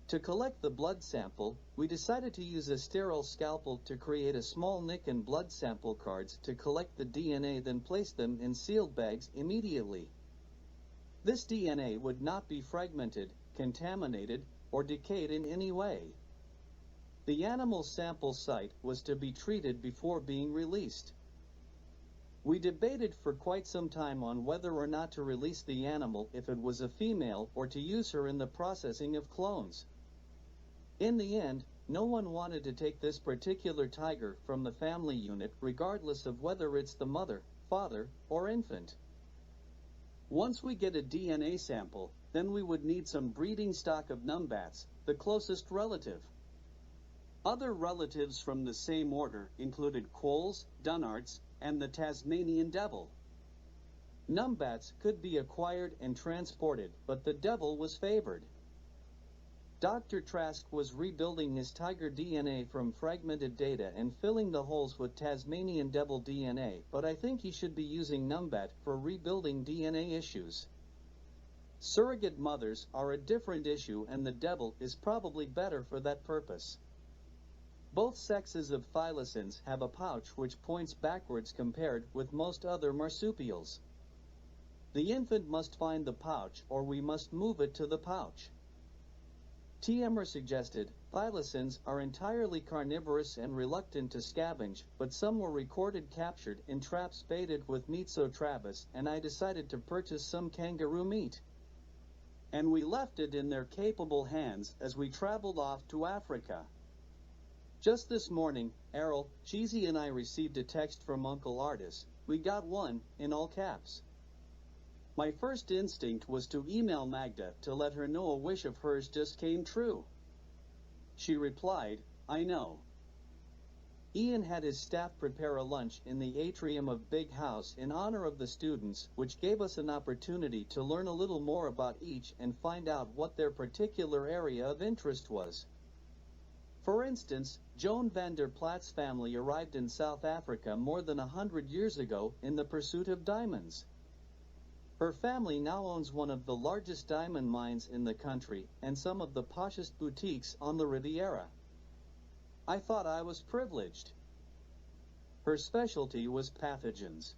To collect the blood sample, we decided to use a sterile scalpel to create a small nick and blood sample cards to collect the DNA, then place them in sealed bags immediately. This DNA would not be fragmented, contaminated, or decayed in any way. The animal sample site was to be treated before being released. We debated for quite some time on whether or not to release the animal if it was a female or to use her in the processing of clones. In the end, no one wanted to take this particular tiger from the family unit regardless of whether it's the mother, father, or infant. Once we get a DNA sample, then we would need some breeding stock of numbats, the closest relative. Other relatives from the same order included quolls, dunnarts, and the Tasmanian devil. Numbats could be acquired and transported, but the devil was favored. Dr. Trask was rebuilding his tiger DNA from fragmented data and filling the holes with Tasmanian devil DNA, but I think he should be using numbat for rebuilding DNA issues. Surrogate mothers are a different issue, and the devil is probably better for that purpose. Both sexes of thylacines have a pouch which points backwards compared with most other marsupials. The infant must find the pouch, or we must move it to the pouch. TMR suggested thylacines are entirely carnivorous and reluctant to scavenge, but some were recorded captured in traps baited with meat, so Travis and I decided to purchase some kangaroo meat. And we left it in their capable hands as we traveled off to Africa. Just this morning, Errol, Cheesy and I received a text from Uncle Artis. We got one, in all caps. My first instinct was to email Magda to let her know a wish of hers just came true. She replied, I know. Ian had his staff prepare a lunch in the atrium of Big House in honor of the students, which gave us an opportunity to learn a little more about each and find out what their particular area of interest was. For instance, Joan van der Plat's family arrived in South Africa more than 100 years ago in the pursuit of diamonds. Her family now owns one of the largest diamond mines in the country and some of the poshest boutiques on the Riviera. I thought I was privileged. Her specialty was pathogens.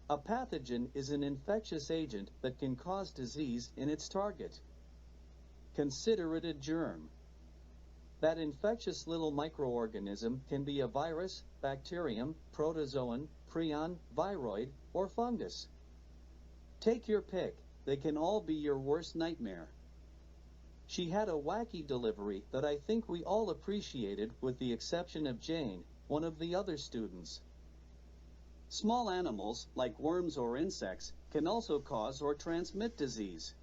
A pathogen is an infectious agent that can cause disease in its target. Consider it a germ. That infectious little microorganism can be a virus, bacterium, protozoan, prion, viroid, or fungus. Take your pick, they can all be your worst nightmare. She had a wacky delivery that I think we all appreciated, with the exception of Jane, one of the other students. Small animals, like worms or insects, can also cause or transmit disease.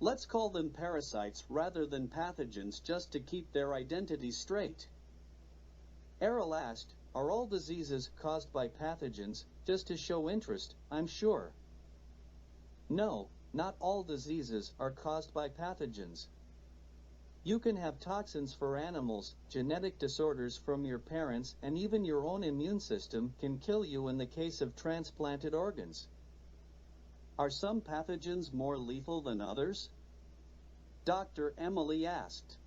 Let's call them parasites rather than pathogens just to keep their identity straight. Errol asked, are all diseases caused by pathogens? Just to show interest, I'm sure. No, not all diseases are caused by pathogens. You can have toxins for animals, genetic disorders from your parents, and even your own immune system can kill you in the case of transplanted organs. Are some pathogens more lethal than others? Dr. Emily asked.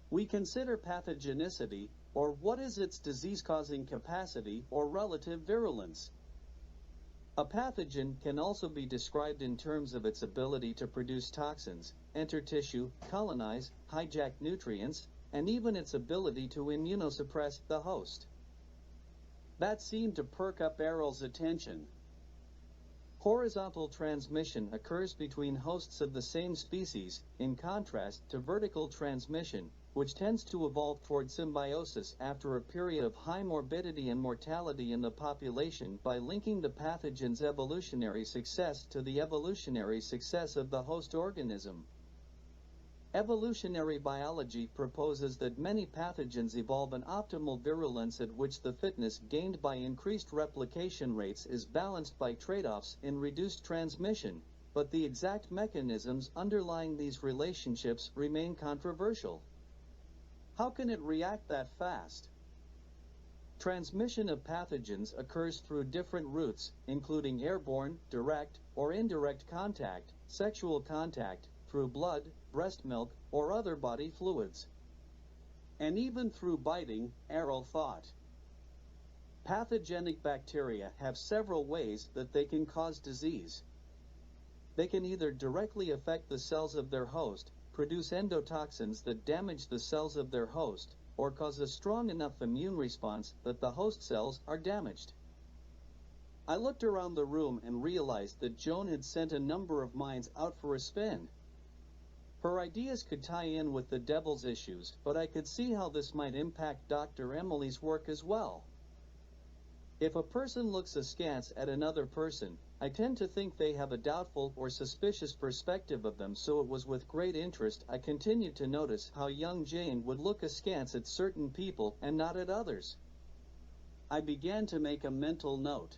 We consider pathogenicity, or what is its disease-causing capacity or relative virulence. A pathogen can also be described in terms of its ability to produce toxins, enter tissue, colonize, hijack nutrients, and even its ability to immunosuppress the host. That seemed to perk up Errol's attention. Horizontal transmission occurs between hosts of the same species, in contrast to vertical transmission, which tends to evolve toward symbiosis after a period of high morbidity and mortality in the population by linking the pathogen's evolutionary success to the evolutionary success of the host organism. Evolutionary biology proposes that many pathogens evolve an optimal virulence at which the fitness gained by increased replication rates is balanced by trade-offs in reduced transmission, but the exact mechanisms underlying these relationships remain controversial. How can it react that fast? Transmission of pathogens occurs through different routes, including airborne, direct, or indirect contact, sexual contact, through blood, breast milk, or other body fluids. And even through biting, Errol thought. Pathogenic bacteria have several ways that they can cause disease. They can either directly affect the cells of their host, produce endotoxins that damage the cells of their host, or cause a strong enough immune response that the host cells are damaged. I looked around the room and realized that Joan had sent a number of minds out for a spin. Her ideas could tie in with the devil's issues, but I could see how this might impact Dr. Emily's work as well. If a person looks askance at another person, I tend to think they have a doubtful or suspicious perspective of them, so it was with great interest I continued to notice how young Jane would look askance at certain people and not at others. I began to make a mental note.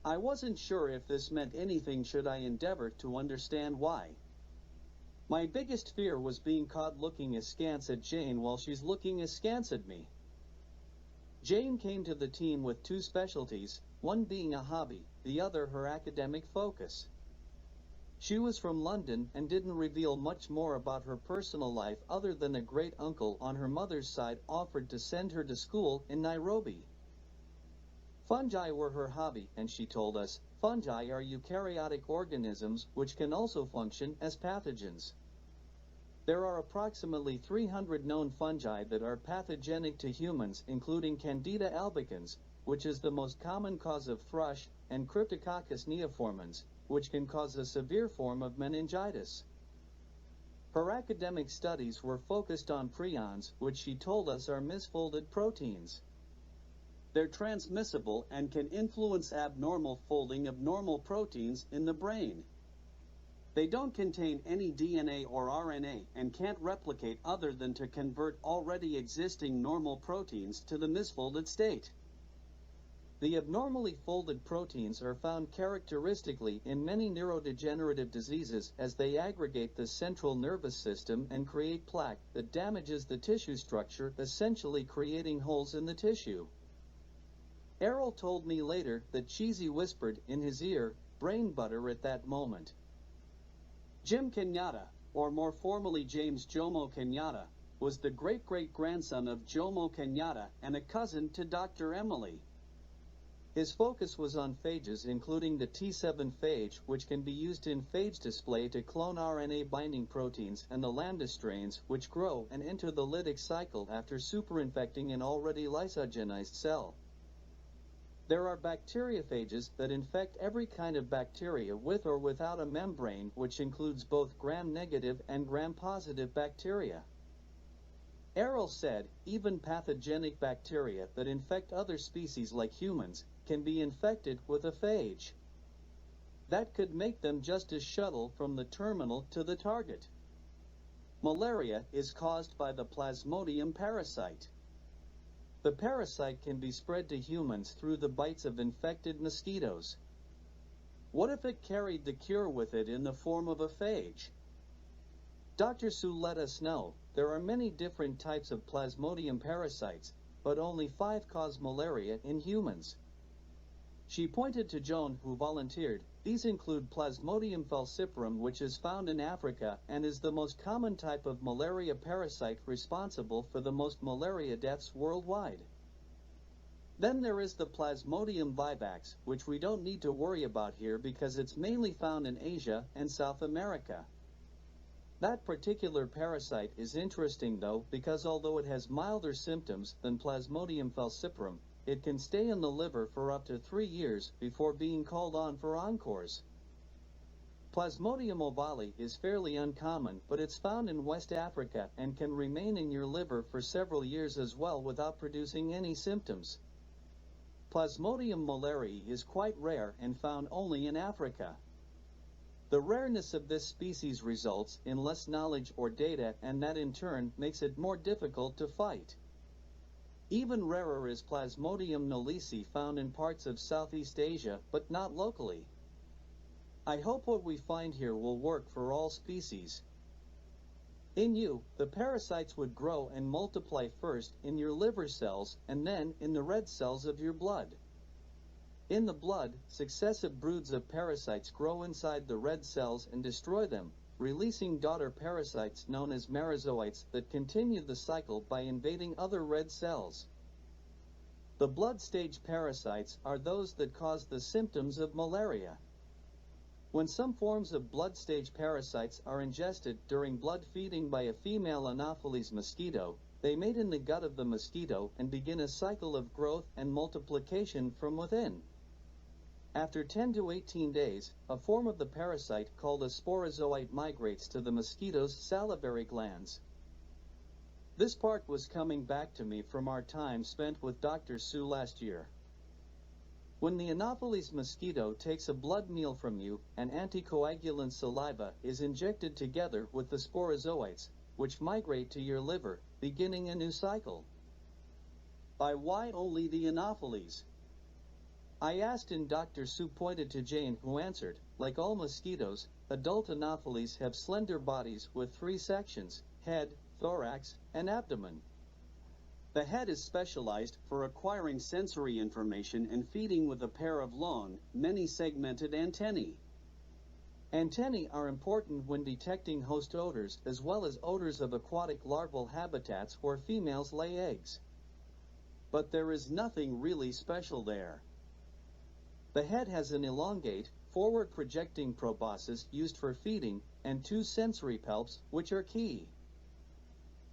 I wasn't sure if this meant anything should I endeavor to understand why. My biggest fear was being caught looking askance at Jane while she's looking askance at me. Jane came to the team with two specialties, one being a hobby, the other her academic focus. She was from London and didn't reveal much more about her personal life other than a great uncle on her mother's side offered to send her to school in Nairobi. Fungi were her hobby, and she told us, fungi are eukaryotic organisms which can also function as pathogens. There are approximately 300 known fungi that are pathogenic to humans, including Candida albicans, which is the most common cause of thrush, and Cryptococcus neoformans, which can cause a severe form of meningitis. Her academic studies were focused on prions, which she told us are misfolded proteins. They're transmissible and can influence abnormal folding of normal proteins in the brain. They don't contain any DNA or RNA and can't replicate other than to convert already existing normal proteins to the misfolded state. The abnormally folded proteins are found characteristically in many neurodegenerative diseases as they aggregate the central nervous system and create plaque that damages the tissue structure, essentially creating holes in the tissue. Errol told me later that Cheesy whispered in his ear, "brain butter," at that moment. Jim Kenyatta, or more formally James Jomo Kenyatta, was the great-great-grandson of Jomo Kenyatta and a cousin to Dr. Emily. His focus was on phages, including the T7 phage, which can be used in phage display to clone RNA-binding proteins, and the lambda strains, which grow and enter the lytic cycle after superinfecting an already lysogenized cell. There are bacteriophages that infect every kind of bacteria with or without a membrane, which includes both gram-negative and gram-positive bacteria. Errol said, even pathogenic bacteria that infect other species like humans can be infected with a phage. That could make them just a shuttle from the terminal to the target. Malaria is caused by the Plasmodium parasite. The parasite can be spread to humans through the bites of infected mosquitoes. What if it carried the cure with it in the form of a phage? Dr. Sue let us know there are many different types of Plasmodium parasites, but only 5 cause malaria in humans. She pointed to Joan, who volunteered. These include Plasmodium falciparum, which is found in Africa and is the most common type of malaria parasite responsible for the most malaria deaths worldwide. Then there is the Plasmodium vivax, which we don't need to worry about here because it's mainly found in Asia and South America. That particular parasite is interesting though, because although it has milder symptoms than Plasmodium falciparum, it can stay in the liver for up to 3 years before being called on for encores. Plasmodium ovale is fairly uncommon, but it's found in West Africa and can remain in your liver for several years as well without producing any symptoms. Plasmodium malariae is quite rare and found only in Africa. The rareness of this species results in less knowledge or data, and that in turn makes it more difficult to fight. Even rarer is Plasmodium knowlesi, found in parts of Southeast Asia, but not locally. I hope what we find here will work for all species. In you, the parasites would grow and multiply first in your liver cells and then in the red cells of your blood. In the blood, successive broods of parasites grow inside the red cells and destroy them, releasing daughter parasites known as merozoites that continue the cycle by invading other red cells. The blood stage parasites are those that cause the symptoms of malaria. When some forms of blood stage parasites are ingested during blood feeding by a female Anopheles mosquito, they mate in the gut of the mosquito and begin a cycle of growth and multiplication from within. After 10 to 18 days, a form of the parasite called a sporozoite migrates to the mosquito's salivary glands. This part was coming back to me from our time spent with Dr. Sue last year. When the Anopheles mosquito takes a blood meal from you, an anticoagulant saliva is injected together with the sporozoites, which migrate to your liver, beginning a new cycle. By why only the Anopheles? I asked and Dr. Sue pointed to Jane, who answered, like all mosquitoes, adult Anopheles have slender bodies with 3 sections, head, thorax, and abdomen. The head is specialized for acquiring sensory information and feeding with a pair of long, many-segmented antennae. Antennae are important when detecting host odors as well as odors of aquatic larval habitats where females lay eggs. But there is nothing really special there. The head has an elongate, forward-projecting proboscis used for feeding, and 2 sensory palps, which are key.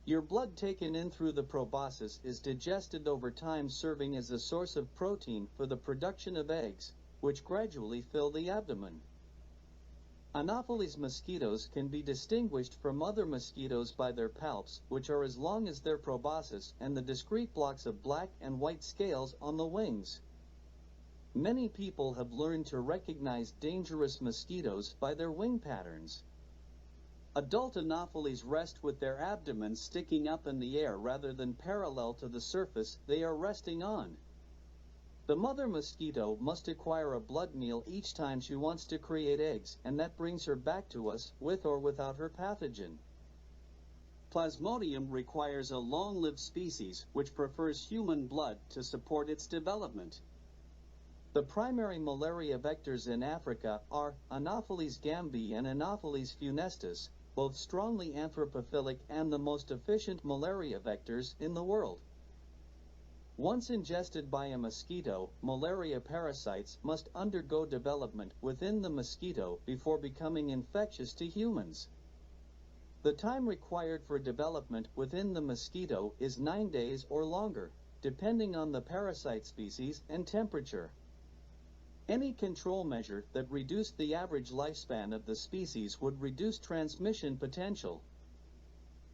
Your blood taken in through the proboscis is digested over time, serving as a source of protein for the production of eggs, which gradually fill the abdomen. Anopheles mosquitoes can be distinguished from other mosquitoes by their palps, which are as long as their proboscis, and the discrete blocks of black and white scales on the wings. Many people have learned to recognize dangerous mosquitoes by their wing patterns. Adult Anopheles rest with their abdomens sticking up in the air rather than parallel to the surface they are resting on. The mother mosquito must acquire a blood meal each time she wants to create eggs, and that brings her back to us, with or without her pathogen. Plasmodium requires a long-lived species which prefers human blood to support its development. The primary malaria vectors in Africa are Anopheles gambiae and Anopheles funestus, both strongly anthropophilic and the most efficient malaria vectors in the world. Once ingested by a mosquito, malaria parasites must undergo development within the mosquito before becoming infectious to humans. The time required for development within the mosquito is 9 days or longer, depending on the parasite species and temperature. Any control measure that reduced the average lifespan of the species would reduce transmission potential.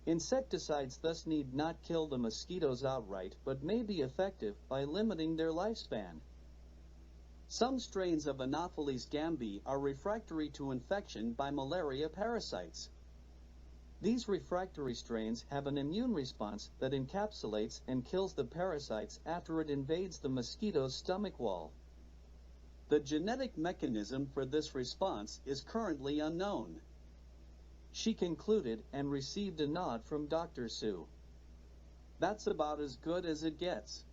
Insecticides thus need not kill the mosquitoes outright, but may be effective by limiting their lifespan. Some strains of Anopheles gambiae are refractory to infection by malaria parasites. These refractory strains have an immune response that encapsulates and kills the parasites after it invades the mosquito's stomach wall. The genetic mechanism for this response is currently unknown. She concluded and received a nod from Dr. Sue. That's about as good as it gets.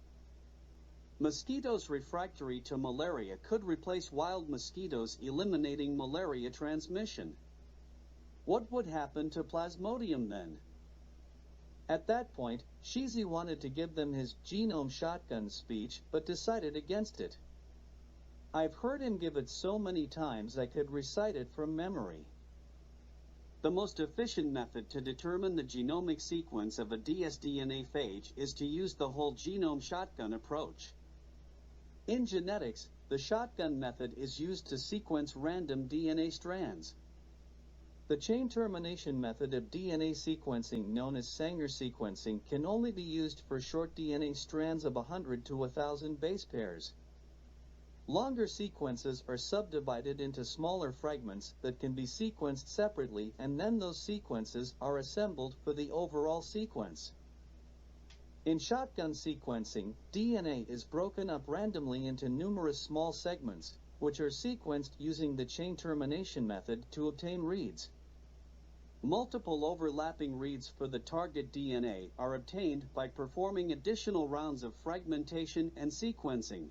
Mosquitoes refractory to malaria could replace wild mosquitoes, eliminating malaria transmission. What would happen to Plasmodium then? At that point, Shizi wanted to give them his genome shotgun speech, but decided against it. I've heard him give it so many times I could recite it from memory. The most efficient method to determine the genomic sequence of a dsDNA phage is to use the whole genome shotgun approach. In genetics, the shotgun method is used to sequence random DNA strands. The chain termination method of DNA sequencing, known as Sanger sequencing, can only be used for short DNA strands of 100 to 1,000 base pairs. Longer sequences are subdivided into smaller fragments that can be sequenced separately, and then those sequences are assembled for the overall sequence. In shotgun sequencing, DNA is broken up randomly into numerous small segments, which are sequenced using the chain termination method to obtain reads. Multiple overlapping reads for the target DNA are obtained by performing additional rounds of fragmentation and sequencing.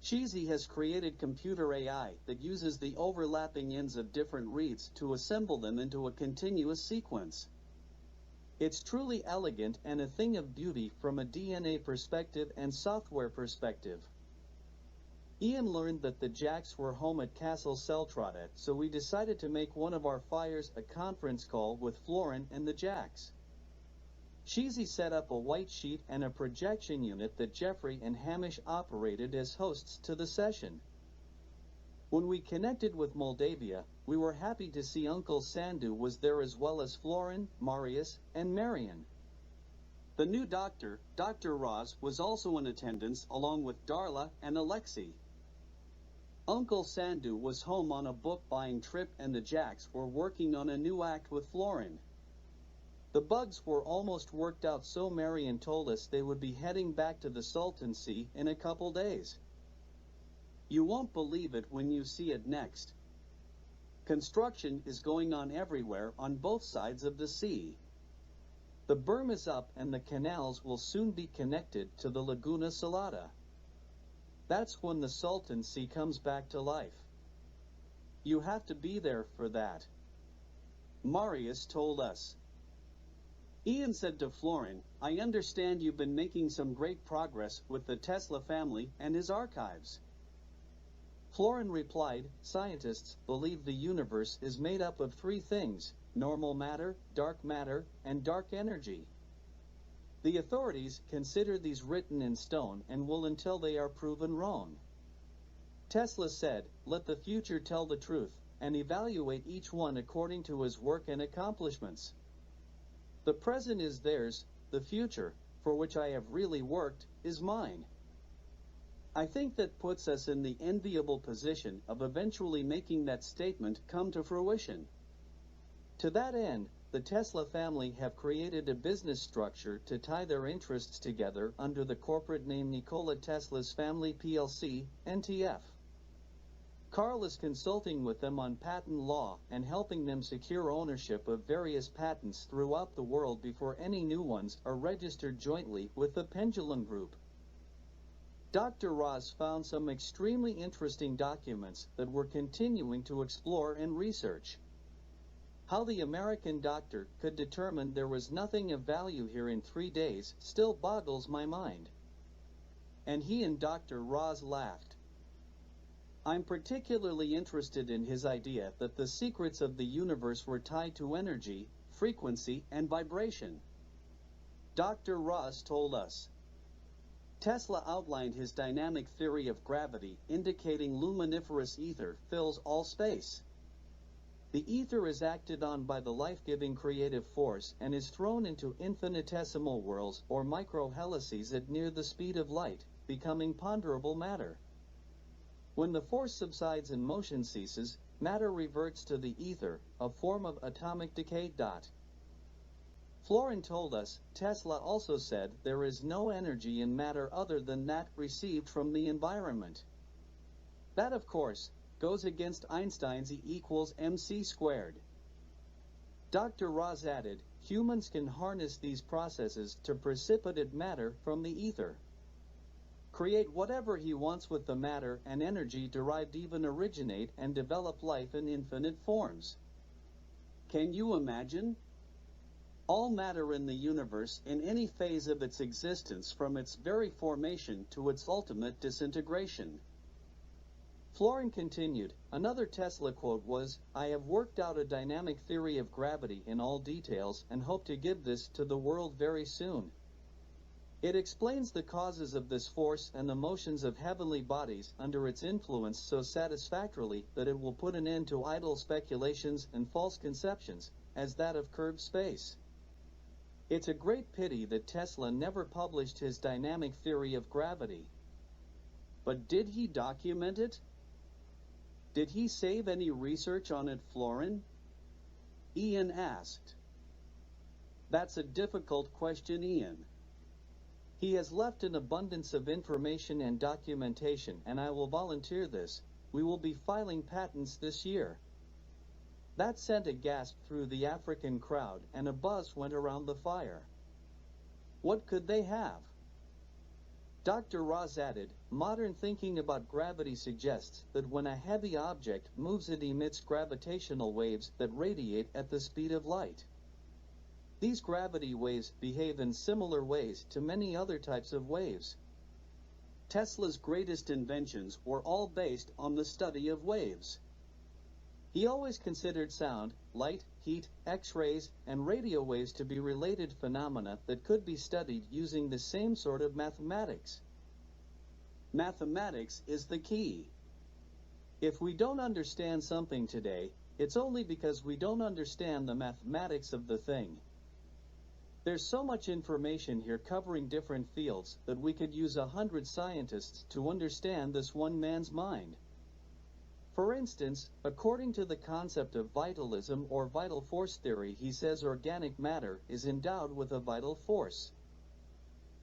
Shizi has created computer AI that uses the overlapping ends of different reads to assemble them into a continuous sequence. It's truly elegant and a thing of beauty from a DNA perspective and software perspective. Ian learned that the Jacks were home at Castle Seltrade, so we decided to make one of our fires a conference call with Florin and the Jacks. Cheesy set up a white sheet and a projection unit that Jeffrey and Hamish operated as hosts to the session. When we connected with Moldavia, we were happy to see Uncle Sandu was there as well as Florin, Marius, and Marion. The new doctor, Dr. Roz, was also in attendance along with Darla and Alexei. Uncle Sandu was home on a book-buying trip and the Jacks were working on a new act with Florin. The bugs were almost worked out, so Marion told us they would be heading back to the Sultancy in a couple days. You won't believe it when you see it next. Construction is going on everywhere on both sides of the sea. The berm is up and the canals will soon be connected to the Laguna Salada. That's when the Sultancy comes back to life. You have to be there for that. Marius told us. Ian said to Florin, I understand you've been making some great progress with the Tesla family and his archives. Florin replied, scientists believe the universe is made up of three things: normal matter, and dark energy. The authorities consider these written in stone and will until they are proven wrong. Tesla said, let the future tell the truth, and evaluate each one according to his work and accomplishments. The present is theirs, the future, for which I have really worked, is mine. I think that puts us in the enviable position of eventually making that statement come to fruition. To that end, the Tesla family have created a business structure to tie their interests together under the corporate name Nikola Tesla's Family plc, NTF. Carl is consulting with them on patent law and helping them secure ownership of various patents throughout the world before any new ones are registered jointly with the Pendulum Group. Dr. Ross found some extremely interesting documents that we're continuing to explore and research. How the American doctor could determine there was nothing of value here in 3 days still boggles my mind. And he and Dr. Ross laughed. I'm particularly interested in his idea that the secrets of the universe were tied to energy, frequency, and vibration. Dr. Ross told us. Tesla outlined his dynamic theory of gravity, indicating luminiferous ether fills all space. The ether is acted on by the life-giving creative force and is thrown into infinitesimal whirls or microhelices at near the speed of light, becoming ponderable matter. When the force subsides and motion ceases, matter reverts to the ether, a form of atomic decay. Florin told us, Tesla also said there is no energy in matter other than that received from the environment. That, of course, goes against Einstein's E equals mc squared. Dr. Ross added, humans can harness these processes to precipitate matter from the ether. Create whatever he wants with the matter and energy derived, even originate and develop life in infinite forms. Can you imagine? All matter in the universe in any phase of its existence, from its very formation to its ultimate disintegration. Florin continued, another Tesla quote was, I have worked out a dynamic theory of gravity in all details and hope to give this to the world very soon. It explains the causes of this force and the motions of heavenly bodies under its influence so satisfactorily that it will put an end to idle speculations and false conceptions, as that of curved space. It's a great pity that Tesla never published his dynamic theory of gravity. But did he document it? Did he save any research on it, Florin? Ian asked. That's a difficult question, Ian. He has left an abundance of information and documentation, and I will volunteer this. We will be filing patents this year. That sent a gasp through the African crowd, and a buzz went around the fire. What could they have? Dr. Ross added, modern thinking about gravity suggests that when a heavy object moves, it emits gravitational waves that radiate at the speed of light. These gravity waves behave in similar ways to many other types of waves. Tesla's greatest inventions were all based on the study of waves. He always considered sound, light, heat, X-rays, and radio waves to be related phenomena that could be studied using the same sort of mathematics. Mathematics is the key. If we don't understand something today, it's only because we don't understand the mathematics of the thing. There's so much information here covering different fields that we could use 100 scientists to understand this one man's mind. For instance, according to the concept of vitalism or vital force theory, he says organic matter is endowed with a vital force.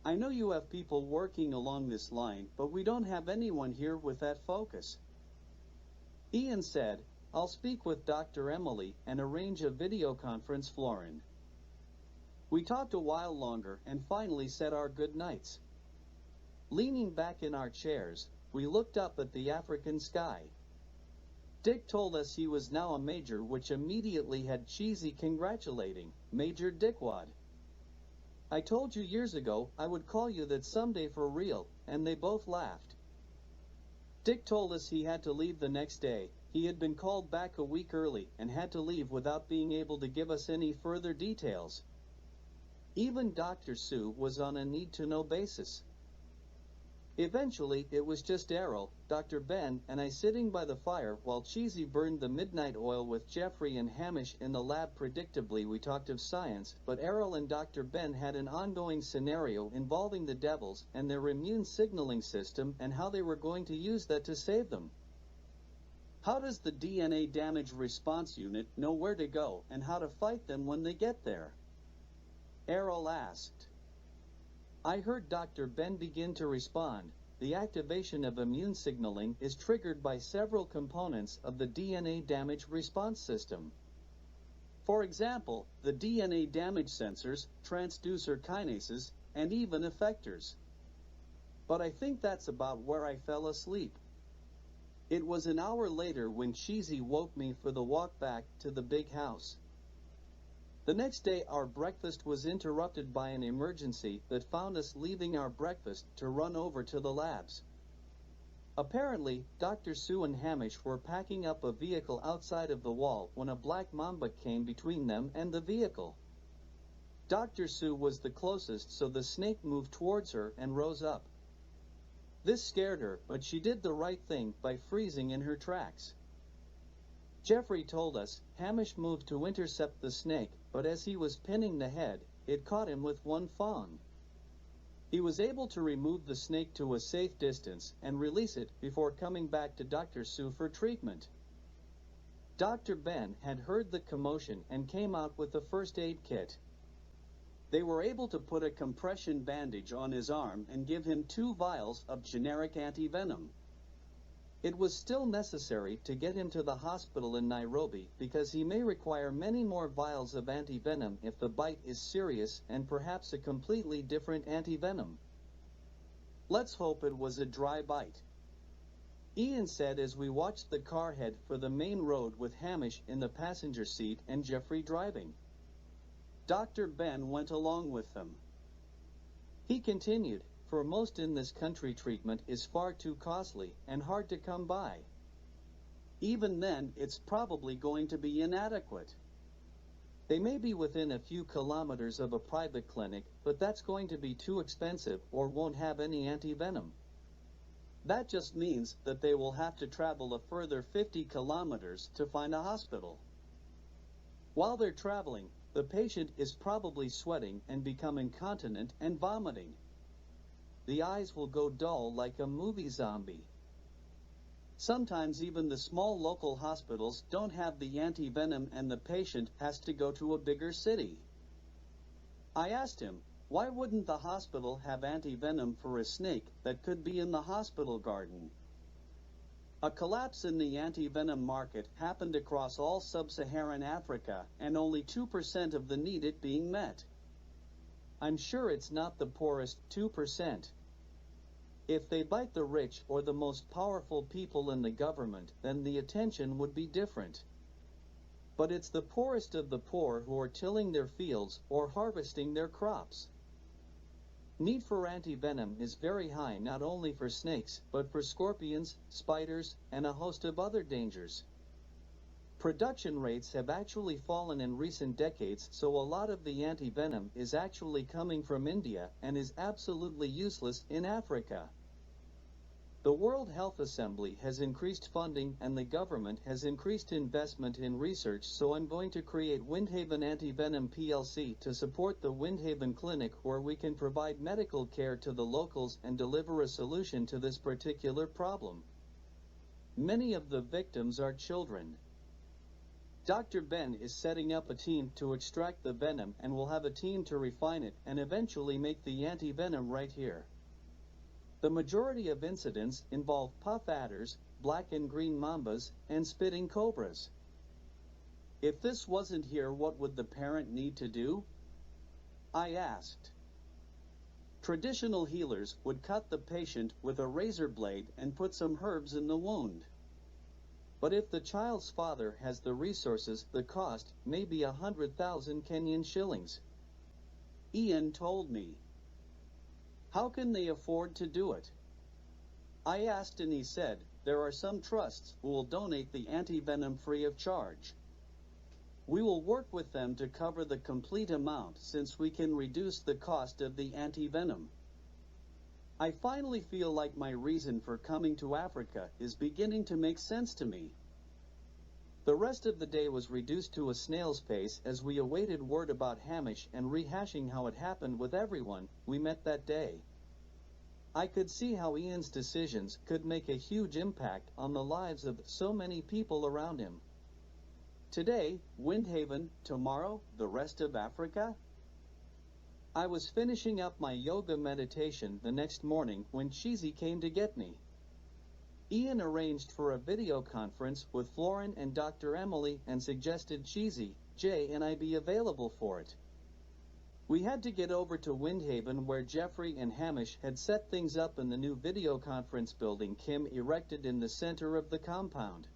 I know you have people working along this line, but we don't have anyone here with that focus. Ian said, I'll speak with Dr. Emily and arrange a video conference, Florin. We talked a while longer and finally said our good nights. Leaning back in our chairs, we looked up at the African sky. Dick told us he was now a major, which immediately had Cheesy congratulating, Major Dickwad. I told you years ago I would call you that someday for real, and they both laughed. Dick told us he had to leave the next day. He had been called back a week early and had to leave without being able to give us any further details. Even Dr. Sue was on a need-to-know basis. Eventually, it was just Errol, Dr. Ben, and I sitting by the fire while Cheesy burned the midnight oil with Jeffrey and Hamish in the lab. Predictably, we talked of science, but Errol and Dr. Ben had an ongoing scenario involving the devils and their immune signaling system and how they were going to use that to save them. How does the DNA damage response unit know where to go and how to fight them when they get there? Errol asked. I heard Dr. Ben begin to respond. The activation of immune signaling is triggered by several components of the DNA damage response system. For example, the DNA damage sensors, transducer kinases, and even effectors. But I think that's about where I fell asleep. It was an hour later when Cheesy woke me for the walk back to the big house. The next day our breakfast was interrupted by an emergency that found us leaving our breakfast to run over to the labs. Apparently, Dr. Sue and Hamish were packing up a vehicle outside of the wall when a black mamba came between them and the vehicle. Dr. Sue was the closest, so the snake moved towards her and rose up. This scared her, but she did the right thing by freezing in her tracks. Jeffrey told us Hamish moved to intercept the snake, but as he was pinning the head, it caught him with one thong. He was able to remove the snake to a safe distance and release it before coming back to Dr. Sue for treatment. Dr. Ben had heard the commotion and came out with a first aid kit. They were able to put a compression bandage on his arm and give him 2 vials of generic antivenom. It was still necessary to get him to the hospital in Nairobi because he may require many more vials of antivenom if the bite is serious and perhaps a completely different antivenom. Let's hope it was a dry bite. Ian said as we watched the car head for the main road with Hamish in the passenger seat and Jeffrey driving. Dr. Ben went along with them. He continued, for most in this country treatment is far too costly and hard to come by. Even then, it's probably going to be inadequate. They may be within a few kilometers of a private clinic, but that's going to be too expensive or won't have any antivenom. That just means that they will have to travel a further 50 kilometers to find a hospital. While they're traveling, the patient is probably sweating and become incontinent and vomiting. The eyes will go dull like a movie zombie. Sometimes even the small local hospitals don't have the antivenom and the patient has to go to a bigger city. I asked him, why wouldn't the hospital have antivenom for a snake that could be in the hospital garden? A collapse in the antivenom market happened across all sub-Saharan Africa and only 2% of the needed being met. I'm sure it's not the poorest 2%. If they bite the rich or the most powerful people in the government, then the attention would be different. But it's the poorest of the poor who are tilling their fields or harvesting their crops. Need for anti-venom is very high not only for snakes, but for scorpions, spiders, and a host of other dangers. Production rates have actually fallen in recent decades, so a lot of the anti-venom is actually coming from India and is absolutely useless in Africa. The World Health Assembly has increased funding and the government has increased investment in research, so I'm going to create Windhaven Anti-Venom PLC to support the Windhaven Clinic, where we can provide medical care to the locals and deliver a solution to this particular problem. Many of the victims are children. Dr. Ben is setting up a team to extract the venom and will have a team to refine it and eventually make the anti-venom right here. The majority of incidents involve puff adders, black and green mambas, and spitting cobras. If this wasn't here, what would the parent need to do? I asked. Traditional healers would cut the patient with a razor blade and put some herbs in the wound. But if the child's father has the resources, the cost may be 100,000 Kenyan shillings. Ian told me. How can they afford to do it? I asked and he said, there are some trusts who will donate the anti-venom free of charge. We will work with them to cover the complete amount since we can reduce the cost of the anti-venom. I finally feel like my reason for coming to Africa is beginning to make sense to me. The rest of the day was reduced to a snail's pace as we awaited word about Hamish and rehashing how it happened with everyone we met that day. I could see how Ian's decisions could make a huge impact on the lives of so many people around him. Today, Windhaven, tomorrow, the rest of Africa? I was finishing up my yoga meditation the next morning when Cheesy came to get me. Ian arranged for a video conference with Florin and Dr. Emily and suggested Cheesy, Jay and I be available for it. We had to get over to Windhaven where Jeffrey and Hamish had set things up in the new video conference building Kim erected in the center of the compound.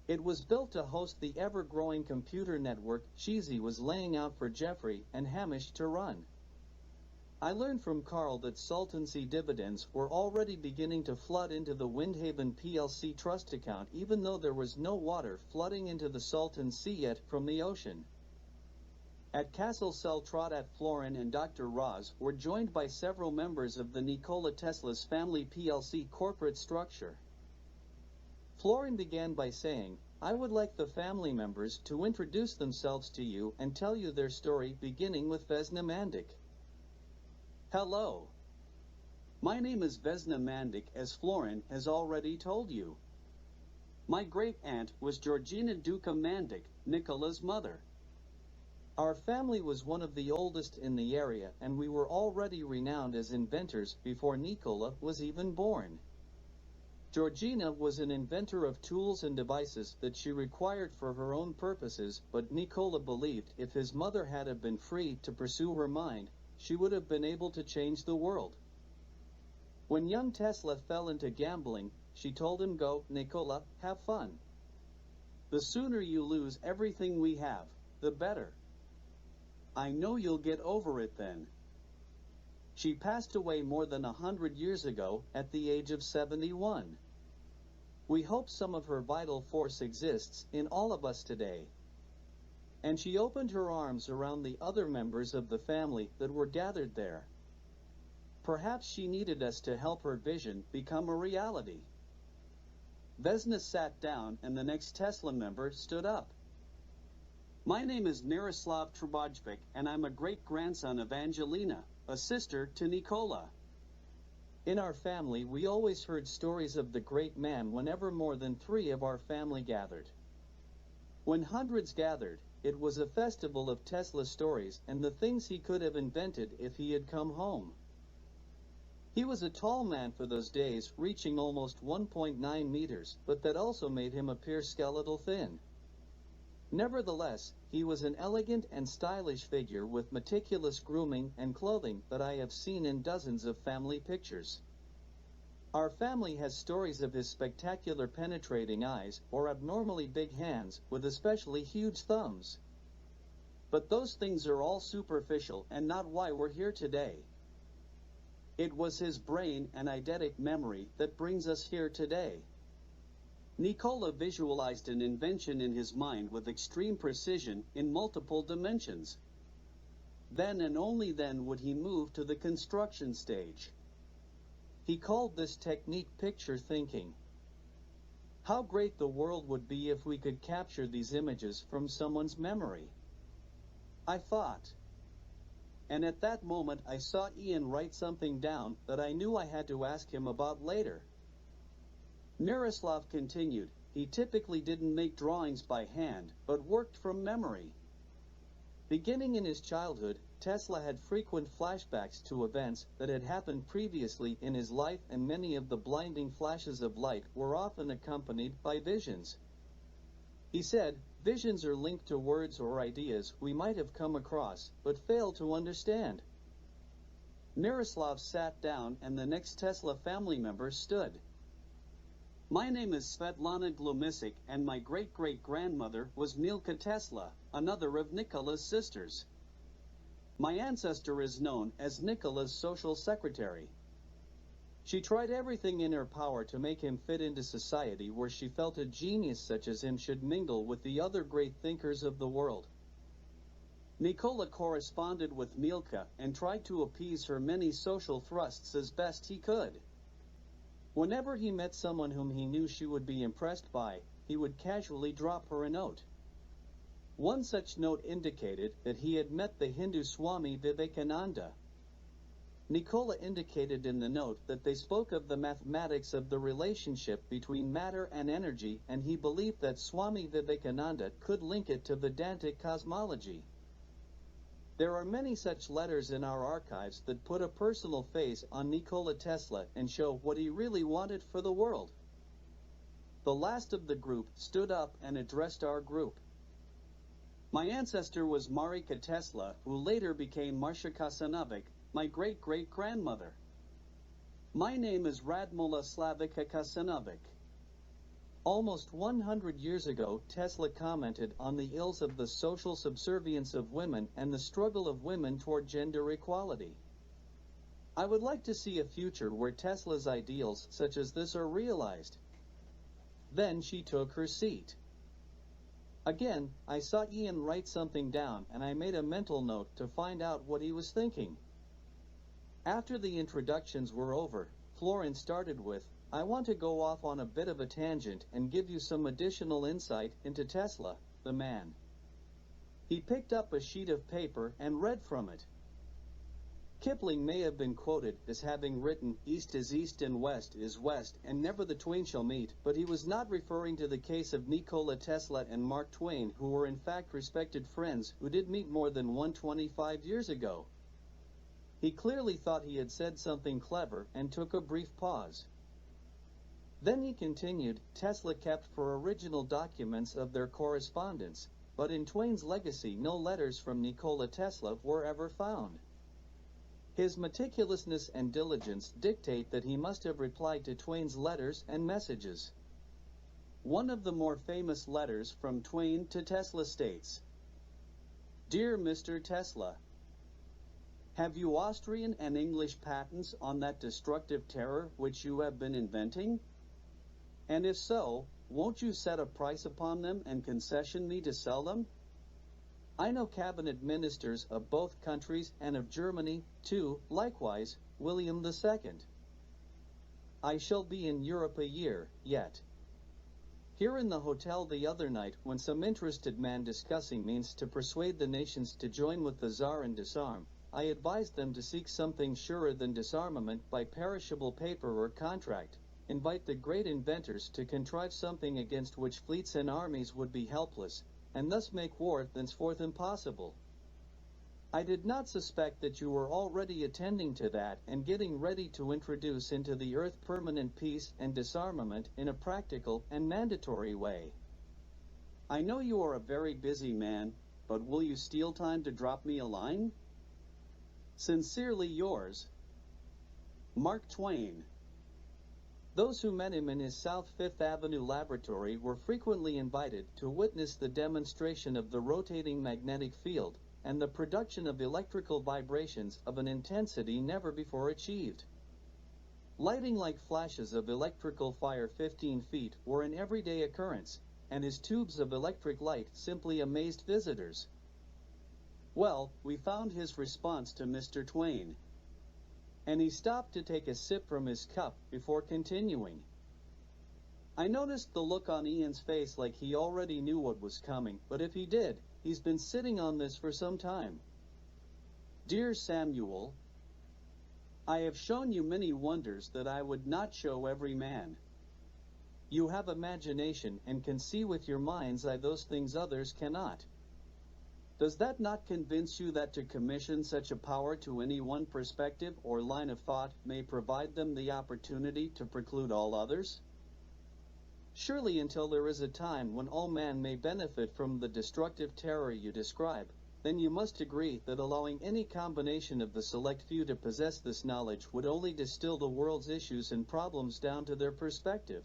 It was built to host the ever-growing computer network Cheesy was laying out for Jeffrey and Hamish to run. I learned from Carl that Saltancy dividends were already beginning to flood into the Windhaven PLC trust account, even though there was no water flooding into the Salton Sea yet from the ocean. At Castle Celtradat, Florin and Dr. Roz were joined by several members of the Nikola Tesla's family PLC corporate structure. Florin began by saying, I would like the family members to introduce themselves to you and tell you their story, beginning with Vesna Mandik. Hello. My name is Vesna Mandik, as Florin has already told you. My great-aunt was Georgina Duca Mandik, Nicola's mother. Our family was one of the oldest in the area, and we were already renowned as inventors before Nicola was even born. Georgina was an inventor of tools and devices that she required for her own purposes, but Nicola believed if his mother had been free to pursue her mind, she would have been able to change the world. When young Tesla fell into gambling, she told him, Go, Nicola, have fun. The sooner you lose everything we have, the better. I know you'll get over it then. She passed away more than 100 years ago, at the age of 71. We hope some of her vital force exists in all of us today. And she opened her arms around the other members of the family that were gathered there. Perhaps she needed us to help her vision become a reality. Vesna sat down and the next Tesla member stood up. My name is Miroslav Trubojvik, and I'm a great-grandson of Angelina, a sister to Nikola. In our family, we always heard stories of the great man whenever more than 3 of our family gathered. When hundreds gathered, it was a festival of Tesla stories and the things he could have invented if he had come home. He was a tall man for those days, reaching almost 1.9 meters, but that also made him appear skeletal thin. Nevertheless, he was an elegant and stylish figure with meticulous grooming and clothing that I have seen in dozens of family pictures. Our family has stories of his spectacular penetrating eyes or abnormally big hands with especially huge thumbs. But those things are all superficial and not why we're here today. It was his brain and eidetic memory that brings us here today. Nikola visualized an invention in his mind with extreme precision in multiple dimensions. Then and only then would he move to the construction stage. He called this technique picture thinking. How great the world would be if we could capture these images from someone's memory, I thought. And at that moment I saw Ian write something down that I knew I had to ask him about later. Miroslav continued, he typically didn't make drawings by hand, but worked from memory. Beginning in his childhood, Tesla had frequent flashbacks to events that had happened previously in his life, and many of the blinding flashes of light were often accompanied by visions. He said, visions are linked to words or ideas we might have come across, but failed to understand. Miroslav sat down and the next Tesla family member stood. My name is Svetlana Glumisic, and my great-great-grandmother was Milka Tesla, another of Nikola's sisters. My ancestor is known as Nikola's social secretary. She tried everything in her power to make him fit into society, where she felt a genius such as him should mingle with the other great thinkers of the world. Nikola corresponded with Milka and tried to appease her many social thrusts as best he could. Whenever he met someone whom he knew she would be impressed by, he would casually drop her a note. One such note indicated that he had met the Hindu Swami Vivekananda. Nikola indicated in the note that they spoke of the mathematics of the relationship between matter and energy, and he believed that Swami Vivekananda could link it to Vedantic cosmology. There are many such letters in our archives that put a personal face on Nikola Tesla and show what he really wanted for the world. The last of the group stood up and addressed our group. My ancestor was Marika Tesla, who later became Marsha Kasanovic, my great-great-grandmother. My name is Radmila Slavica Kasanovic. Almost 100 years ago, Tesla commented on the ills of the social subservience of women and the struggle of women toward gender equality. I would like to see a future where Tesla's ideals such as this are realized. Then she took her seat. Again, I saw Ian write something down, and I made a mental note to find out what he was thinking. After the introductions were over, Florence started with, I want to go off on a bit of a tangent and give you some additional insight into Tesla, the man. He picked up a sheet of paper and read from it. Kipling may have been quoted as having written, East is east and west is west, and never the twain shall meet, but he was not referring to the case of Nikola Tesla and Mark Twain, who were in fact respected friends who did meet more than 125 years ago. He clearly thought he had said something clever and took a brief pause. Then he continued, Tesla kept for original documents of their correspondence, but in Twain's legacy no letters from Nikola Tesla were ever found. His meticulousness and diligence dictate that he must have replied to Twain's letters and messages. One of the more famous letters from Twain to Tesla states, Dear Mr. Tesla, have you Austrian and English patents on that destructive terror which you have been inventing? And if so, won't you set a price upon them and concession me to sell them? I know cabinet ministers of both countries and of Germany, too, likewise, William II. I shall be in Europe a year, yet. Here in the hotel the other night, when some interested man discussing means to persuade the nations to join with the Tsar and disarm, I advised them to seek something surer than disarmament by perishable paper or contract, invite the great inventors to contrive something against which fleets and armies would be helpless, and thus make war thenceforth impossible. I did not suspect that you were already attending to that and getting ready to introduce into the earth permanent peace and disarmament in a practical and mandatory way. I know you are a very busy man, but will you steal time to drop me a line? Sincerely yours, Mark Twain. Those who met him in his South Fifth Avenue laboratory were frequently invited to witness the demonstration of the rotating magnetic field and the production of electrical vibrations of an intensity never before achieved. Lighting like flashes of electrical fire 15 feet were an everyday occurrence, and his tubes of electric light simply amazed visitors. Well, we found his response to Mr. Twain. And he stopped to take a sip from his cup before continuing. I noticed the look on Ian's face like he already knew what was coming, but if he did, he's been sitting on this for some time. Dear Samuel, I have shown you many wonders that I would not show every man. You have imagination and can see with your mind's eye those things others cannot. Does that not convince you that to commission such a power to any one perspective or line of thought may provide them the opportunity to preclude all others? Surely until there is a time when all man may benefit from the destructive terror you describe, then you must agree that allowing any combination of the select few to possess this knowledge would only distill the world's issues and problems down to their perspective.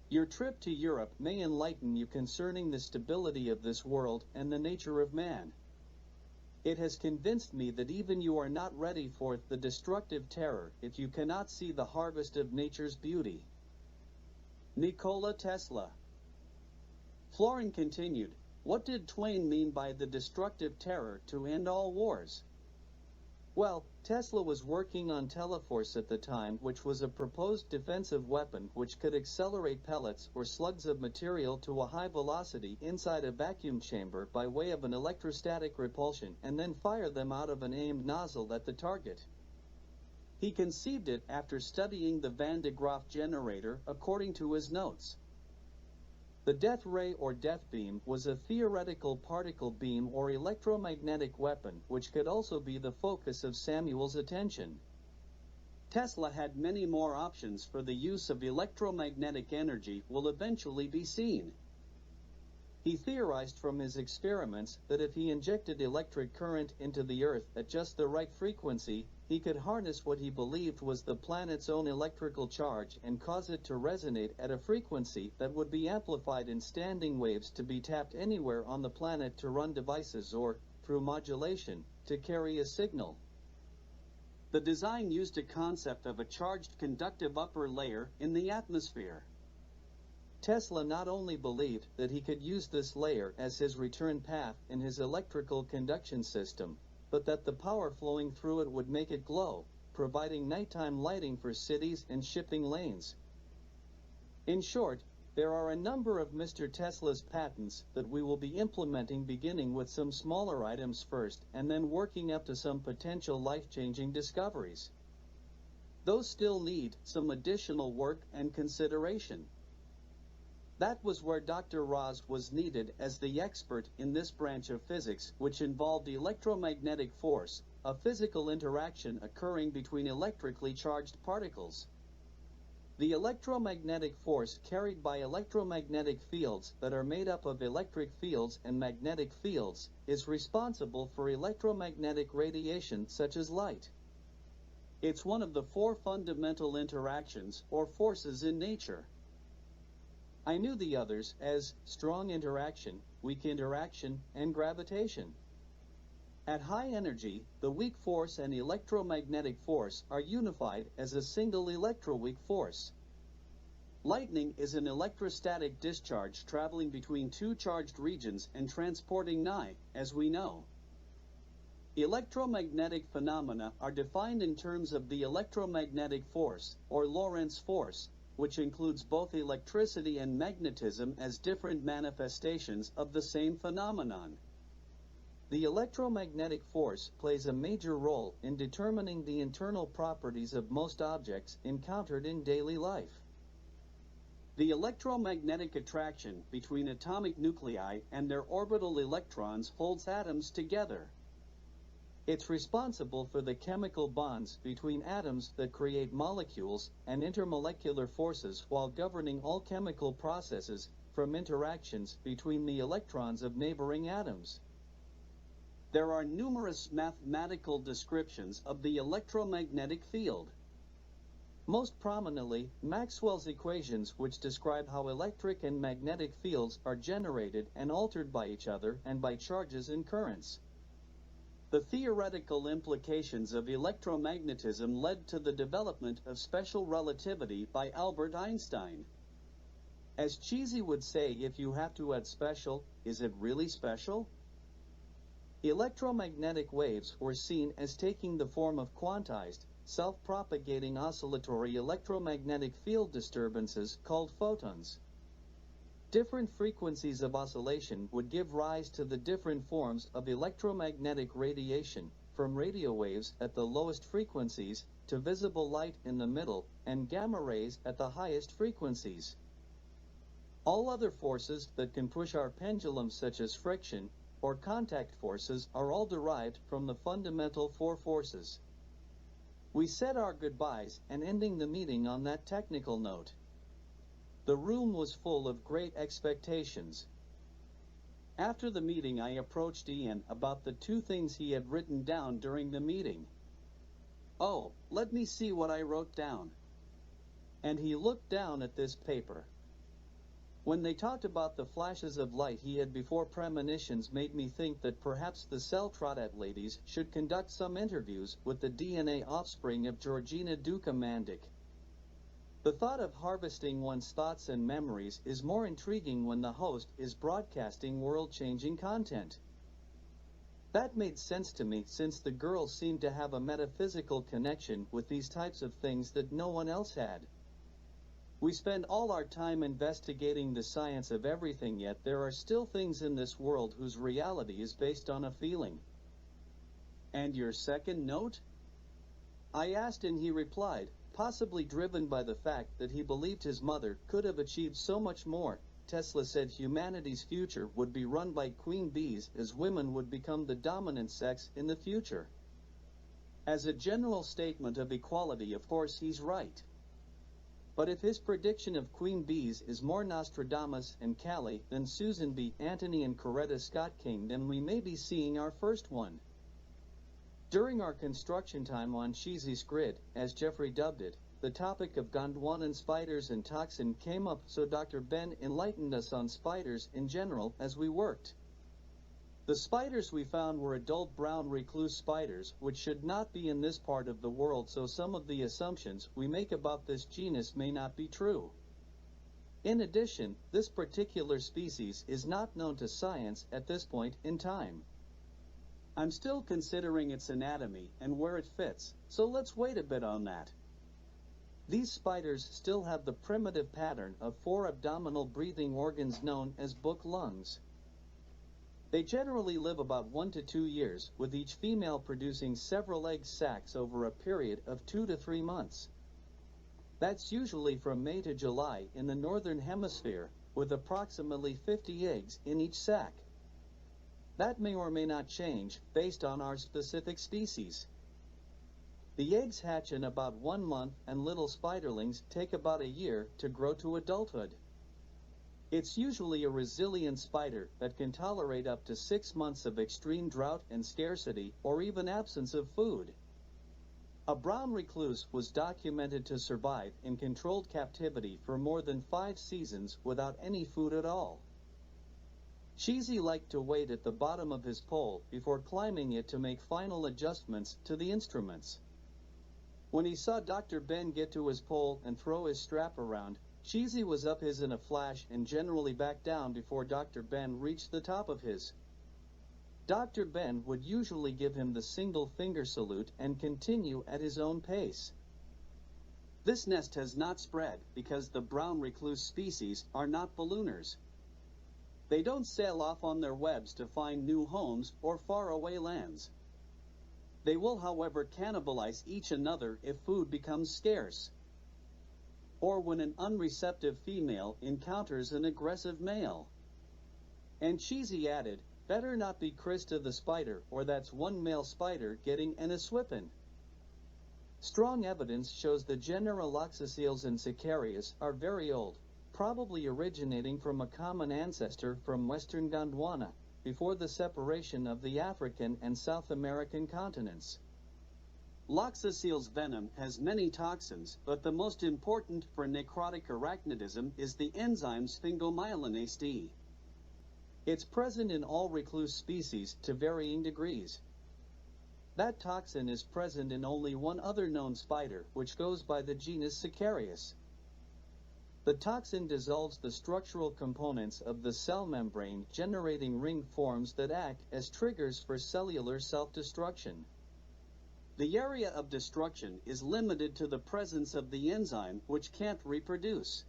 Your trip to Europe may enlighten you concerning the stability of this world and the nature of man. It has convinced me that even you are not ready for the destructive terror if you cannot see the harvest of nature's beauty. Nikola Tesla. Florin continued, what did Twain mean by the destructive terror to end all wars? Well, Tesla was working on Teleforce at the time, which was a proposed defensive weapon which could accelerate pellets or slugs of material to a high velocity inside a vacuum chamber by way of an electrostatic repulsion and then fire them out of an aimed nozzle at the target. He conceived it after studying the Van de Graaff generator, according to his notes. The death ray or death beam was a theoretical particle beam or electromagnetic weapon which could also be the focus of Samuel's attention. Tesla had many more options for the use of electromagnetic energy will eventually be seen. He theorized from his experiments that if he injected electric current into the Earth at just the right frequency, he could harness what he believed was the planet's own electrical charge and cause it to resonate at a frequency that would be amplified in standing waves to be tapped anywhere on the planet to run devices or, through modulation, to carry a signal. The design used a concept of a charged conductive upper layer in the atmosphere. Tesla not only believed that he could use this layer as his return path in his electrical conduction system, but that the power flowing through it would make it glow, providing nighttime lighting for cities and shipping lanes. In short, there are a number of Mr. Tesla's patents that we will be implementing, beginning with some smaller items first and then working up to some potential life-changing discoveries. Those still need some additional work and consideration. That was where Dr. Ross was needed as the expert in this branch of physics, which involved electromagnetic force, a physical interaction occurring between electrically charged particles. The electromagnetic force carried by electromagnetic fields that are made up of electric fields and magnetic fields is responsible for electromagnetic radiation such as light. It's one of the four fundamental interactions or forces in nature. I knew the others as strong interaction, weak interaction, and gravitation. At high energy, the weak force and electromagnetic force are unified as a single electroweak force. Lightning is an electrostatic discharge traveling between two charged regions and transporting nigh, as we know. Electromagnetic phenomena are defined in terms of the electromagnetic force, or Lorentz force, which includes both electricity and magnetism as different manifestations of the same phenomenon. The electromagnetic force plays a major role in determining the internal properties of most objects encountered in daily life. The electromagnetic attraction between atomic nuclei and their orbital electrons holds atoms together. It's responsible for the chemical bonds between atoms that create molecules and intermolecular forces while governing all chemical processes from interactions between the electrons of neighboring atoms. There are numerous mathematical descriptions of the electromagnetic field. Most prominently, Maxwell's equations, which describe how electric and magnetic fields are generated and altered by each other and by charges and currents. The theoretical implications of electromagnetism led to the development of special relativity by Albert Einstein. As Cheesy would say, if you have to add special, is it really special? Electromagnetic waves were seen as taking the form of quantized, self-propagating oscillatory electromagnetic field disturbances called photons. Different frequencies of oscillation would give rise to the different forms of electromagnetic radiation, from radio waves at the lowest frequencies to visible light in the middle and gamma rays at the highest frequencies. All other forces that can push our pendulums, such as friction or contact forces, are all derived from the fundamental four forces. We said our goodbyes and ending the meeting on that technical note. The room was full of great expectations. After the meeting, I approached Ian about the two things he had written down during the meeting. "Oh, let me see what I wrote down." And he looked down at this paper. When they talked about the flashes of light he had before premonitions made me think that perhaps the Celtradat ladies should conduct some interviews with the DNA offspring of Georgina Duca-Mandic. The thought of harvesting one's thoughts and memories is more intriguing when the host is broadcasting world-changing content. That made sense to me, since the girls seemed to have a metaphysical connection with these types of things that no one else had. We spend all our time investigating the science of everything, yet there are still things in this world whose reality is based on a feeling. "And your second note?" I asked, and he replied, possibly driven by the fact that he believed his mother could have achieved so much more. Tesla said humanity's future would be run by queen bees, as women would become the dominant sex in the future. As a general statement of equality, of course he's right. But if his prediction of queen bees is more Nostradamus and Callie than Susan B. Anthony and Coretta Scott King, then we may be seeing our first one. During our construction time on Cheesy's Grid, as Jeffrey dubbed it, the topic of Gondwanan spiders and toxin came up, so Dr. Ben enlightened us on spiders in general as we worked. The spiders we found were adult brown recluse spiders, which should not be in this part of the world, so some of the assumptions we make about this genus may not be true. In addition, this particular species is not known to science at this point in time. I'm still considering its anatomy and where it fits, so let's wait a bit on that. These spiders still have the primitive pattern of 4 abdominal breathing organs known as book lungs. They generally live about 1 to 2 years, with each female producing several egg sacs over a period of 2 to 3 months. That's usually from May to July in the northern hemisphere, with approximately 50 eggs in each sac. That may or may not change based on our specific species. The eggs hatch in about 1 month, and little spiderlings take about a year to grow to adulthood. It's usually a resilient spider that can tolerate up to 6 months of extreme drought and scarcity, or even absence of food. A brown recluse was documented to survive in controlled captivity for more than 5 seasons without any food at all. Cheesy liked to wait at the bottom of his pole before climbing it to make final adjustments to the instruments. When he saw Dr. Ben get to his pole and throw his strap around, Cheesy was up his in a flash and generally backed down before Dr. Ben reached the top of his. Dr. Ben would usually give him the single finger salute and continue at his own pace. This nest has not spread because the brown recluse species are not ballooners. They don't sail off on their webs to find new homes or faraway lands. They will, however, cannibalize each another if food becomes scarce, or when an unreceptive female encounters an aggressive male. And Cheesy added, better not be Krista the spider, or that's one male spider getting an aswippin'. Strong evidence shows the genera Loxosceles and Sicarius are very old, probably originating from a common ancestor from western Gondwana, before the separation of the African and South American continents. Loxosceles venom has many toxins, but the most important for necrotic arachnidism is the enzyme sphingomyelinase D. It's present in all recluse species to varying degrees. That toxin is present in only one other known spider, which goes by the genus Sicarius. The toxin dissolves the structural components of the cell membrane, generating ring forms that act as triggers for cellular self-destruction. The area of destruction is limited to the presence of the enzyme, which can't reproduce.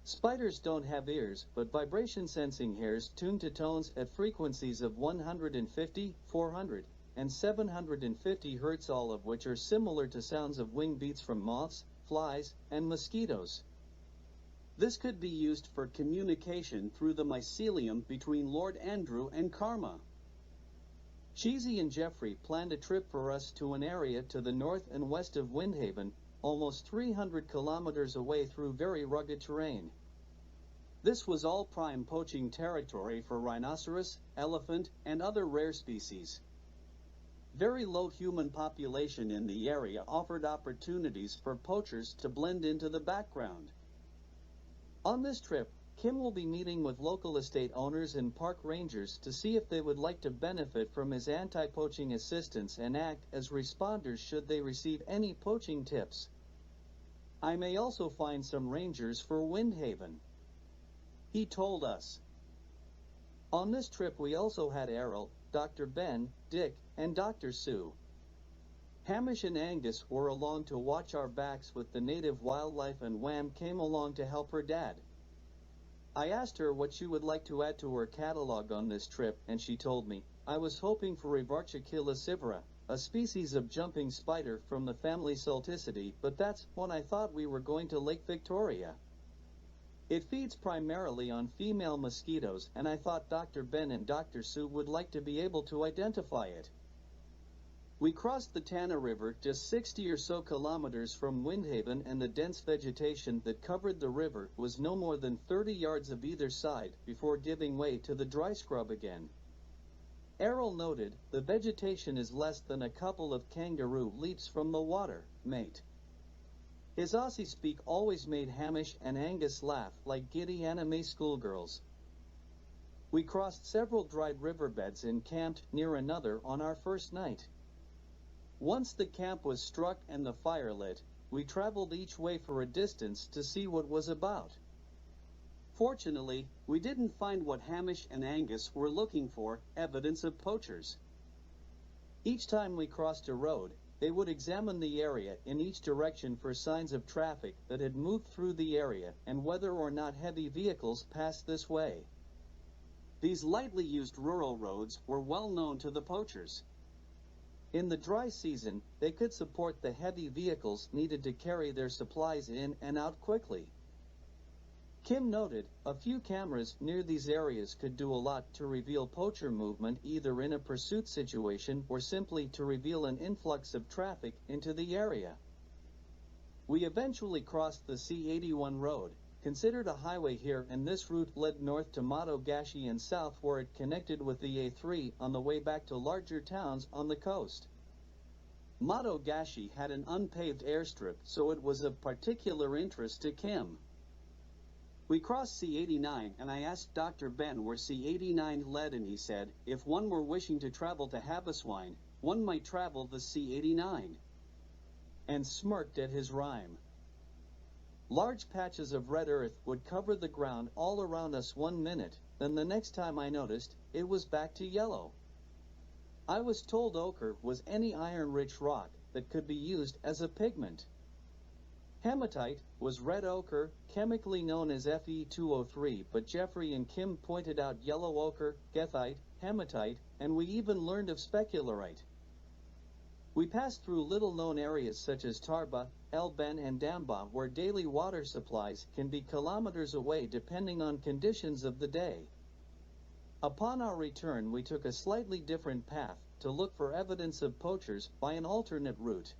Spiders don't have ears, but vibration-sensing hairs tuned to tones at frequencies of 150, 400, and 750 Hz, all of which are similar to sounds of wing beats from moths, flies, and mosquitoes. This could be used for communication through the mycelium between Lord Andrew and Karma. Cheesy and Jeffrey planned a trip for us to an area to the north and west of Windhaven, almost 300 kilometers away through very rugged terrain. This was all prime poaching territory for rhinoceros, elephant, and other rare species. Very low human population in the area offered opportunities for poachers to blend into the background. On this trip, Kim will be meeting with local estate owners and park rangers to see if they would like to benefit from his anti-poaching assistance and act as responders should they receive any poaching tips. I may also find some rangers for Windhaven, he told us. On this trip we also had Errol, Dr. Ben, Dick, and Dr. Sue. Hamish and Angus were along to watch our backs with the native wildlife, and Wham came along to help her dad. I asked her what she would like to add to her catalog on this trip, and she told me, I was hoping for Revarchicilla sivera, a species of jumping spider from the family Salticidae, but that's when I thought we were going to Lake Victoria. It feeds primarily on female mosquitoes, and I thought Dr. Ben and Dr. Sue would like to be able to identify it. We crossed the Tana River just 60 or so kilometers from Windhaven, and the dense vegetation that covered the river was no more than 30 yards of either side before giving way to the dry scrub again. Errol noted, the vegetation is less than a couple of kangaroo leaps from the water, mate. His Aussie speak always made Hamish and Angus laugh like giddy anime schoolgirls. We crossed several dried riverbeds and camped near another on our first night. Once the camp was struck and the fire lit, we traveled each way for a distance to see what was about. Fortunately, we didn't find what Hamish and Angus were looking for, evidence of poachers. Each time we crossed a road, they would examine the area in each direction for signs of traffic that had moved through the area and whether or not heavy vehicles passed this way. These lightly used rural roads were well known to the poachers. In the dry season, they could support the heavy vehicles needed to carry their supplies in and out quickly. Kim noted, a few cameras near these areas could do a lot to reveal poacher movement, either in a pursuit situation or simply to reveal an influx of traffic into the area. We eventually crossed the C81 road, considered a highway here, and this route led north to Matogashi and south where it connected with the A3 on the way back to larger towns on the coast. Matogashi had an unpaved airstrip, so it was of particular interest to Kim. We crossed C89, and I asked Dr. Ben where C89 led, and he said, if one were wishing to travel to Habaswine, one might travel the C89. And smirked at his rhyme. Large patches of red earth would cover the ground all around us 1 minute, then the next time I noticed, it was back to yellow. I was told ochre was any iron-rich rock that could be used as a pigment. Hematite was red ochre, chemically known as Fe2O3, but Jeffrey and Kim pointed out yellow ochre, goethite, hematite, and we even learned of specularite. We passed through little-known areas such as Tarba, Elben, and Damba, where daily water supplies can be kilometers away depending on conditions of the day. Upon our return, we took a slightly different path to look for evidence of poachers by an alternate route.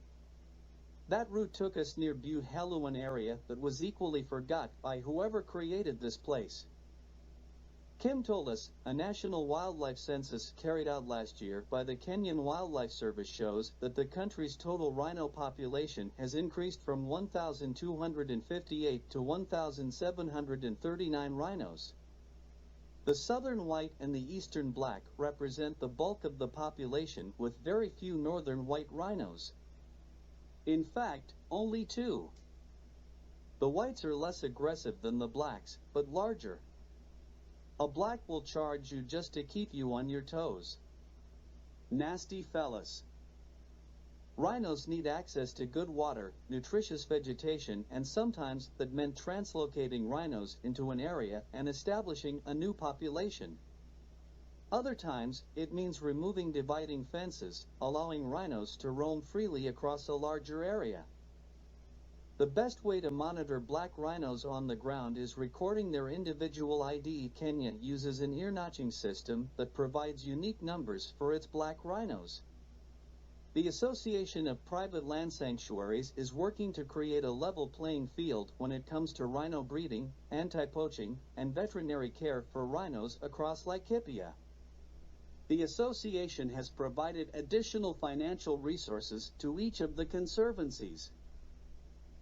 That route took us near Butte Helluin area that was equally forgot by whoever created this place. Kim told us a national wildlife census carried out last year by the Kenyan Wildlife Service shows that the country's total rhino population has increased from 1,258 to 1,739 rhinos. The southern white and the eastern black represent the bulk of the population, with very few northern white rhinos. In fact, only 2. The whites are less aggressive than the blacks, but larger. A black will charge you just to keep you on your toes. Nasty fellas. Rhinos need access to good water, nutritious vegetation, and sometimes that meant translocating rhinos into an area and establishing a new population. Other times, it means removing dividing fences, allowing rhinos to roam freely across a larger area. The best way to monitor black rhinos on the ground is recording their individual ID. Kenya uses an ear-notching system that provides unique numbers for its black rhinos. The Association of Private Land Sanctuaries is working to create a level playing field when it comes to rhino breeding, anti-poaching, and veterinary care for rhinos across Laikipia. The association has provided additional financial resources to each of the conservancies.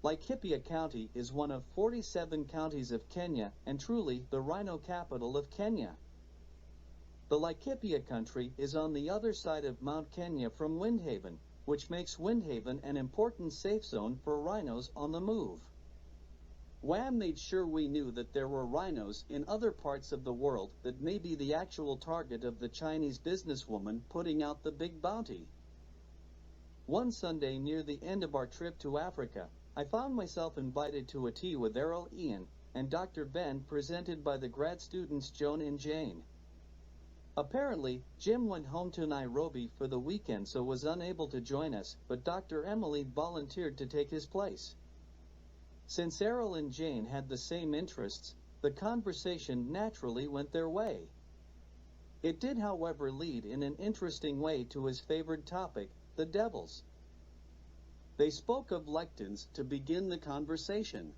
Laikipia County is one of 47 counties of Kenya and truly the rhino capital of Kenya. The Laikipia country is on the other side of Mount Kenya from Windhaven, which makes Windhaven an important safe zone for rhinos on the move. Wham made sure we knew that there were rhinos in other parts of the world that may be the actual target of the Chinese businesswoman putting out the big bounty. One Sunday near the end of our trip to Africa, I found myself invited to a tea with Errol Ian and Dr. Ben, presented by the grad students Joan and Jane. Apparently, Jim went home to Nairobi for the weekend so was unable to join us, but Dr. Emily volunteered to take his place. Since Errol and Jane had the same interests, the conversation naturally went their way. It did, however, lead in an interesting way to his favored topic, the devils. They spoke of lectins to begin the conversation.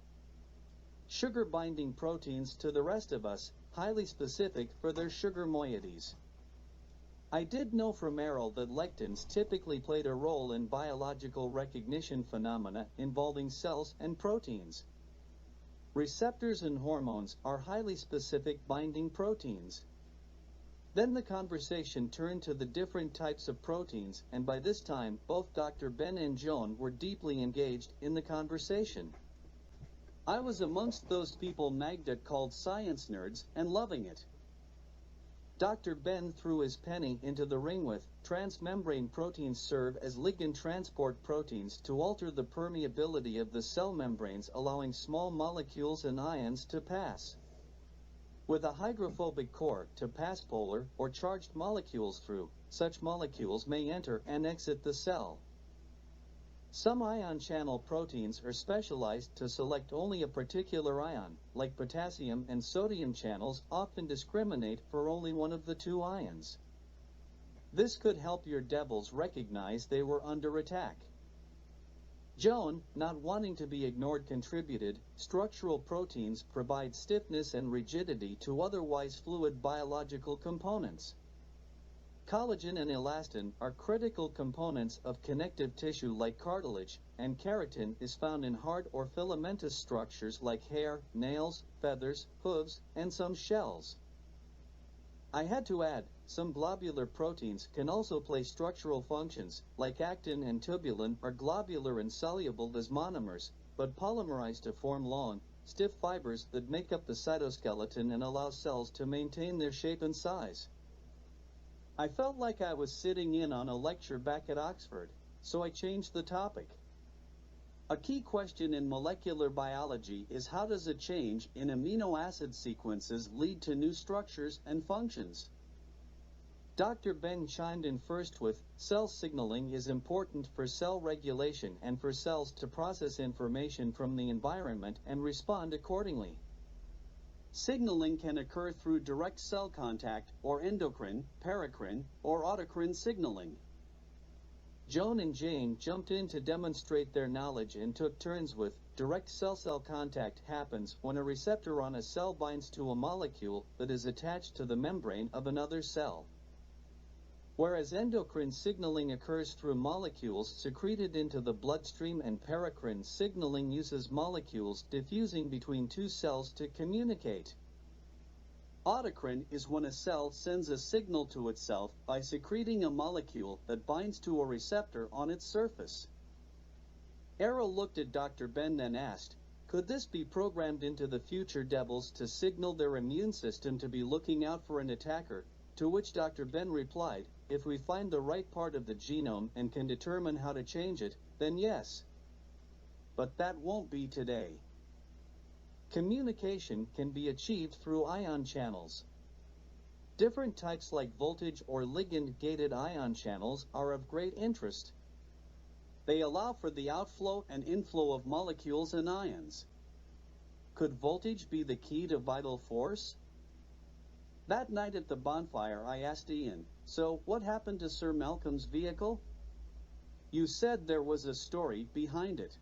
Sugar-binding proteins to the rest of us, highly specific for their sugar moieties. I did know from Errol that lectins typically played a role in biological recognition phenomena involving cells and proteins. Receptors and hormones are highly specific binding proteins. Then the conversation turned to the different types of proteins, and by this time both Dr. Ben and Joan were deeply engaged in the conversation. I was amongst those people Magda called science nerds and loving it. Dr. Ben threw his penny into the ring with transmembrane proteins serve as ligand transport proteins to alter the permeability of the cell membranes, allowing small molecules and ions to pass. With a hydrophobic core to pass polar or charged molecules through, such molecules may enter and exit the cell. Some ion channel proteins are specialized to select only a particular ion, like potassium and sodium channels often discriminate for only one of the two ions. This could help your devils recognize they were under attack. Joan, not wanting to be ignored, contributed, structural proteins provide stiffness and rigidity to otherwise fluid biological components. Collagen and elastin are critical components of connective tissue like cartilage, and keratin is found in hard or filamentous structures like hair, nails, feathers, hooves, and some shells. I had to add, some globular proteins can also play structural functions, like actin and tubulin are globular and soluble as monomers, but polymerize to form long, stiff fibers that make up the cytoskeleton and allow cells to maintain their shape and size. I felt like I was sitting in on a lecture back at Oxford, so I changed the topic. A key question in molecular biology is how does a change in amino acid sequences lead to new structures and functions? Dr. Ben chimed in first with, cell signaling is important for cell regulation and for cells to process information from the environment and respond accordingly. Signaling can occur through direct cell contact, or endocrine, paracrine, or autocrine signaling. Joan and Jane jumped in to demonstrate their knowledge and took turns with, direct cell-cell contact happens when a receptor on a cell binds to a molecule that is attached to the membrane of another cell. Whereas endocrine signaling occurs through molecules secreted into the bloodstream, and paracrine signaling uses molecules diffusing between two cells to communicate. Autocrine is when a cell sends a signal to itself by secreting a molecule that binds to a receptor on its surface. Errol looked at Dr. Ben and asked, could this be programmed into the future devils to signal their immune system to be looking out for an attacker? To which Dr. Ben replied, if we find the right part of the genome and can determine how to change it, then yes. But that won't be today. Communication can be achieved through ion channels. Different types like voltage or ligand-gated ion channels are of great interest. They allow for the outflow and inflow of molecules and ions. Could voltage be the key to vital force? That night at the bonfire I asked Ian, so what happened to Sir Malcolm's vehicle? You said there was a story behind it.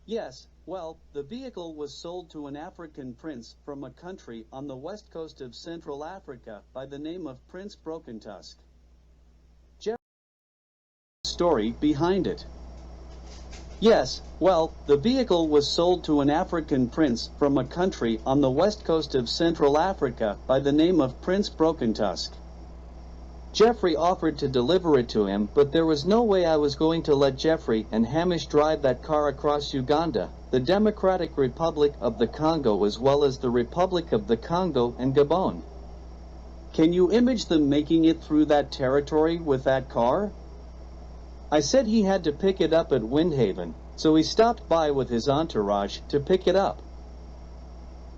Yes, well, the vehicle was sold to an African prince from a country on the west coast of Central Africa by the name of Prince Brokentusk. Story behind it. Yes, well, the vehicle was sold to an African prince from a country on the west coast of Central Africa by the name of Prince Brokentusk. Jeffrey offered to deliver it to him, but there was no way I was going to let Jeffrey and Hamish drive that car across Uganda, the Democratic Republic of the Congo, as well as the Republic of the Congo and Gabon. Can you imagine them making it through that territory with that car? I said he had to pick it up at Windhaven, so he stopped by with his entourage to pick it up.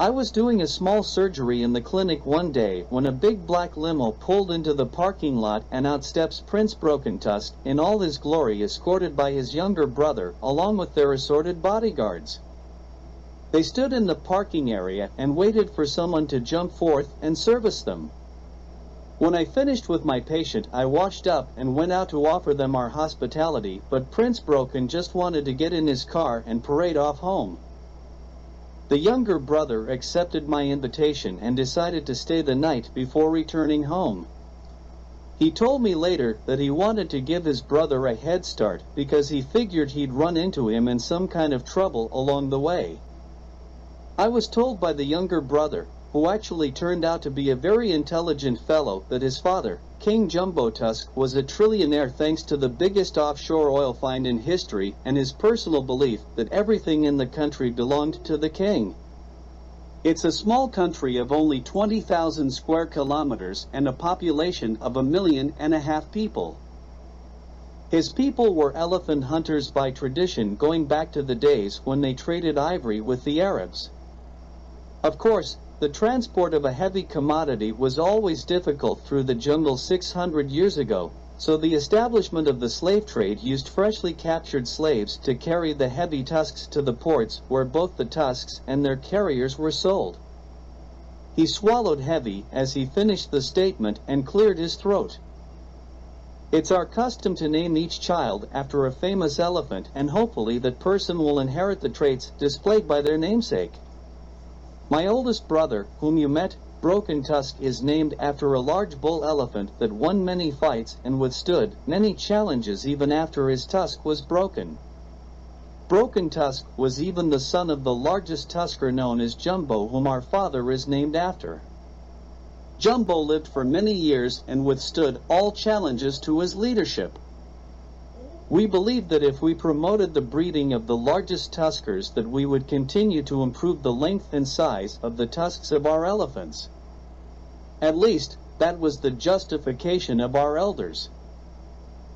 I was doing a small surgery in the clinic one day when a big black limo pulled into the parking lot and out steps Prince Brokentusk in all his glory, escorted by his younger brother along with their assorted bodyguards. They stood in the parking area and waited for someone to jump forth and service them. When I finished with my patient, I washed up and went out to offer them our hospitality, but Prince Broken just wanted to get in his car and parade off home. The younger brother accepted my invitation and decided to stay the night before returning home. He told me later that he wanted to give his brother a head start because he figured he'd run into him in some kind of trouble along the way. I was told by the younger brother, who actually turned out to be a very intelligent fellow, that his father, King Jumbo Tusk, was a trillionaire thanks to the biggest offshore oil find in history and his personal belief that everything in the country belonged to the king. It's a small country of only 20,000 square kilometers and a population of 1.5 million people. His people were elephant hunters by tradition, going back to the days when they traded ivory with the Arabs. Of course, the transport of a heavy commodity was always difficult through the jungle 600 years ago, so the establishment of the slave trade used freshly captured slaves to carry the heavy tusks to the ports where both the tusks and their carriers were sold. He swallowed heavy as he finished the statement and cleared his throat. It's our custom to name each child after a famous elephant, and hopefully that person will inherit the traits displayed by their namesake. My oldest brother, whom you met, Broken Tusk, is named after a large bull elephant that won many fights and withstood many challenges even after his tusk was broken. Broken Tusk was even the son of the largest tusker known as Jumbo, whom our father is named after. Jumbo lived for many years and withstood all challenges to his leadership. We believed that if we promoted the breeding of the largest tuskers, that we would continue to improve the length and size of the tusks of our elephants. At least, that was the justification of our elders.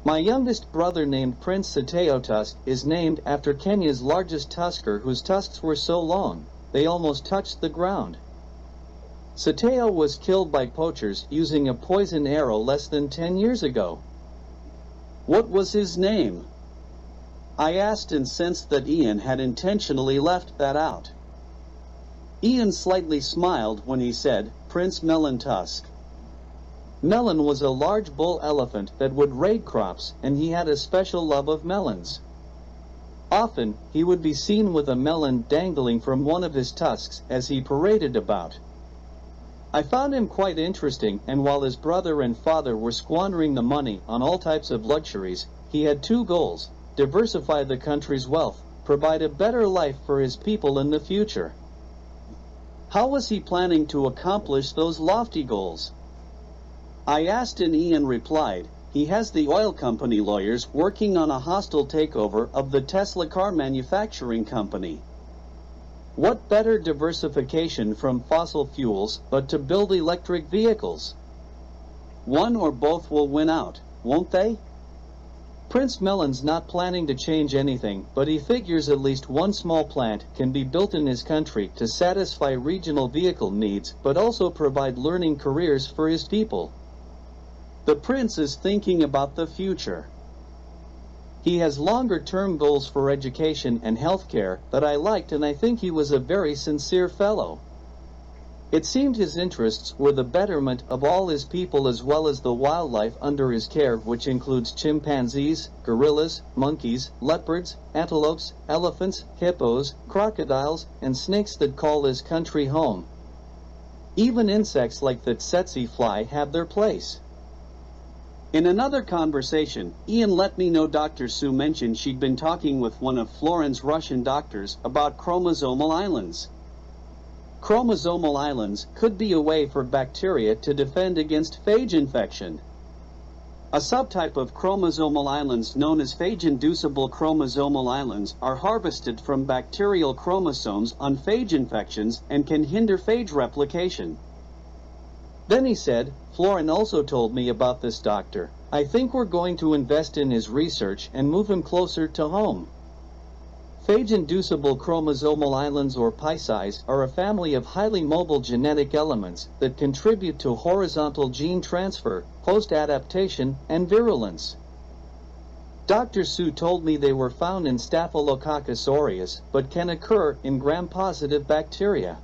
My youngest brother, named Prince Sateo Tusk, is named after Kenya's largest tusker, whose tusks were so long, they almost touched the ground. Sateo was killed by poachers using a poison arrow less than 10 years ago. What was his name? I asked and sensed that Ian had intentionally left that out. Ian slightly smiled when he said, Prince Melon Tusk. Melon was a large bull elephant that would raid crops, and he had a special love of melons. Often, he would be seen with a melon dangling from one of his tusks as he paraded about. I found him quite interesting, and while his brother and father were squandering the money on all types of luxuries, he had two goals: diversify the country's wealth, provide a better life for his people in the future. How was he planning to accomplish those lofty goals? I asked and Ian replied, he has the oil company lawyers working on a hostile takeover of the Tesla car manufacturing company. What better diversification from fossil fuels but to build electric vehicles? One or both will win out, won't they? Prince Mellon's not planning to change anything, but he figures at least one small plant can be built in his country to satisfy regional vehicle needs but also provide learning careers for his people. The prince is thinking about the future. He has longer-term goals for education and healthcare that I liked, and I think he was a very sincere fellow. It seemed his interests were the betterment of all his people as well as the wildlife under his care, which includes chimpanzees, gorillas, monkeys, leopards, antelopes, elephants, hippos, crocodiles, and snakes that call his country home. Even insects like the tsetse fly have their place. In another conversation, Ian let me know Dr. Sue mentioned she'd been talking with one of Floren's Russian doctors about chromosomal islands. Chromosomal islands could be a way for bacteria to defend against phage infection. A subtype of chromosomal islands known as phage-inducible chromosomal islands are harvested from bacterial chromosomes on phage infections and can hinder phage replication. Then he said, Floren also told me about this doctor. I think we're going to invest in his research and move him closer to home. Phage-inducible chromosomal islands or PICEs are a family of highly mobile genetic elements that contribute to horizontal gene transfer, post-adaptation, and virulence. Dr. Sue told me they were found in Staphylococcus aureus, but can occur in gram-positive bacteria.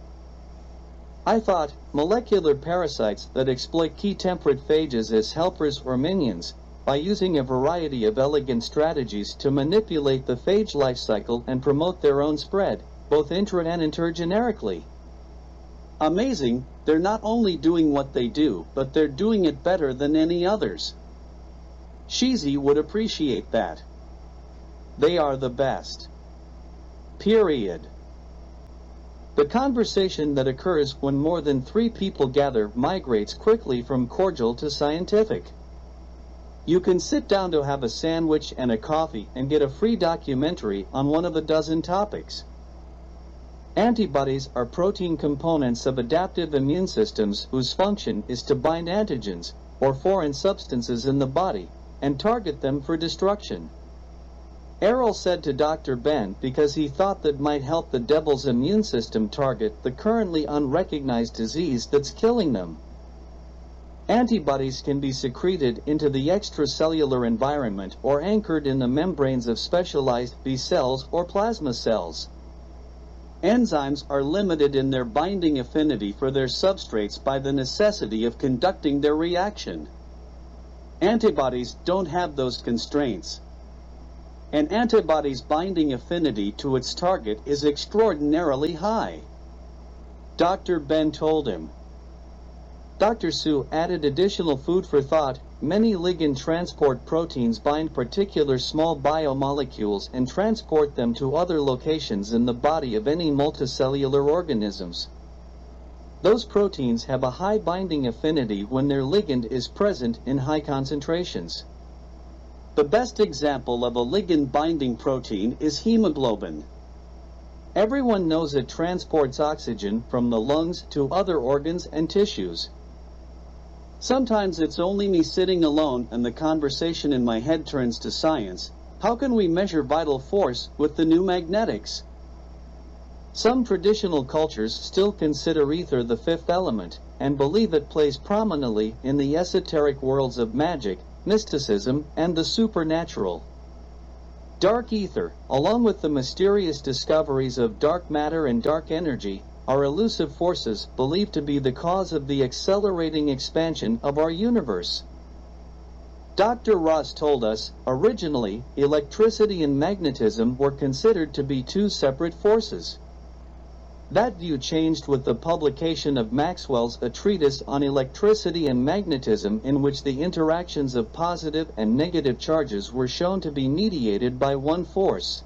I thought, molecular parasites that exploit key temperate phages as helpers or minions, by using a variety of elegant strategies to manipulate the phage life cycle and promote their own spread, both intra and intergenerically. Amazing, they're not only doing what they do, but they're doing it better than any others. Shizi would appreciate that. They are the best. Period. The conversation that occurs when more than 3 people gather migrates quickly from cordial to scientific. You can sit down to have a sandwich and a coffee and get a free documentary on one of a dozen topics. Antibodies are protein components of adaptive immune systems whose function is to bind antigens, or foreign substances in the body, and target them for destruction. Errol said to Dr. Ben because he thought that might help the devil's immune system target the currently unrecognized disease that's killing them. Antibodies can be secreted into the extracellular environment or anchored in the membranes of specialized B cells or plasma cells. Enzymes are limited in their binding affinity for their substrates by the necessity of conducting their reaction. Antibodies don't have those constraints. An antibody's binding affinity to its target is extraordinarily high. Dr. Ben told him. Dr. Sue added additional food for thought. Many ligand transport proteins bind particular small biomolecules and transport them to other locations in the body of any multicellular organisms. Those proteins have a high binding affinity when their ligand is present in high concentrations. The best example of a ligand-binding protein is hemoglobin. Everyone knows it transports oxygen from the lungs to other organs and tissues. Sometimes it's only me sitting alone and the conversation in my head turns to science. How can we measure vital force with the new magnetics? Some traditional cultures still consider ether the fifth element, and believe it plays prominently in the esoteric worlds of magic, mysticism, and the supernatural. Dark ether, along with the mysterious discoveries of dark matter and dark energy, are elusive forces believed to be the cause of the accelerating expansion of our universe. Dr. Ross told us, originally, electricity and magnetism were considered to be two separate forces. That view changed with the publication of Maxwell's A Treatise on Electricity and Magnetism, in which the interactions of positive and negative charges were shown to be mediated by one force.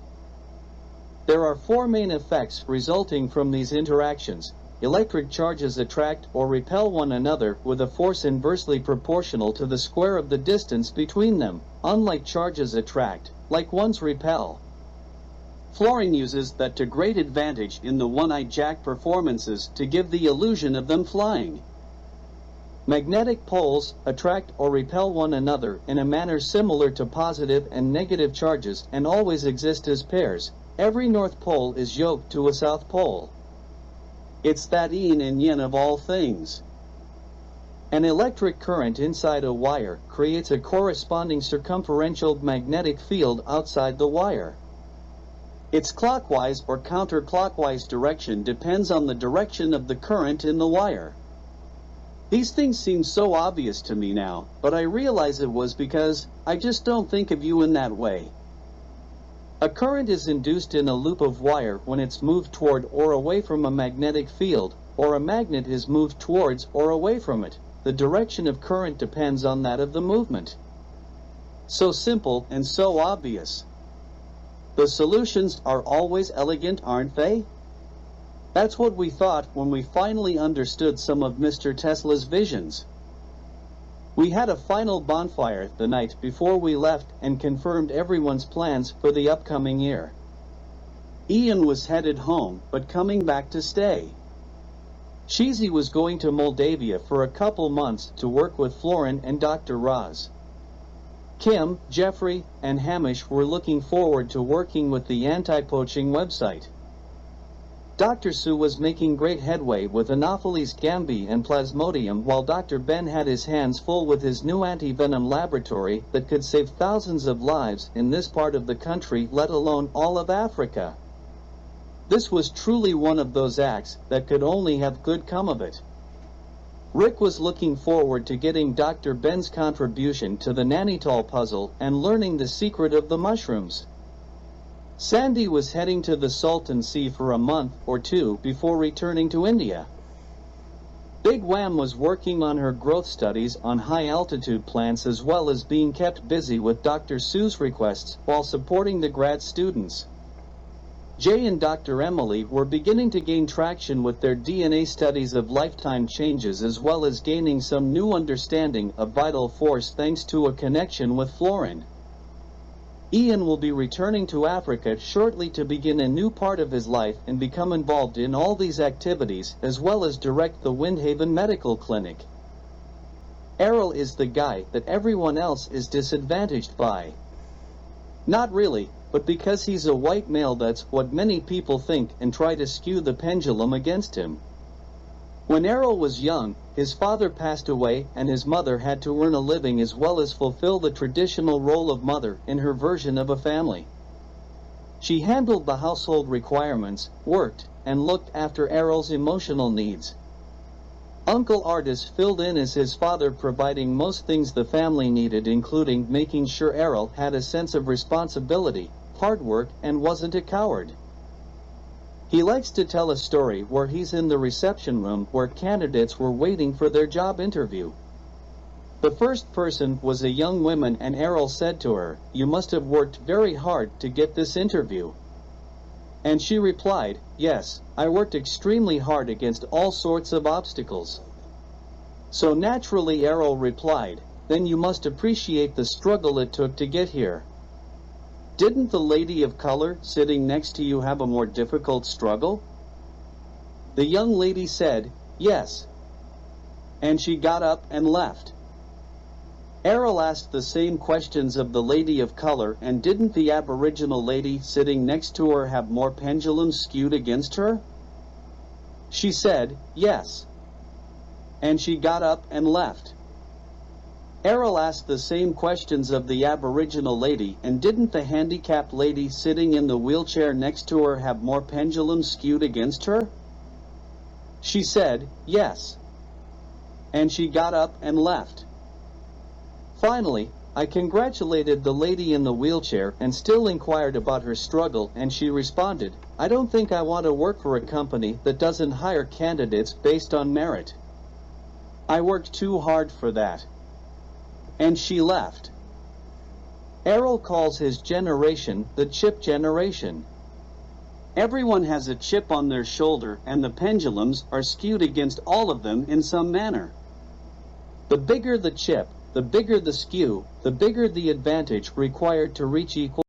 There are 4 main effects resulting from these interactions: electric charges attract or repel one another with a force inversely proportional to the square of the distance between them, unlike charges attract, like ones repel. Florin uses that to great advantage in the One-Eyed Jack performances to give the illusion of them flying. Magnetic poles attract or repel one another in a manner similar to positive and negative charges and always exist as pairs. Every North Pole is yoked to a South Pole. It's that yin and yin of all things. An electric current inside a wire creates a corresponding circumferential magnetic field outside the wire. Its clockwise or counterclockwise direction depends on the direction of the current in the wire. These things seem so obvious to me now, but I realize it was because I just don't think of you in that way. A current is induced in a loop of wire when it's moved toward or away from a magnetic field, or a magnet is moved towards or away from it. The direction of current depends on that of the movement. So simple and so obvious. The solutions are always elegant, aren't they? That's what we thought when we finally understood some of Mr. Tesla's visions. We had a final bonfire the night before we left and confirmed everyone's plans for the upcoming year. Ian was headed home, but coming back to stay. Sheezy was going to Moldavia for a couple months to work with Florin and Dr. Roz. Kim, Jeffrey, and Hamish were looking forward to working with the anti-poaching website. Dr. Sue was making great headway with Anopheles gambiae and Plasmodium, while Dr. Ben had his hands full with his new anti-venom laboratory that could save thousands of lives in this part of the country, let alone all of Africa. This was truly one of those acts that could only have good come of it. Rick was looking forward to getting Dr. Ben's contribution to the Nanitol puzzle and learning the secret of the mushrooms. Sandy was heading to the Salton Sea for a month or two before returning to India. Big Wham was working on her growth studies on high-altitude plants as well as being kept busy with Dr. Sue's requests while supporting the grad students. Jay and Dr. Emily were beginning to gain traction with their DNA studies of lifetime changes as well as gaining some new understanding of vital force thanks to a connection with Florin. Ian will be returning to Africa shortly to begin a new part of his life and become involved in all these activities as well as direct the Windhaven Medical Clinic. Errol is the guy that everyone else is disadvantaged by. Not really, but because he's a white male, that's what many people think and try to skew the pendulum against him. When Errol was young, his father passed away and his mother had to earn a living as well as fulfill the traditional role of mother in her version of a family. She handled the household requirements, worked, and looked after Errol's emotional needs. Uncle Artis filled in as his father, providing most things the family needed, including making sure Errol had a sense of responsibility, hard work, and wasn't a coward. He likes to tell a story where he's in the reception room where candidates were waiting for their job interview. The first person was a young woman and Errol said to her, "You must have worked very hard to get this interview." And she replied, "Yes, I worked extremely hard against all sorts of obstacles." So naturally Errol replied, "Then you must appreciate the struggle it took to get here." Didn't the lady of color sitting next to you have a more difficult struggle? The young lady said, "Yes." And she got up and left. Errol asked the same questions of the lady of color, and didn't the Aboriginal lady sitting next to her have more pendulums skewed against her? She said, "Yes." And she got up and left. Errol asked the same questions of the Aboriginal lady, and didn't the handicapped lady sitting in the wheelchair next to her have more pendulums skewed against her? She said, "Yes." And she got up and left. Finally, I congratulated the lady in the wheelchair and still inquired about her struggle, and she responded, "I don't think I want to work for a company that doesn't hire candidates based on merit. I worked too hard for that." And she left. Errol calls his generation the chip generation. Everyone has a chip on their shoulder, and the pendulums are skewed against all of them in some manner. The bigger the chip, the bigger the skew, the bigger the advantage required to reach equal